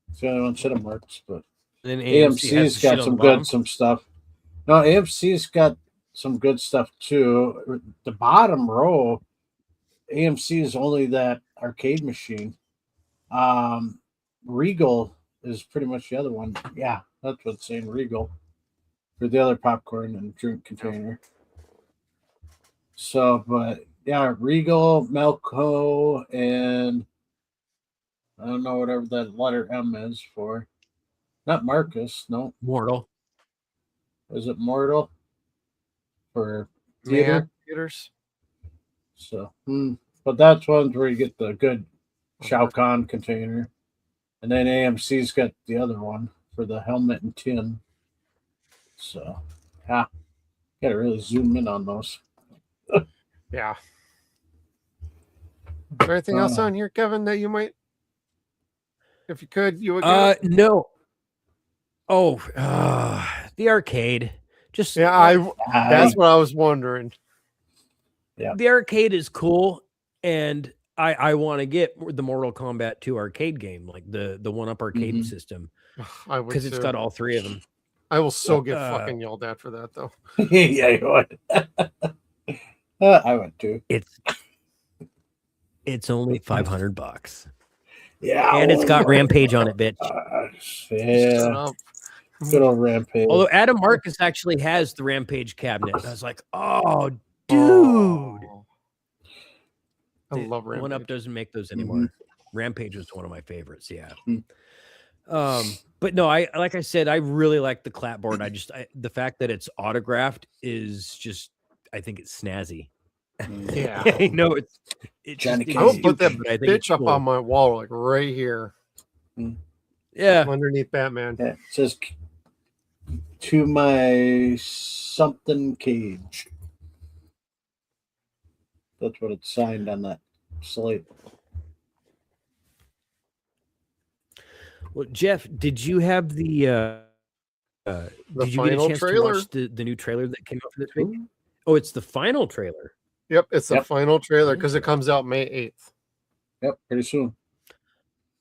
[SPEAKER 11] It's the only one Cinemark's, but
[SPEAKER 5] And then
[SPEAKER 11] AMC's
[SPEAKER 5] has the
[SPEAKER 11] got
[SPEAKER 5] shit
[SPEAKER 11] some
[SPEAKER 5] on the
[SPEAKER 11] good
[SPEAKER 5] bottom.
[SPEAKER 11] some stuff. No, AMC's got some good stuff too. The bottom row, AMC is only that arcade machine. Regal is pretty much the other one. Yeah, that's what it's saying. Regal for the other popcorn and drink container. So, but yeah, Regal, Melco, and I don't know whatever that letter M is for. Not Marcus, no.
[SPEAKER 5] Mortal.
[SPEAKER 11] Is it Mortal for
[SPEAKER 9] Yeah,
[SPEAKER 11] theater?
[SPEAKER 9] theaters.
[SPEAKER 11] So, but that's ones where you get the good Shao Kahn container, and then AMC's got the other one for the helmet and tin. So, yeah, got to really zoom in on those.
[SPEAKER 9] Yeah. Is there anything else on here, Kevin, that you might, if you could, you would get?
[SPEAKER 5] No. Oh, the arcade. Just
[SPEAKER 9] Yeah, that's what I was wondering.
[SPEAKER 11] Yeah,
[SPEAKER 5] the arcade is cool, and I want to get the Mortal Kombat 2 arcade game, like the one-up arcade
[SPEAKER 11] Mhm.
[SPEAKER 5] system,
[SPEAKER 9] I would
[SPEAKER 5] because it's
[SPEAKER 9] too.
[SPEAKER 5] got all three of them.
[SPEAKER 9] I will so get fucking yelled at for that though.
[SPEAKER 11] yeah, you would. I would too.
[SPEAKER 5] It's only $500.
[SPEAKER 11] Yeah,
[SPEAKER 5] And it's got Rampage on it, bitch.
[SPEAKER 9] Shut
[SPEAKER 11] yeah,
[SPEAKER 9] up.
[SPEAKER 11] good old Rampage.
[SPEAKER 5] Although Adam Marcus actually has the Rampage cabinet. I was like, oh, dude.
[SPEAKER 9] Oh. I
[SPEAKER 5] The
[SPEAKER 9] love Rampage.
[SPEAKER 5] One Up doesn't make those anymore. Rampage was one of my favorites. Yeah.
[SPEAKER 11] Mhm.
[SPEAKER 5] But no, like I said, I really like the clapboard. The fact that it's autographed is just, I think it's snazzy.
[SPEAKER 9] Yeah.
[SPEAKER 5] I know it's
[SPEAKER 11] Johnny
[SPEAKER 5] just,
[SPEAKER 11] Cage.
[SPEAKER 9] I will put that
[SPEAKER 5] stupid, but I think it's
[SPEAKER 9] bitch up
[SPEAKER 5] cool.
[SPEAKER 9] on my wall, like right here,
[SPEAKER 5] Yeah.
[SPEAKER 9] underneath Batman.
[SPEAKER 11] Yeah, it says to my something cage. That's what it's signed on that slate.
[SPEAKER 5] Well, Jeff, did you have the did you get a
[SPEAKER 9] final
[SPEAKER 5] chance
[SPEAKER 9] trailer.
[SPEAKER 5] to watch the new trailer that came out for this week? Oh, it's the final trailer.
[SPEAKER 9] Yep, it's the
[SPEAKER 11] Yep.
[SPEAKER 9] final trailer because it comes out May 8th.
[SPEAKER 11] Yep, pretty soon.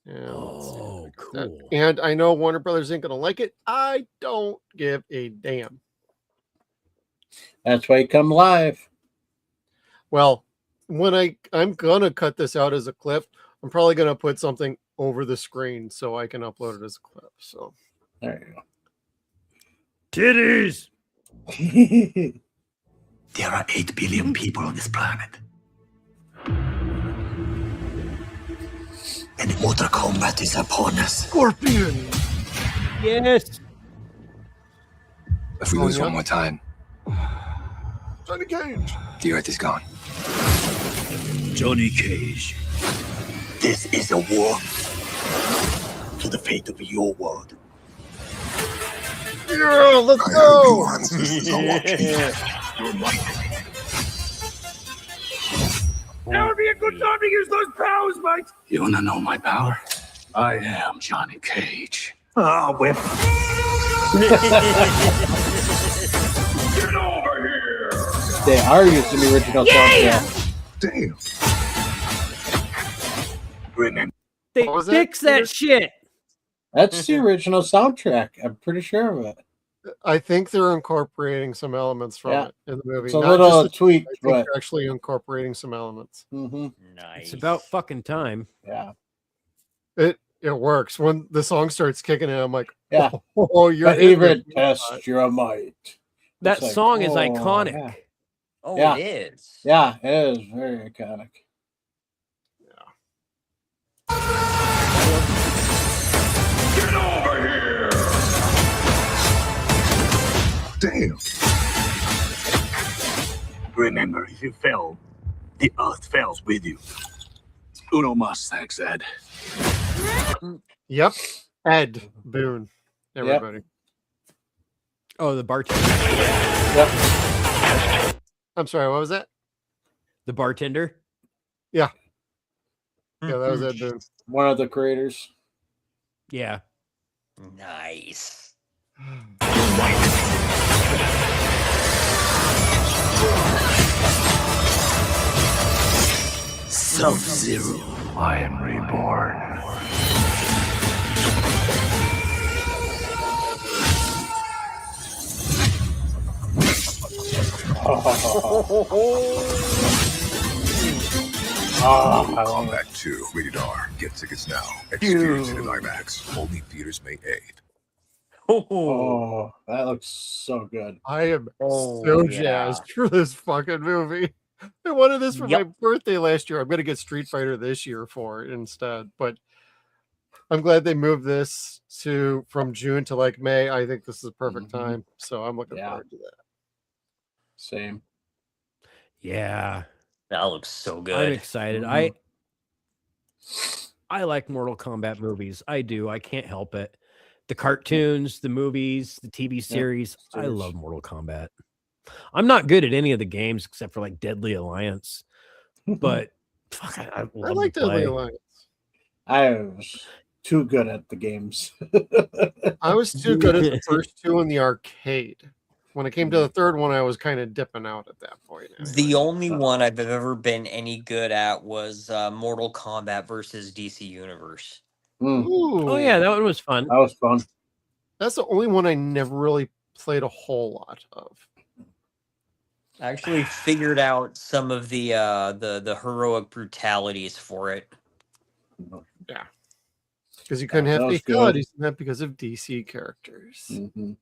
[SPEAKER 9] Yeah,
[SPEAKER 5] Oh, cool.
[SPEAKER 9] And I know Warner Brothers ain't gonna like it. I don't give a damn.
[SPEAKER 11] That's why you come live.
[SPEAKER 9] Well, when I'm gonna cut this out as a clip, I'm probably gonna put something over the screen so I can upload it as a clip. So
[SPEAKER 11] There you go.
[SPEAKER 5] Titties.
[SPEAKER 6] There are 8 billion people on this planet. And Mortal Kombat is upon us.
[SPEAKER 9] Scorpion.
[SPEAKER 5] Yes.
[SPEAKER 8] If we lose one more time,
[SPEAKER 9] Johnny Cage.
[SPEAKER 8] the Earth is gone.
[SPEAKER 6] Johnny Cage. This is a war to the fate of your world.
[SPEAKER 9] Yeah, let's
[SPEAKER 7] I
[SPEAKER 9] go.
[SPEAKER 7] hope you ancestors are watching. Your might.
[SPEAKER 6] That would be a good time to use those powers, mate. You wanna know my power? I am Johnny Cage. Ah, whip. Get over here!
[SPEAKER 11] They are using the original soundtrack.
[SPEAKER 7] Damn.
[SPEAKER 6] Remember.
[SPEAKER 5] They
[SPEAKER 9] What was that,
[SPEAKER 5] fix that
[SPEAKER 9] Peter?
[SPEAKER 5] shit.
[SPEAKER 11] That's the original soundtrack. I'm pretty sure of it.
[SPEAKER 9] I think they're incorporating some elements from
[SPEAKER 11] Yeah.
[SPEAKER 9] it in the movie.
[SPEAKER 11] It's a
[SPEAKER 9] Not
[SPEAKER 11] little
[SPEAKER 9] just the-
[SPEAKER 11] tweaked,
[SPEAKER 9] I think
[SPEAKER 11] but
[SPEAKER 9] they're actually incorporating some elements.
[SPEAKER 10] Nice.
[SPEAKER 5] It's about fucking time.
[SPEAKER 11] yeah.
[SPEAKER 9] It works. When the song starts kicking in, I'm like,
[SPEAKER 11] Yeah.
[SPEAKER 9] oh, you're
[SPEAKER 11] But
[SPEAKER 9] in
[SPEAKER 11] even
[SPEAKER 9] the-
[SPEAKER 11] test your might.
[SPEAKER 5] That
[SPEAKER 11] It's like,
[SPEAKER 5] song is
[SPEAKER 11] oh,
[SPEAKER 5] iconic.
[SPEAKER 11] yeah.
[SPEAKER 10] Oh,
[SPEAKER 11] Yeah.
[SPEAKER 10] it is.
[SPEAKER 11] Yeah, it is very iconic.
[SPEAKER 7] Get over here! Damn.
[SPEAKER 6] Remember, if you fell, the earth falls with you. Uno mas, thanks, Ed.
[SPEAKER 9] Yep. Ed Boone. Everybody.
[SPEAKER 5] Oh, the bartender.
[SPEAKER 11] Yep.
[SPEAKER 9] I'm sorry, what was that?
[SPEAKER 5] The bartender.
[SPEAKER 9] Yeah, that was Ed Boone.
[SPEAKER 11] One of the creators.
[SPEAKER 5] Yeah.
[SPEAKER 10] Nice.
[SPEAKER 6] Sub-Zero. I am reborn.
[SPEAKER 7] Kombat 2, rated R. Get tickets now. Experience it in IMAX. Only theaters May 8th.
[SPEAKER 11] Oh, that looks so good.
[SPEAKER 9] I am
[SPEAKER 10] Oh,
[SPEAKER 9] so
[SPEAKER 10] yeah.
[SPEAKER 9] jazzed for this fucking movie. I wanted this for my
[SPEAKER 10] Yep.
[SPEAKER 9] birthday last year. I'm gonna get Street Fighter this year for it instead. But I'm glad they moved this to from June to like May. I think this is a perfect time. So I'm looking
[SPEAKER 11] Yeah.
[SPEAKER 9] forward to that.
[SPEAKER 11] Same.
[SPEAKER 5] Yeah.
[SPEAKER 10] That looks so good.
[SPEAKER 5] I'm excited.
[SPEAKER 11] Mhm.
[SPEAKER 5] I like Mortal Kombat movies. I do. I can't help it. The cartoons, the movies, the TV series. I
[SPEAKER 11] series.
[SPEAKER 5] love Mortal Kombat. I'm not good at any of the games except for like Deadly Alliance, but fuck, I
[SPEAKER 9] I
[SPEAKER 5] love
[SPEAKER 9] like
[SPEAKER 5] to play.
[SPEAKER 9] Deadly Alliance.
[SPEAKER 11] I was too good at the games.
[SPEAKER 9] I was too good at the first two in the arcade. When it came to the third one, I was kind of dipping out at that point.
[SPEAKER 10] The only one I've ever been any good at was Mortal Kombat versus DC Universe.
[SPEAKER 5] Oh yeah, that one was fun.
[SPEAKER 11] That was fun.
[SPEAKER 9] That's the only one I never really played a whole lot of.
[SPEAKER 10] I actually figured out some of the heroic brutalities for it.
[SPEAKER 9] Yeah. Because you couldn't
[SPEAKER 11] That
[SPEAKER 9] have
[SPEAKER 11] was good.
[SPEAKER 9] fatalities in that because of DC characters.
[SPEAKER 11] Mm-hmm.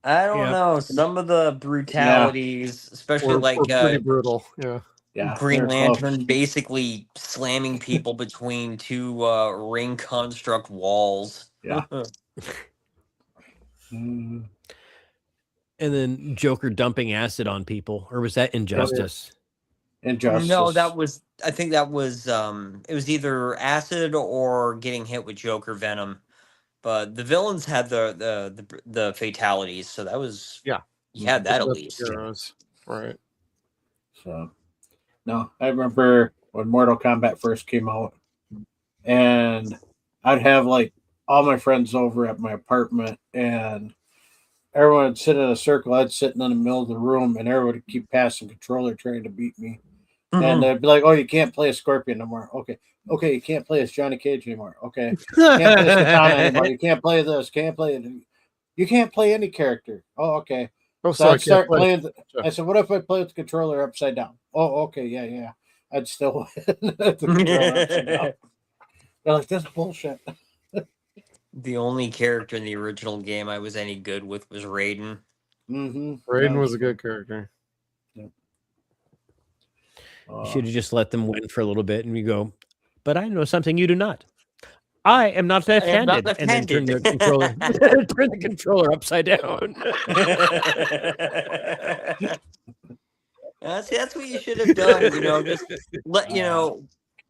[SPEAKER 10] I don't
[SPEAKER 5] Yeah.
[SPEAKER 10] know. Some of the brutalities, especially like
[SPEAKER 9] Or pretty brutal. Yeah.
[SPEAKER 11] Yeah,
[SPEAKER 10] Green
[SPEAKER 11] they're close.
[SPEAKER 10] Lantern basically slamming people between two ring construct walls.
[SPEAKER 11] Yeah. Mm,
[SPEAKER 5] And then Joker dumping acid on people, or was that Injustice?
[SPEAKER 11] Injustice.
[SPEAKER 10] No, I think that was it was either acid or getting hit with Joker venom. But the villains had the fatalities, so that was
[SPEAKER 9] Yeah.
[SPEAKER 10] you had that at
[SPEAKER 9] That's
[SPEAKER 10] least.
[SPEAKER 9] heroes. Right.
[SPEAKER 11] So, no, I remember when Mortal Kombat first came out, and I'd have like all my friends over at my apartment, and everyone would sit in a circle. I'd sit in the middle of the room, and everyone would keep passing controller trying to beat me. And they'd be like, "Oh, you can't play as Scorpion no more." Okay, you can't play as Johnny Cage anymore. Okay, can't play as Katana anymore. You can't play this. Can't play it. You can't play any character. Oh, okay.
[SPEAKER 9] Oh,
[SPEAKER 11] So I'd start
[SPEAKER 9] play.
[SPEAKER 11] playing. I said, "What if I play with the controller upside down?" Oh, okay, yeah. I'd still win the controller upside down. They're like, "This is bullshit."
[SPEAKER 10] The only character in the original game I was any good with was Raiden.
[SPEAKER 11] Mm-hmm.
[SPEAKER 9] Raiden was a good character.
[SPEAKER 5] You should have just let them win for a little bit, and you go, "But I know something you do not. I am not left-handed," and then turn the controller upside down.
[SPEAKER 10] That's what you should have done. Just let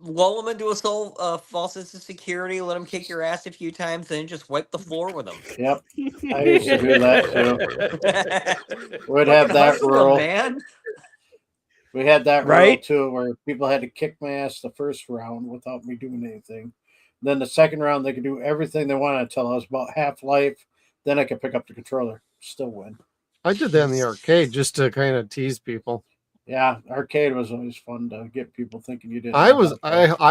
[SPEAKER 10] lull them into a false sense of security. Let them kick your ass a few times, then just wipe the floor with them.
[SPEAKER 11] Yep, I used to do that too. We'd have that rule,
[SPEAKER 10] man.
[SPEAKER 11] We had that
[SPEAKER 5] right
[SPEAKER 11] rule too, where people had to kick my ass the first round without me doing anything. Then the second round, they could do everything they wanted until I was about half life. Then I could pick up the controller, still win.
[SPEAKER 9] I did that in the arcade just to kind of tease people.
[SPEAKER 11] Yeah, arcade was always fun to get people thinking you did.
[SPEAKER 9] I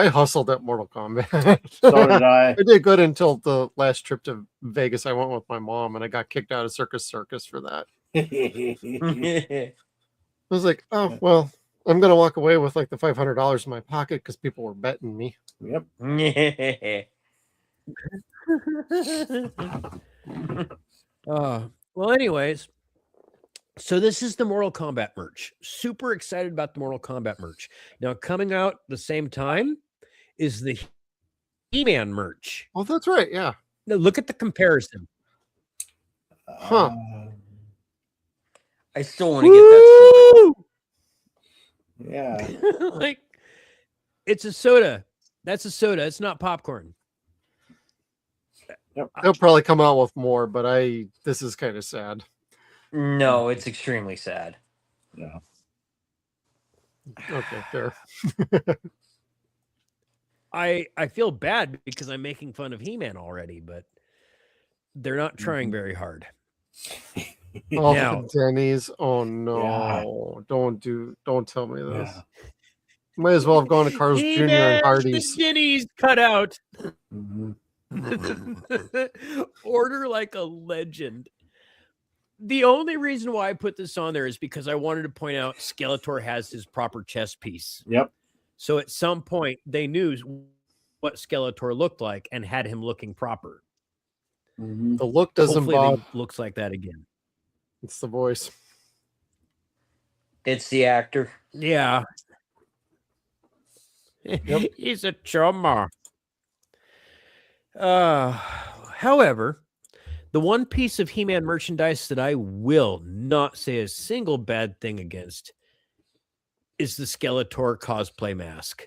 [SPEAKER 9] hustled at Mortal Kombat.
[SPEAKER 11] So did I.
[SPEAKER 9] I did good until the last trip to Vegas. I went with my mom, and I got kicked out of Circus for that. I was like, oh well, I'm gonna walk away with like the $500 in my pocket because people were betting me.
[SPEAKER 11] Yep.
[SPEAKER 5] Well, anyways, so this is the Mortal Kombat merch. Super excited about the Mortal Kombat merch. Now, coming out the same time is the He-Man merch.
[SPEAKER 9] Oh, that's right. Yeah.
[SPEAKER 5] Now, look at the comparison.
[SPEAKER 9] Huh.
[SPEAKER 10] I still want to get that.
[SPEAKER 11] Yeah.
[SPEAKER 5] Like, it's a soda. That's a soda. It's not popcorn.
[SPEAKER 11] Yep.
[SPEAKER 9] They'll probably come out with more, but this is kind of sad.
[SPEAKER 10] No, it's extremely sad.
[SPEAKER 11] Yeah.
[SPEAKER 9] Okay, fair.
[SPEAKER 5] I feel bad because I'm making fun of He-Man already, but they're not trying very hard.
[SPEAKER 9] Oh,
[SPEAKER 5] Now-
[SPEAKER 9] Denny's. Oh no.
[SPEAKER 11] Yeah.
[SPEAKER 9] Don't tell me this.
[SPEAKER 11] Yeah.
[SPEAKER 9] Might as well have gone to Carl's Jr.
[SPEAKER 5] He-Man,
[SPEAKER 9] and Hardee's.
[SPEAKER 5] the Denny's cut out.
[SPEAKER 11] Mm-hmm.
[SPEAKER 5] Order like a legend. The only reason why I put this on there is because I wanted to point out Skeletor has his proper chest piece.
[SPEAKER 11] Yep.
[SPEAKER 5] So at some point they knew what Skeletor looked like and had him looking proper.
[SPEAKER 11] Mm-hmm.
[SPEAKER 9] The look doesn't
[SPEAKER 5] Hopefully
[SPEAKER 9] bother.
[SPEAKER 5] they looks like that again.
[SPEAKER 9] It's the voice.
[SPEAKER 10] It's the actor.
[SPEAKER 5] Yeah. He's a chummer. However, the one piece of He-Man merchandise that I will not say a single bad thing against is the Skeletor cosplay mask.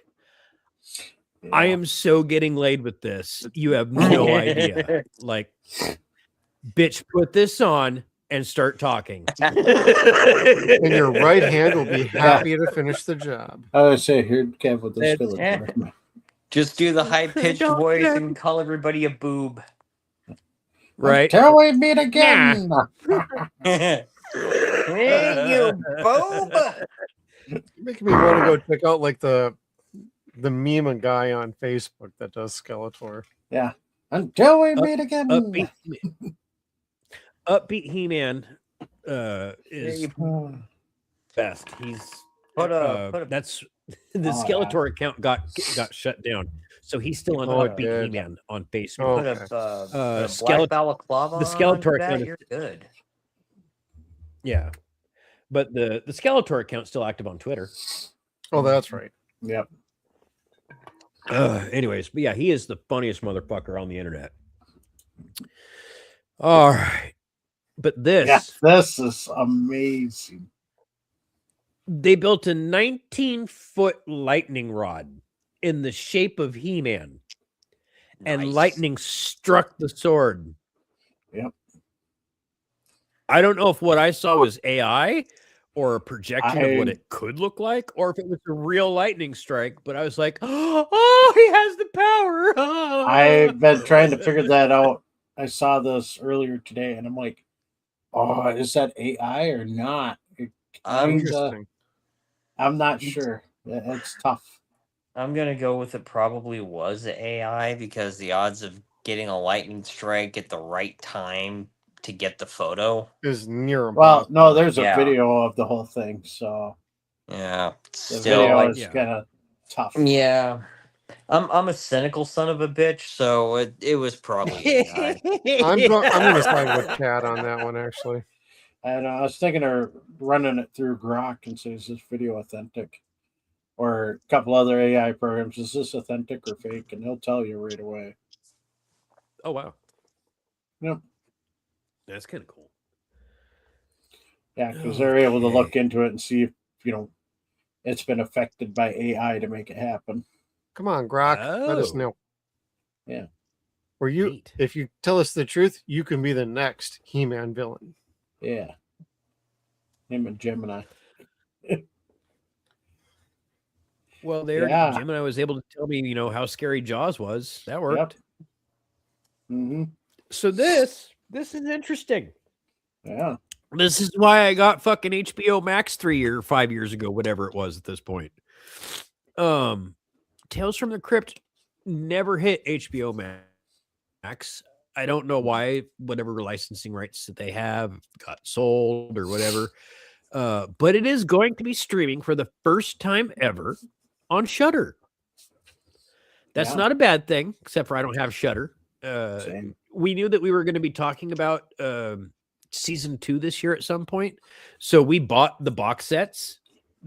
[SPEAKER 11] Yeah.
[SPEAKER 5] I am so getting laid with this. You have no idea. Like, bitch, put this on and start talking.
[SPEAKER 9] And your right hand will be happy to finish the job.
[SPEAKER 11] I would say here, Kev, with this
[SPEAKER 10] That's
[SPEAKER 11] Skeletor.
[SPEAKER 10] Just do the high-pitched
[SPEAKER 5] Don't
[SPEAKER 10] voice
[SPEAKER 5] care.
[SPEAKER 10] and call everybody a boob.
[SPEAKER 5] Right?
[SPEAKER 11] Until we meet again.
[SPEAKER 10] Hey, you boob!
[SPEAKER 9] Making me want to go check out like the meme guy on Facebook that does Skeletor.
[SPEAKER 11] Yeah. Until we meet again.
[SPEAKER 5] Upbeat He-Man is best. He's that's the Skeletor account got shut down, so he's still on Upbeat He-Man on Facebook.
[SPEAKER 10] Put a
[SPEAKER 5] Skele-
[SPEAKER 10] black balaclava
[SPEAKER 5] the Skeletor
[SPEAKER 10] on that,
[SPEAKER 5] account-
[SPEAKER 10] you're good.
[SPEAKER 5] Yeah, but the Skeletor account's still active on Twitter.
[SPEAKER 9] Oh, that's right.
[SPEAKER 11] Yep.
[SPEAKER 5] Anyways, but yeah, he is the funniest motherfucker on the internet. All right, but this
[SPEAKER 11] is amazing.
[SPEAKER 5] they built a 19-foot lightning rod in the shape of He-Man, and
[SPEAKER 10] Nice.
[SPEAKER 5] lightning struck the sword.
[SPEAKER 11] Yep.
[SPEAKER 5] I don't know if what I saw was AI or a projection of what it could look like, or if it was a real lightning strike, but I was like, oh, he has the power.
[SPEAKER 11] I've been trying to figure that out. I saw this earlier today, and I'm like, oh, is that AI or not?
[SPEAKER 10] I'm
[SPEAKER 9] Interesting.
[SPEAKER 11] I'm not sure. It's tough.
[SPEAKER 10] I'm gonna go with it probably was AI because the odds of getting a lightning strike at the right time to get the photo.
[SPEAKER 9] Is near
[SPEAKER 11] Well,
[SPEAKER 9] impossible.
[SPEAKER 11] no, there's a
[SPEAKER 10] Yeah.
[SPEAKER 11] video of the whole thing, so
[SPEAKER 10] Yeah,
[SPEAKER 11] the
[SPEAKER 10] still,
[SPEAKER 11] video is kind of tough.
[SPEAKER 10] yeah. I'm a cynical son of a bitch, so it was probably AI.
[SPEAKER 9] I'm gonna side with Chad on that one, actually.
[SPEAKER 11] And I was thinking of running it through Grok and say, is this video authentic? Or a couple other AI programs, is this authentic or fake? And he'll tell you right away.
[SPEAKER 5] Oh wow.
[SPEAKER 11] Yep.
[SPEAKER 5] That's kind of cool.
[SPEAKER 11] Yeah, because they're able to look into it and see if, it's been affected by AI to make it happen.
[SPEAKER 9] Come on, Grok, let us
[SPEAKER 5] Oh.
[SPEAKER 9] know.
[SPEAKER 11] Yeah.
[SPEAKER 9] Or you,
[SPEAKER 5] Neat.
[SPEAKER 9] if you tell us the truth, you can be the next He-Man villain.
[SPEAKER 11] Yeah. Him and Gemini.
[SPEAKER 5] Well, there,
[SPEAKER 11] Yeah.
[SPEAKER 5] Gemini was able to tell me, how scary Jaws was. That worked.
[SPEAKER 11] Mm-hmm.
[SPEAKER 5] So this is interesting.
[SPEAKER 11] Yeah.
[SPEAKER 5] This is why I got fucking HBO Max 5 years ago, whatever it was at this point. Tales from the Crypt never hit HBO Max. I don't know why, whatever licensing rights that they have got sold or whatever. But it is going to be streaming for the first time ever on Shudder. That's
[SPEAKER 11] Yeah.
[SPEAKER 5] not a bad thing, except for I don't have Shudder.
[SPEAKER 11] Same.
[SPEAKER 5] We knew that we were going to be talking about season 2 this year at some point. So we bought the box sets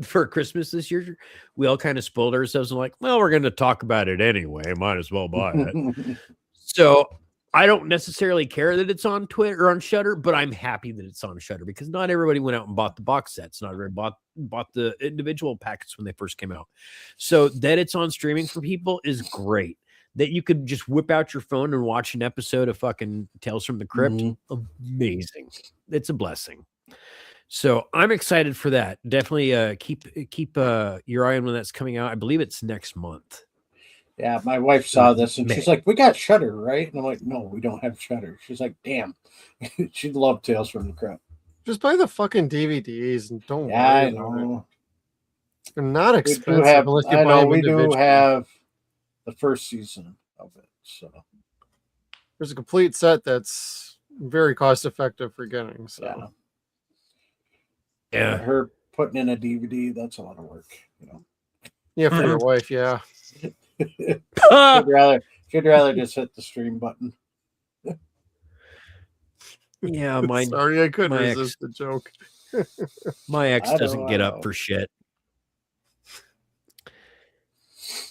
[SPEAKER 5] for Christmas this year. We all kind of spoiled ourselves and like, well, we're going to talk about it anyway. Might as well buy it. So I don't necessarily care that it's on Twitter or on Shudder, but I'm happy that it's on Shudder because not everybody went out and bought the box sets. Not everybody bought the individual packets when they first came out. So that it's on streaming for people is great. That you could just whip out your phone and watch an episode of fucking Tales from the Crypt.
[SPEAKER 11] Mm-hmm.
[SPEAKER 5] Amazing. It's a blessing. So I'm excited for that. Definitely keep your eye on when that's coming out. I believe it's next month.
[SPEAKER 11] Yeah, my wife saw this and she's like, we got Shudder, right? And I'm like, no, we don't have Shudder. She's like, damn. She'd love Tales from the Crypt.
[SPEAKER 9] Just buy the fucking DVDs and don't
[SPEAKER 11] Yeah, I
[SPEAKER 9] worry about it.
[SPEAKER 11] know.
[SPEAKER 9] They're not
[SPEAKER 11] We
[SPEAKER 9] expensive
[SPEAKER 11] do have,
[SPEAKER 9] unless you
[SPEAKER 11] I
[SPEAKER 9] buy
[SPEAKER 11] know
[SPEAKER 9] them
[SPEAKER 11] we do
[SPEAKER 9] individually.
[SPEAKER 11] have the first season of it. So
[SPEAKER 9] There's a complete set that's very cost effective for getting. So
[SPEAKER 11] yeah. Her putting in a DVD, that's a lot of work,
[SPEAKER 9] yeah, for your wife, yeah.
[SPEAKER 11] She'd rather just hit the stream button.
[SPEAKER 5] Yeah,
[SPEAKER 9] Sorry, I couldn't
[SPEAKER 5] my ex-
[SPEAKER 9] resist the joke.
[SPEAKER 5] My ex
[SPEAKER 11] I
[SPEAKER 5] doesn't get
[SPEAKER 11] know.
[SPEAKER 5] up for shit.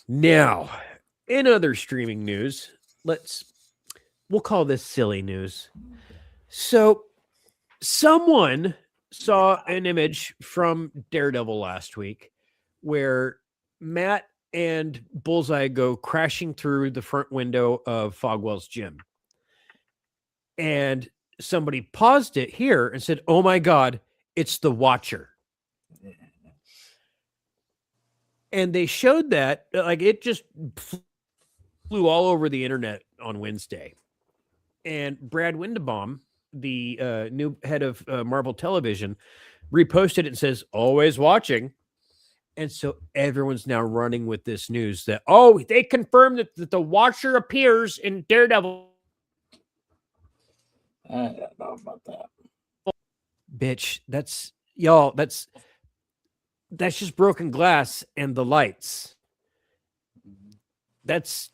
[SPEAKER 5] Now, in other streaming news, we'll call this silly news. So, someone saw an image from Daredevil last week where Matt and Bullseye go crashing through the front window of Fogwell's gym. And somebody paused it here and said, "Oh my God, it's the Watcher." And they showed that, like, it just flew all over the internet on Wednesday. And Brad Windebaum, the new head of Marvel Television, reposted it and says, "Always watching." And so everyone's now running with this news that, they confirmed that the Watcher appears in Daredevil.
[SPEAKER 11] I don't know about that.
[SPEAKER 5] Bitch, that's just broken glass and the lights. That's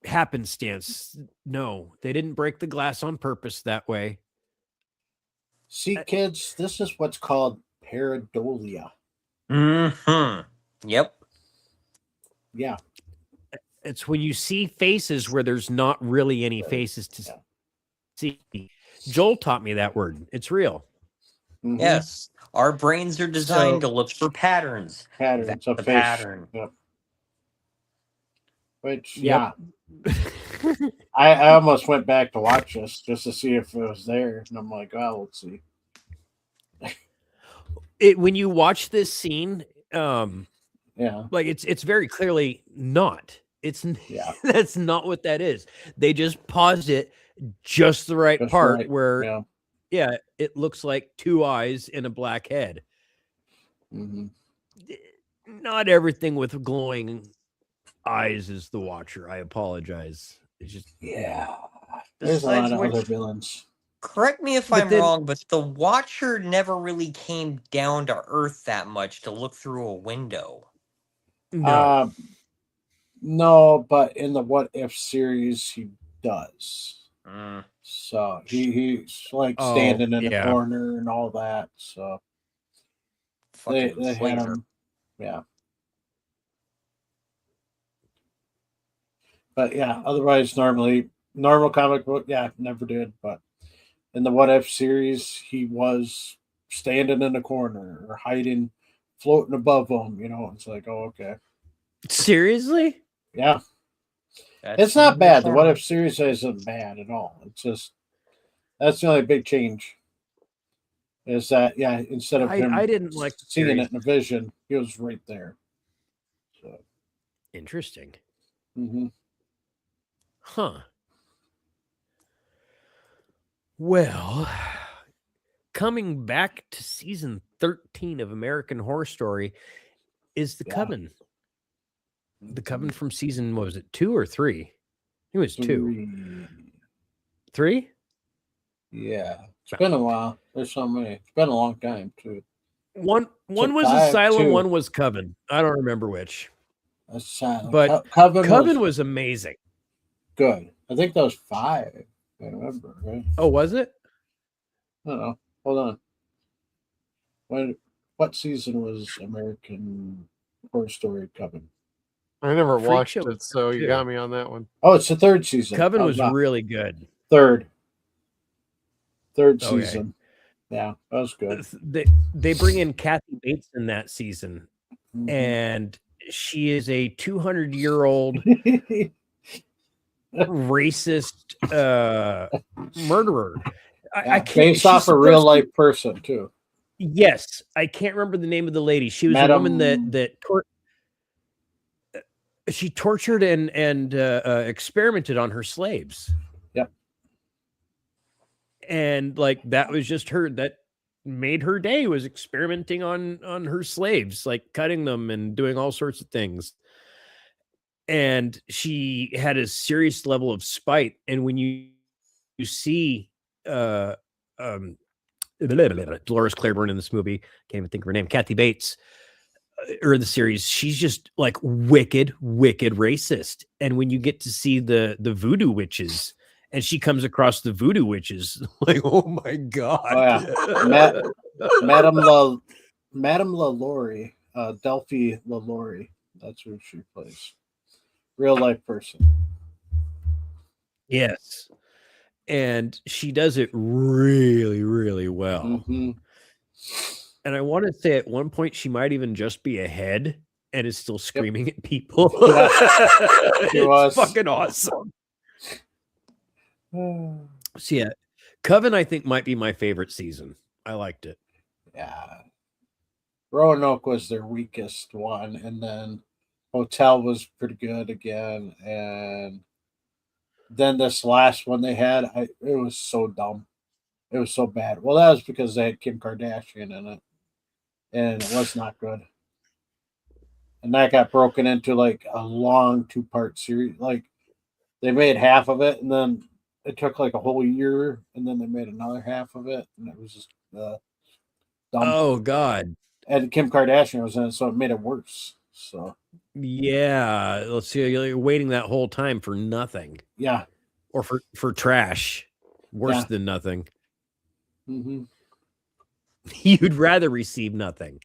[SPEAKER 5] happenstance. No, they didn't break the glass on purpose that way.
[SPEAKER 11] See, kids, this is what's called pareidolia.
[SPEAKER 10] Mm-hmm. Yep.
[SPEAKER 11] Yeah.
[SPEAKER 5] It's when you see faces where there's not really any faces to see. Joel taught me that word. It's real.
[SPEAKER 11] Mhm.
[SPEAKER 10] Yes. Our brains are designed to look for patterns.
[SPEAKER 11] Patterns
[SPEAKER 10] That's
[SPEAKER 11] of
[SPEAKER 10] the
[SPEAKER 11] face.
[SPEAKER 10] pattern.
[SPEAKER 11] Yep. Which,
[SPEAKER 5] Yep.
[SPEAKER 11] yeah. I almost went back to watch this just to see if it was there. And I'm like, oh, let's see.
[SPEAKER 5] When you watch this scene,
[SPEAKER 11] Yeah.
[SPEAKER 5] like it's very clearly not. It's
[SPEAKER 11] Yeah.
[SPEAKER 5] that's not what that is. They just paused it just the right
[SPEAKER 11] Just
[SPEAKER 5] part
[SPEAKER 11] right,
[SPEAKER 5] where
[SPEAKER 11] yeah.
[SPEAKER 5] it looks like two eyes and a black head.
[SPEAKER 11] Mm-hmm.
[SPEAKER 5] not everything with glowing eyes is the Watcher. I apologize. It's just
[SPEAKER 11] Yeah. There's a lot
[SPEAKER 10] Besides
[SPEAKER 11] of other
[SPEAKER 10] which,
[SPEAKER 11] villains.
[SPEAKER 10] correct me if
[SPEAKER 5] But
[SPEAKER 10] I'm
[SPEAKER 5] then-
[SPEAKER 10] wrong, but the Watcher never really came down to Earth that much to look through a window.
[SPEAKER 5] no.
[SPEAKER 11] No, but in the What If series, he does.
[SPEAKER 10] Mm.
[SPEAKER 11] So he's like standing in the corner and all that. So they
[SPEAKER 10] Fucking
[SPEAKER 11] had
[SPEAKER 10] flavor.
[SPEAKER 11] him. Yeah. But yeah, otherwise, normal comic book, yeah, never did. But in the What If series, he was standing in the corner or hiding, floating above them. You know, it's like, oh, okay.
[SPEAKER 5] Seriously?
[SPEAKER 11] Yeah.
[SPEAKER 10] That's
[SPEAKER 11] It's not bad. The
[SPEAKER 10] bizarre.
[SPEAKER 11] What If series isn't bad at all. It's just, that's the only big change. Is that, yeah, instead of him
[SPEAKER 5] I didn't like the
[SPEAKER 11] seeing
[SPEAKER 5] series.
[SPEAKER 11] it in a vision, he was right there. So,
[SPEAKER 5] Interesting.
[SPEAKER 11] mhm.
[SPEAKER 5] Huh. Well, coming back to season 13 of American Horror Story is the
[SPEAKER 11] Yeah.
[SPEAKER 5] Coven. The Coven from season, what was it, 2 or 3? It was 2. 3?
[SPEAKER 11] Yeah. It's been a while. There's so many. It's been a long time, too.
[SPEAKER 5] One
[SPEAKER 11] So
[SPEAKER 5] was
[SPEAKER 11] 5,
[SPEAKER 5] Asylum,
[SPEAKER 11] 2.
[SPEAKER 5] one was Coven. I don't remember which.
[SPEAKER 11] Asylum.
[SPEAKER 5] But
[SPEAKER 11] Coven
[SPEAKER 5] was amazing.
[SPEAKER 11] good. I think that was 5. I remember, right?
[SPEAKER 5] Oh, was it?
[SPEAKER 11] I don't know. Hold on. What season was American Horror Story Coven?
[SPEAKER 9] I never
[SPEAKER 5] Freak
[SPEAKER 9] watched
[SPEAKER 5] Show
[SPEAKER 9] it, so you
[SPEAKER 5] too.
[SPEAKER 9] got me on that one.
[SPEAKER 11] Oh, it's the 3rd season.
[SPEAKER 5] Coven
[SPEAKER 11] Oh,
[SPEAKER 5] was
[SPEAKER 11] no.
[SPEAKER 5] really good.
[SPEAKER 11] 3rd
[SPEAKER 5] Okay.
[SPEAKER 11] season. Yeah, that was good.
[SPEAKER 5] They bring in Kathy Bates in that season,
[SPEAKER 11] Mhm.
[SPEAKER 5] and she is a 200-year-old racist murderer. I can't,
[SPEAKER 11] based off
[SPEAKER 5] she's
[SPEAKER 11] a real
[SPEAKER 5] supposed
[SPEAKER 11] life person too.
[SPEAKER 5] Yes, I can't remember the name of the lady. She was a woman that she tortured and experimented on her slaves.
[SPEAKER 11] Yep.
[SPEAKER 5] And like that was just her that made her day, was experimenting on her slaves, like cutting them and doing all sorts of things. And she had a serious level of spite. And when you see Dolores Claiborne in this movie, can't even think of her name, Kathy Bates, or the series, she's just like wicked racist. And when you get to see the voodoo witches, and she comes across the voodoo witches, like, oh my god.
[SPEAKER 11] Oh, yeah. Madame LaLaurie, Delphi LaLaurie, that's who she plays. Real life person.
[SPEAKER 5] Yes. And she does it really well.
[SPEAKER 11] Mm-hmm.
[SPEAKER 5] And I want to say at one point she might even just be a head and is still screaming at people.
[SPEAKER 11] Yeah, she
[SPEAKER 5] it's
[SPEAKER 11] was
[SPEAKER 5] fucking awesome. So yeah, Coven I think might be my favorite season. I liked it.
[SPEAKER 11] Yeah. Roanoke was their weakest one, and then Hotel was pretty good again, and then this last one they had, it was so dumb. It was so bad. Well, that was because they had Kim Kardashian in it, and it was not good. And that got broken into like a long 2-part series. Like they made half of it, and then it took like a whole year, and then they made another half of it, and it was just dumb.
[SPEAKER 5] Oh god.
[SPEAKER 11] And Kim Kardashian was in it, so it made it worse. So
[SPEAKER 5] yeah, let's see. You're waiting that whole time for nothing.
[SPEAKER 11] Yeah,
[SPEAKER 5] or for trash, worse than nothing.
[SPEAKER 11] Mm-hmm.
[SPEAKER 5] You'd rather receive nothing.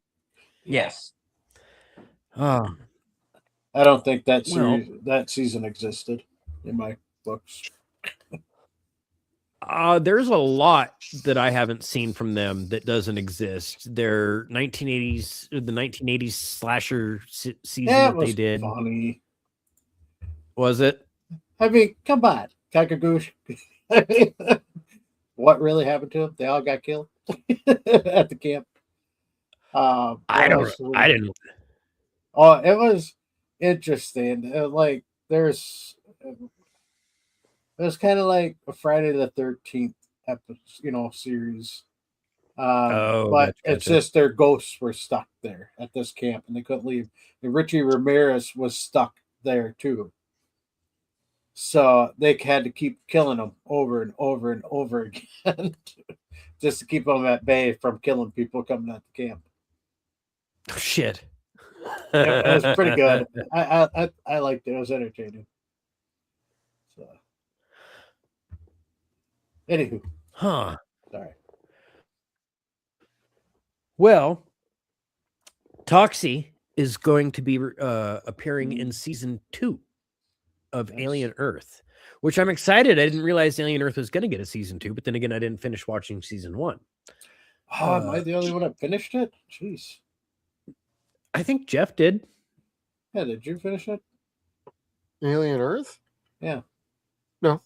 [SPEAKER 10] Yes.
[SPEAKER 5] Oh,
[SPEAKER 11] I don't think that that season existed in my books.
[SPEAKER 5] There's a lot that I haven't seen from them that doesn't exist. Their 1980s, the 1980s slasher season that they did.
[SPEAKER 11] Funny.
[SPEAKER 5] Was it?
[SPEAKER 11] I mean, come on, Kakagoosh. I mean, what really happened to them? They all got killed at the camp.
[SPEAKER 5] I didn't.
[SPEAKER 11] Oh, it was interesting. Like there's. It was kind of like a Friday the 13th episode, series. But it's
[SPEAKER 5] gotcha.
[SPEAKER 11] just their ghosts were stuck there at this camp and they couldn't leave. And Richie Ramirez was stuck there too. So they had to keep killing them over and over and over again just to keep them at bay from killing people coming at the camp.
[SPEAKER 5] Shit.
[SPEAKER 11] It was pretty good. I liked it. It was entertaining. So, anywho,
[SPEAKER 5] Huh.
[SPEAKER 11] sorry.
[SPEAKER 5] Well, Toxie is going to be appearing in season 2 of Alien Earth, which I'm excited. I didn't realize Alien Earth was going to get a season 2, but then again, I didn't finish watching season 1.
[SPEAKER 11] Oh, am I the only one that finished it? Jeez.
[SPEAKER 5] I think Jeff did.
[SPEAKER 11] Yeah, did you finish it?
[SPEAKER 9] Alien Earth?
[SPEAKER 11] Yeah.
[SPEAKER 9] No.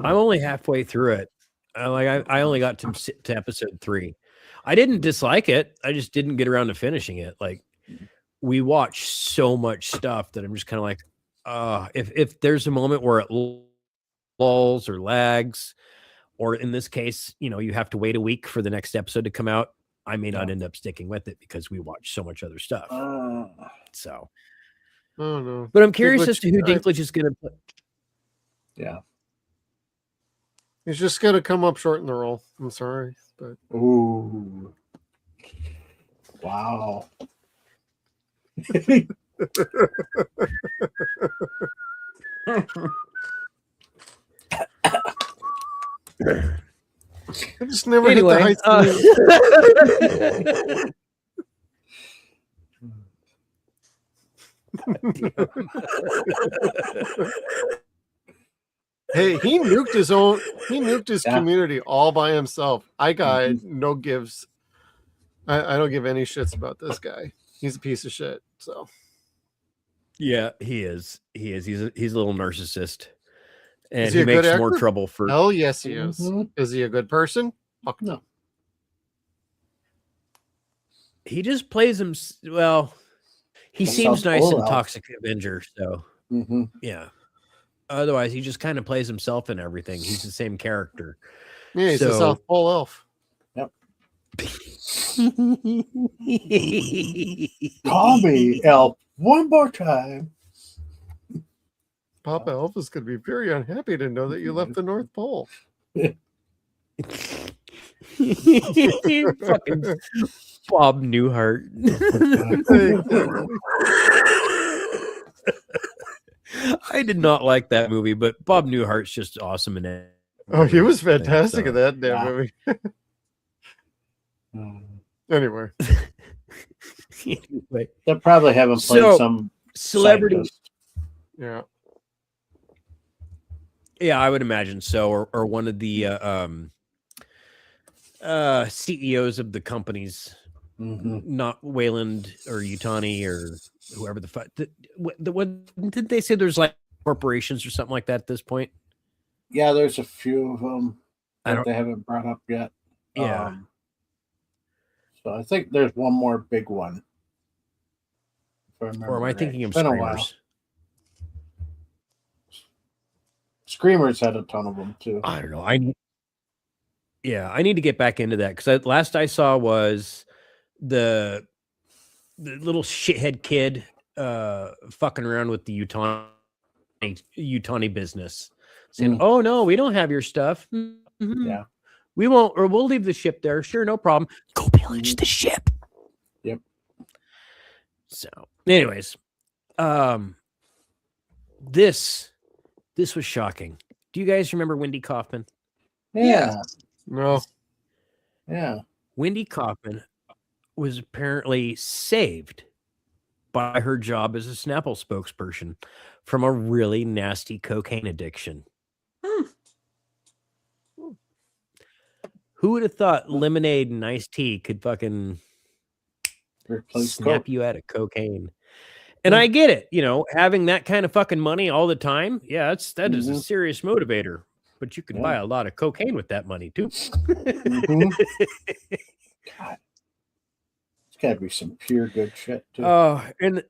[SPEAKER 5] I'm only halfway through it. I only got to episode 3. I didn't dislike it. I just didn't get around to finishing it. Like, we watch so much stuff that I'm just kind of like, if there's a moment where it lulls or lags, or in this case, you have to wait a week for the next episode to come out, I may not end up sticking with it because we watch so much other stuff. So,
[SPEAKER 9] oh no.
[SPEAKER 5] But I'm curious as to who Dinklage is going to play.
[SPEAKER 11] Yeah.
[SPEAKER 9] He's just going to come up short in the role. I'm sorry, but
[SPEAKER 11] ooh, wow.
[SPEAKER 9] I just never hit the heights. Hey, he nuked his community all by himself. I got no gives. I don't give any shits about this guy. He's a piece of shit. So
[SPEAKER 5] yeah, he is. He's a little narcissist. And
[SPEAKER 9] is he
[SPEAKER 5] he
[SPEAKER 9] a
[SPEAKER 5] makes
[SPEAKER 9] good
[SPEAKER 5] more
[SPEAKER 9] actor?
[SPEAKER 5] trouble for.
[SPEAKER 9] Hell yes, he is. Is he a good person? Fuck no.
[SPEAKER 5] He just plays him well. He seems nice in Toxic Avenger, so yeah. Otherwise, he just kind of plays himself in everything. He's the same character.
[SPEAKER 9] Yeah, he's a South Pole elf.
[SPEAKER 11] Yep. Call me elf one more time.
[SPEAKER 9] Papa Elf is going to be very unhappy to know that you left the North Pole.
[SPEAKER 5] Fucking Bob Newhart. I did not like that movie, but Bob Newhart's just awesome in it.
[SPEAKER 9] Oh, he was fantastic in that damn movie. Anyway.
[SPEAKER 11] They'll probably have him play some
[SPEAKER 5] celebrity.
[SPEAKER 11] scientist.
[SPEAKER 9] Yeah.
[SPEAKER 5] Yeah, I would imagine so, or one of the CEOs of the companies, not Wayland or Yutani or whoever the fuck. What did they say? There's like corporations or something like that at this point.
[SPEAKER 11] Yeah, there's a few of them that they haven't brought up yet.
[SPEAKER 5] Yeah.
[SPEAKER 11] So I think there's one more big one. Or
[SPEAKER 5] am I thinking of
[SPEAKER 11] Screamers? Screamers had a ton of them too.
[SPEAKER 5] I don't know. I need to get back into that because last I saw was the little shithead kid fucking around with the Yutani business, saying, "Oh no, we don't have your stuff.
[SPEAKER 11] Yeah,
[SPEAKER 5] we won't, or we'll leave the ship there. Sure, no problem. Go pillage the ship."
[SPEAKER 11] Yep.
[SPEAKER 5] So, anyways, this was shocking. Do you guys remember Wendy Kaufman?
[SPEAKER 11] Yeah.
[SPEAKER 9] No.
[SPEAKER 11] Yeah.
[SPEAKER 5] Wendy Kaufman was apparently saved by her job as a Snapple spokesperson from a really nasty cocaine addiction. Who would have thought lemonade and iced tea could fucking snap you out of cocaine? And I get it, having that kind of fucking money all the time. Yeah, that is a serious motivator. But you can buy a lot of cocaine with that money too.
[SPEAKER 11] God. It's got to be some pure good shit too.
[SPEAKER 5] And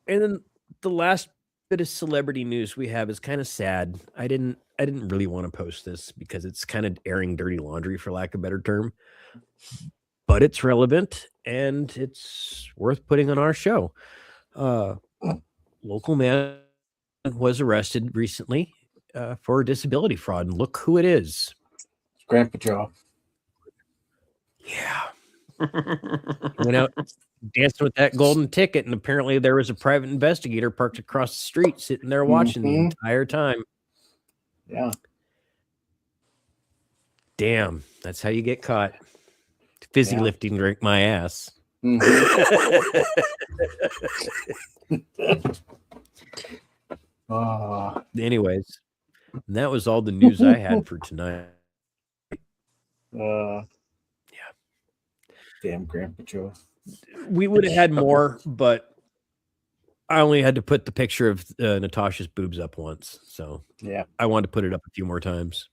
[SPEAKER 5] then the last bit of celebrity news we have is kind of sad. I didn't really want to post this because it's kind of airing dirty laundry, for lack of a better term. But it's relevant and it's worth putting on our show. Local man was arrested recently for disability fraud, and look who it is.
[SPEAKER 11] Grandpa Joe.
[SPEAKER 5] Yeah. Went out dancing with that golden ticket, and apparently there was a private investigator parked across the street sitting there watching the entire time.
[SPEAKER 11] Yeah.
[SPEAKER 5] Damn, that's how you get caught. Fizzy lifting drink my ass. Anyways, that was all the news I had for tonight.
[SPEAKER 11] Yeah. Damn Grandpa Joe.
[SPEAKER 5] We would have had more, but I only had to put the picture of Natasha's boobs up once. So
[SPEAKER 11] yeah,
[SPEAKER 5] I wanted to put it up a few more times.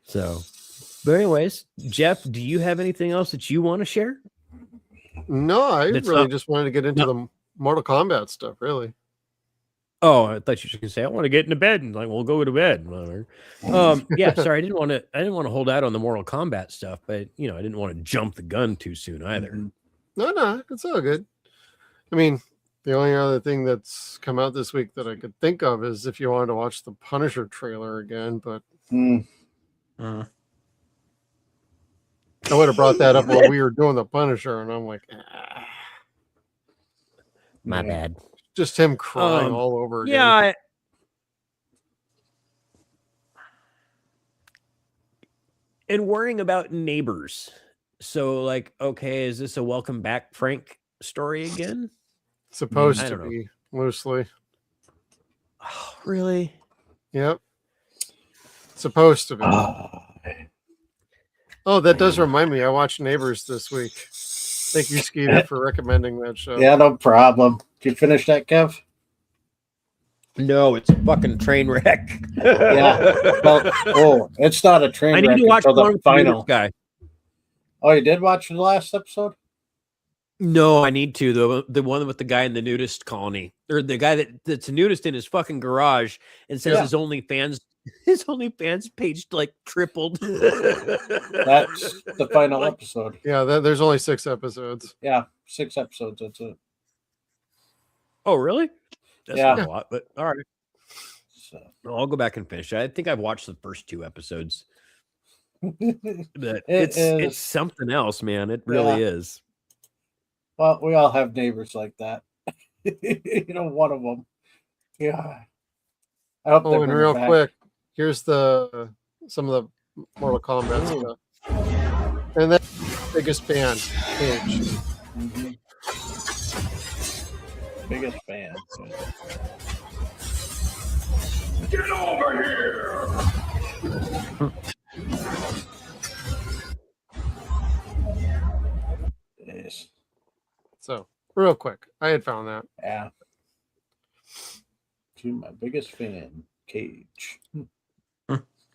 [SPEAKER 5] So, but anyways, Jeff, do you have anything else that you want to share?
[SPEAKER 9] No, I really just wanted to get into the Mortal Kombat stuff, really.
[SPEAKER 5] Oh, I thought you were going to say I want to get into bed, and like we'll go to bed. Yeah, sorry, I didn't want to hold out on the Mortal Kombat stuff, but I didn't want to jump the gun too soon either.
[SPEAKER 9] No, it's all good. I mean, the only other thing that's come out this week that I could think of is if you wanted to watch the Punisher trailer again, but I would have brought that up while we were doing the Punisher, and I'm like,
[SPEAKER 5] my bad.
[SPEAKER 9] Just him crying all over again.
[SPEAKER 5] Yeah. And worrying about neighbors. So, like, okay, is this a Welcome Back Frank story again?
[SPEAKER 9] Supposed to be, loosely.
[SPEAKER 5] Oh, really?
[SPEAKER 9] Yep. Supposed to be. Oh, that does remind me. I watched Neighbors this week. Thank you, Skeeter, for recommending that show.
[SPEAKER 11] Yeah, no problem. Did you finish that, Kev?
[SPEAKER 5] No, it's a fucking train wreck.
[SPEAKER 11] Yeah. Well, it's not a train wreck.
[SPEAKER 5] I need to watch
[SPEAKER 11] the final
[SPEAKER 5] guy.
[SPEAKER 11] Oh, you did watch the last episode?
[SPEAKER 5] No, I need to. The one with the guy in the nudist colony, or the guy that's a nudist in his fucking garage and says his OnlyFans page like tripled.
[SPEAKER 11] That's the final episode.
[SPEAKER 9] Yeah, there's only 6 episodes.
[SPEAKER 11] Yeah, 6 episodes. That's it.
[SPEAKER 5] Oh, really? That's not a lot, but all right.
[SPEAKER 11] So
[SPEAKER 5] I'll go back and finish. I think I've watched the first 2 episodes. But it's something else, man. It really is.
[SPEAKER 11] Well, we all have neighbors like that. One of them. Yeah. I hope
[SPEAKER 9] and real quick, here's some of the Mortal Kombat stuff. And then biggest fan page.
[SPEAKER 11] Biggest fan.
[SPEAKER 7] Get over here!
[SPEAKER 11] Yes.
[SPEAKER 9] So, real quick, I had found that.
[SPEAKER 11] Yeah. To my biggest fan, Cage.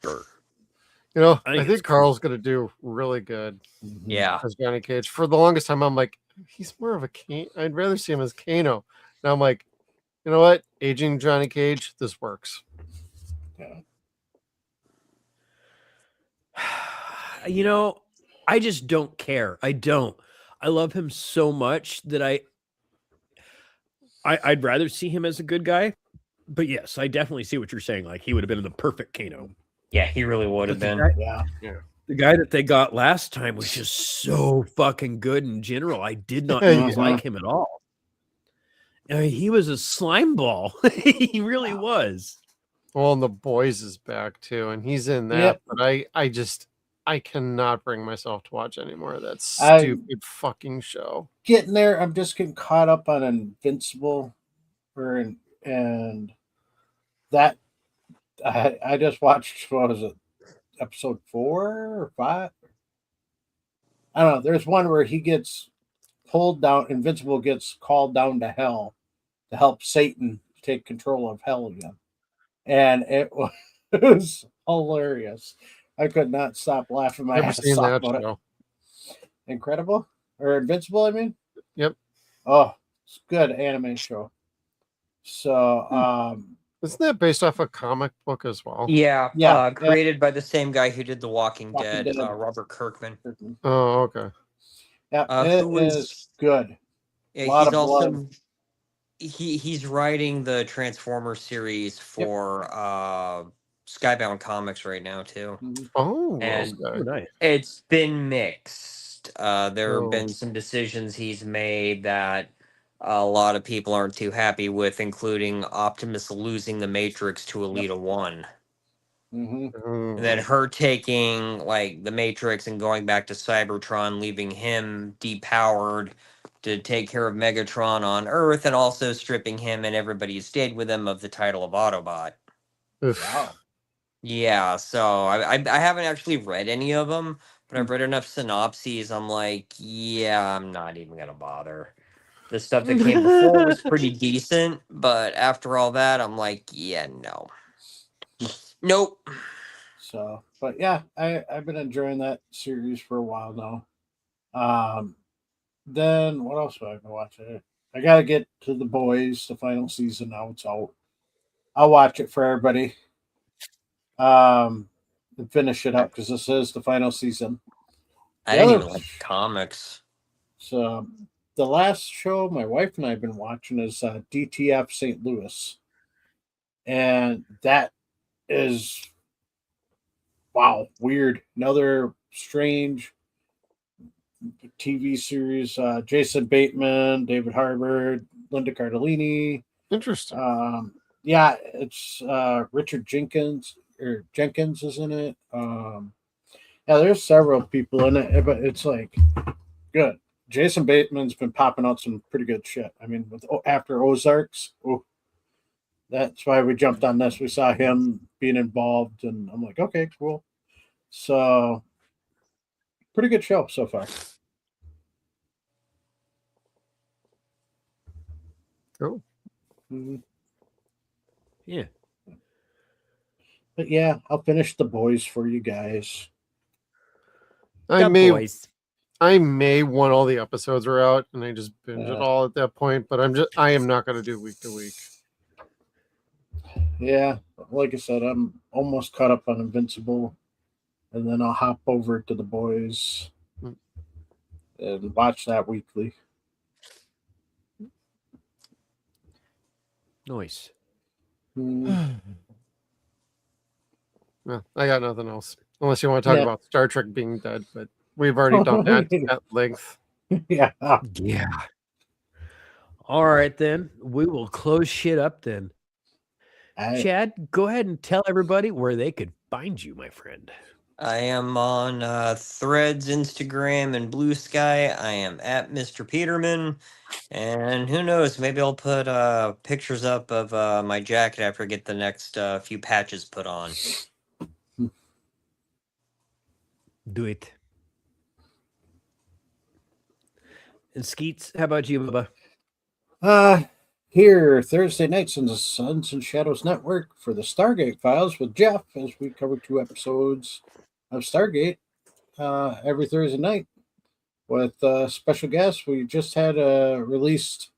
[SPEAKER 5] Sure.
[SPEAKER 9] I think Carl's going to do really good.
[SPEAKER 10] Yeah.
[SPEAKER 9] As Johnny Cage. For the longest time, I'm like, he's more of a Kano. I'd rather see him as Kano. Now I'm like, you know what? Aging Johnny Cage, this works.
[SPEAKER 11] Yeah.
[SPEAKER 5] I just don't care. I don't. I love him so much that I'd rather see him as a good guy. But yes, I definitely see what you're saying. Like, he would have been the perfect Kano.
[SPEAKER 10] Yeah, he really would have been.
[SPEAKER 5] The guy that they got last time was just so fucking good in general. I did not like him at all. I mean, he was a slime ball. He really was.
[SPEAKER 9] Well, and The Boys is back too, and he's in that. But I cannot bring myself to watch any more of that stupid fucking show.
[SPEAKER 11] Getting there, I'm just getting caught up on Invincible, and that I just watched. What was it? Episode 4 or 5? I don't know. There's one where he gets pulled down. Invincible gets called down to hell to help Satan take control of hell again, and it was hilarious. I could not stop laughing my ass off about it. Incredible or Invincible? I mean,
[SPEAKER 9] Yep.
[SPEAKER 11] Oh, it's a good anime show. So,
[SPEAKER 9] Isn't that based off a comic book as well?
[SPEAKER 10] Yeah,
[SPEAKER 11] yeah,
[SPEAKER 10] created by the same guy who did The Walking,
[SPEAKER 11] Walking
[SPEAKER 10] Dead,
[SPEAKER 11] Dead.
[SPEAKER 10] Robert Kirkman.
[SPEAKER 9] Oh, okay.
[SPEAKER 11] Yeah,
[SPEAKER 10] Who
[SPEAKER 11] it
[SPEAKER 10] is
[SPEAKER 11] is good.
[SPEAKER 10] Yeah,
[SPEAKER 11] A lot
[SPEAKER 10] he's
[SPEAKER 11] of blood.
[SPEAKER 10] also he's writing the Transformer series for Skybound Comics right now too,
[SPEAKER 9] Oh,
[SPEAKER 10] and
[SPEAKER 9] okay.
[SPEAKER 5] nice.
[SPEAKER 10] it's been mixed. There have
[SPEAKER 9] Oh.
[SPEAKER 10] been some decisions he's made that a lot of people aren't too happy with, including Optimus losing the Matrix to Elita One.
[SPEAKER 11] Mm-hmm.
[SPEAKER 10] And then her taking like the Matrix and going back to Cybertron, leaving him depowered to take care of Megatron on Earth, and also stripping him and everybody who stayed with him of the title of Autobot.
[SPEAKER 11] Wow.
[SPEAKER 10] Yeah, so I haven't actually read any of them, but I've read enough synopses. I'm like, yeah, I'm not even gonna bother. The stuff that came before was pretty decent, but after all that, I'm like, yeah, no, nope.
[SPEAKER 11] So, but yeah, I've been enjoying that series for a while now. Then what else have I been watching? I gotta get to The Boys, the final season now. It's out. I'll watch it for everybody. And finish it up because this is the final season.
[SPEAKER 10] I didn't even like comics.
[SPEAKER 11] So the last show my wife and I have been watching is DTF St. Louis, and that is weird. Another strange TV series. Jason Bateman, David Harbour, Linda Cardellini.
[SPEAKER 9] Interesting.
[SPEAKER 11] Yeah, it's Richard Jenkins is in it. Yeah, there's several people in it, but it's like good. Jason Bateman's been popping out some pretty good shit. I mean, after Ozarks, that's why we jumped on this. We saw him being involved, and I'm like, okay, cool. So, pretty good show so far.
[SPEAKER 9] Cool.
[SPEAKER 11] Mm-hmm.
[SPEAKER 5] Yeah.
[SPEAKER 11] But yeah, I'll finish The Boys for you guys.
[SPEAKER 9] I may when all the episodes are out and I just binge it all at that point, but I am not gonna do week to week.
[SPEAKER 11] Yeah, like I said, I'm almost caught up on Invincible, and then I'll hop over to The Boys and watch that weekly.
[SPEAKER 5] Nice.
[SPEAKER 9] Well, I got nothing else. Unless you want to talk about Star Trek being dead, but we've already done that at length.
[SPEAKER 11] Yeah.
[SPEAKER 5] Yeah. All right, then. We will close shit up then. Chad, go ahead and tell everybody where they could find you, my friend.
[SPEAKER 10] I am on Threads, Instagram, and Blue Sky. I am at Mr. Peterman. And who knows, maybe I'll put pictures up of my jacket after I get the next few patches put on.
[SPEAKER 5] Do it. And Skeets, how about you, Bubba?
[SPEAKER 11] Here Thursday nights on the Suns and Shadows Network for the Stargate Files with Jeff, as we cover 2 episodes of Stargate every Thursday night with special guests. We just had released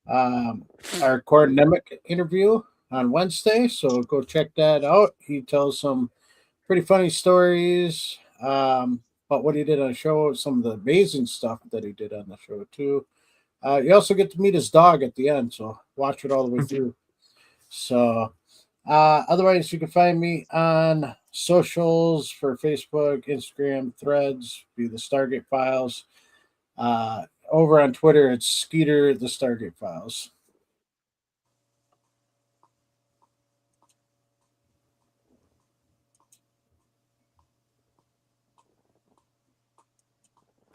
[SPEAKER 11] our Coordinemic interview on Wednesday, so go check that out. He tells some pretty funny stories about what he did on the show, some of the amazing stuff that he did on the show too. You also get to meet his dog at the end, so watch it all the way through. So otherwise, you can find me on socials for Facebook, Instagram, Threads, be the Stargate Files. Over on Twitter, it's Skeeter, the Stargate Files.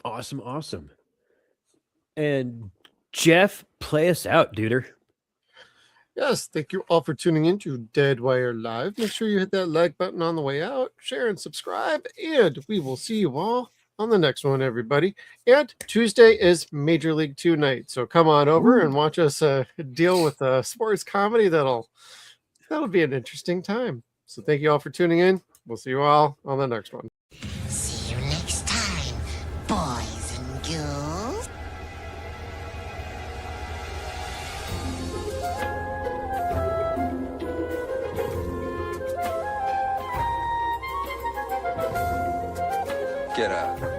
[SPEAKER 5] Awesome. And Jeff, play us out, duder.
[SPEAKER 9] Yes, thank you all for tuning in to Dead Wire Live. Make sure you hit that like button on the way out, share and subscribe, and we will see you all on the next one, everybody. And Tuesday is Major League 2 night, so come on over and watch us deal with sports comedy. That'll be an interesting time. So thank you all for tuning in. We'll see you all on the next one.
[SPEAKER 2] See you next time, boys and girls.
[SPEAKER 1] Get up.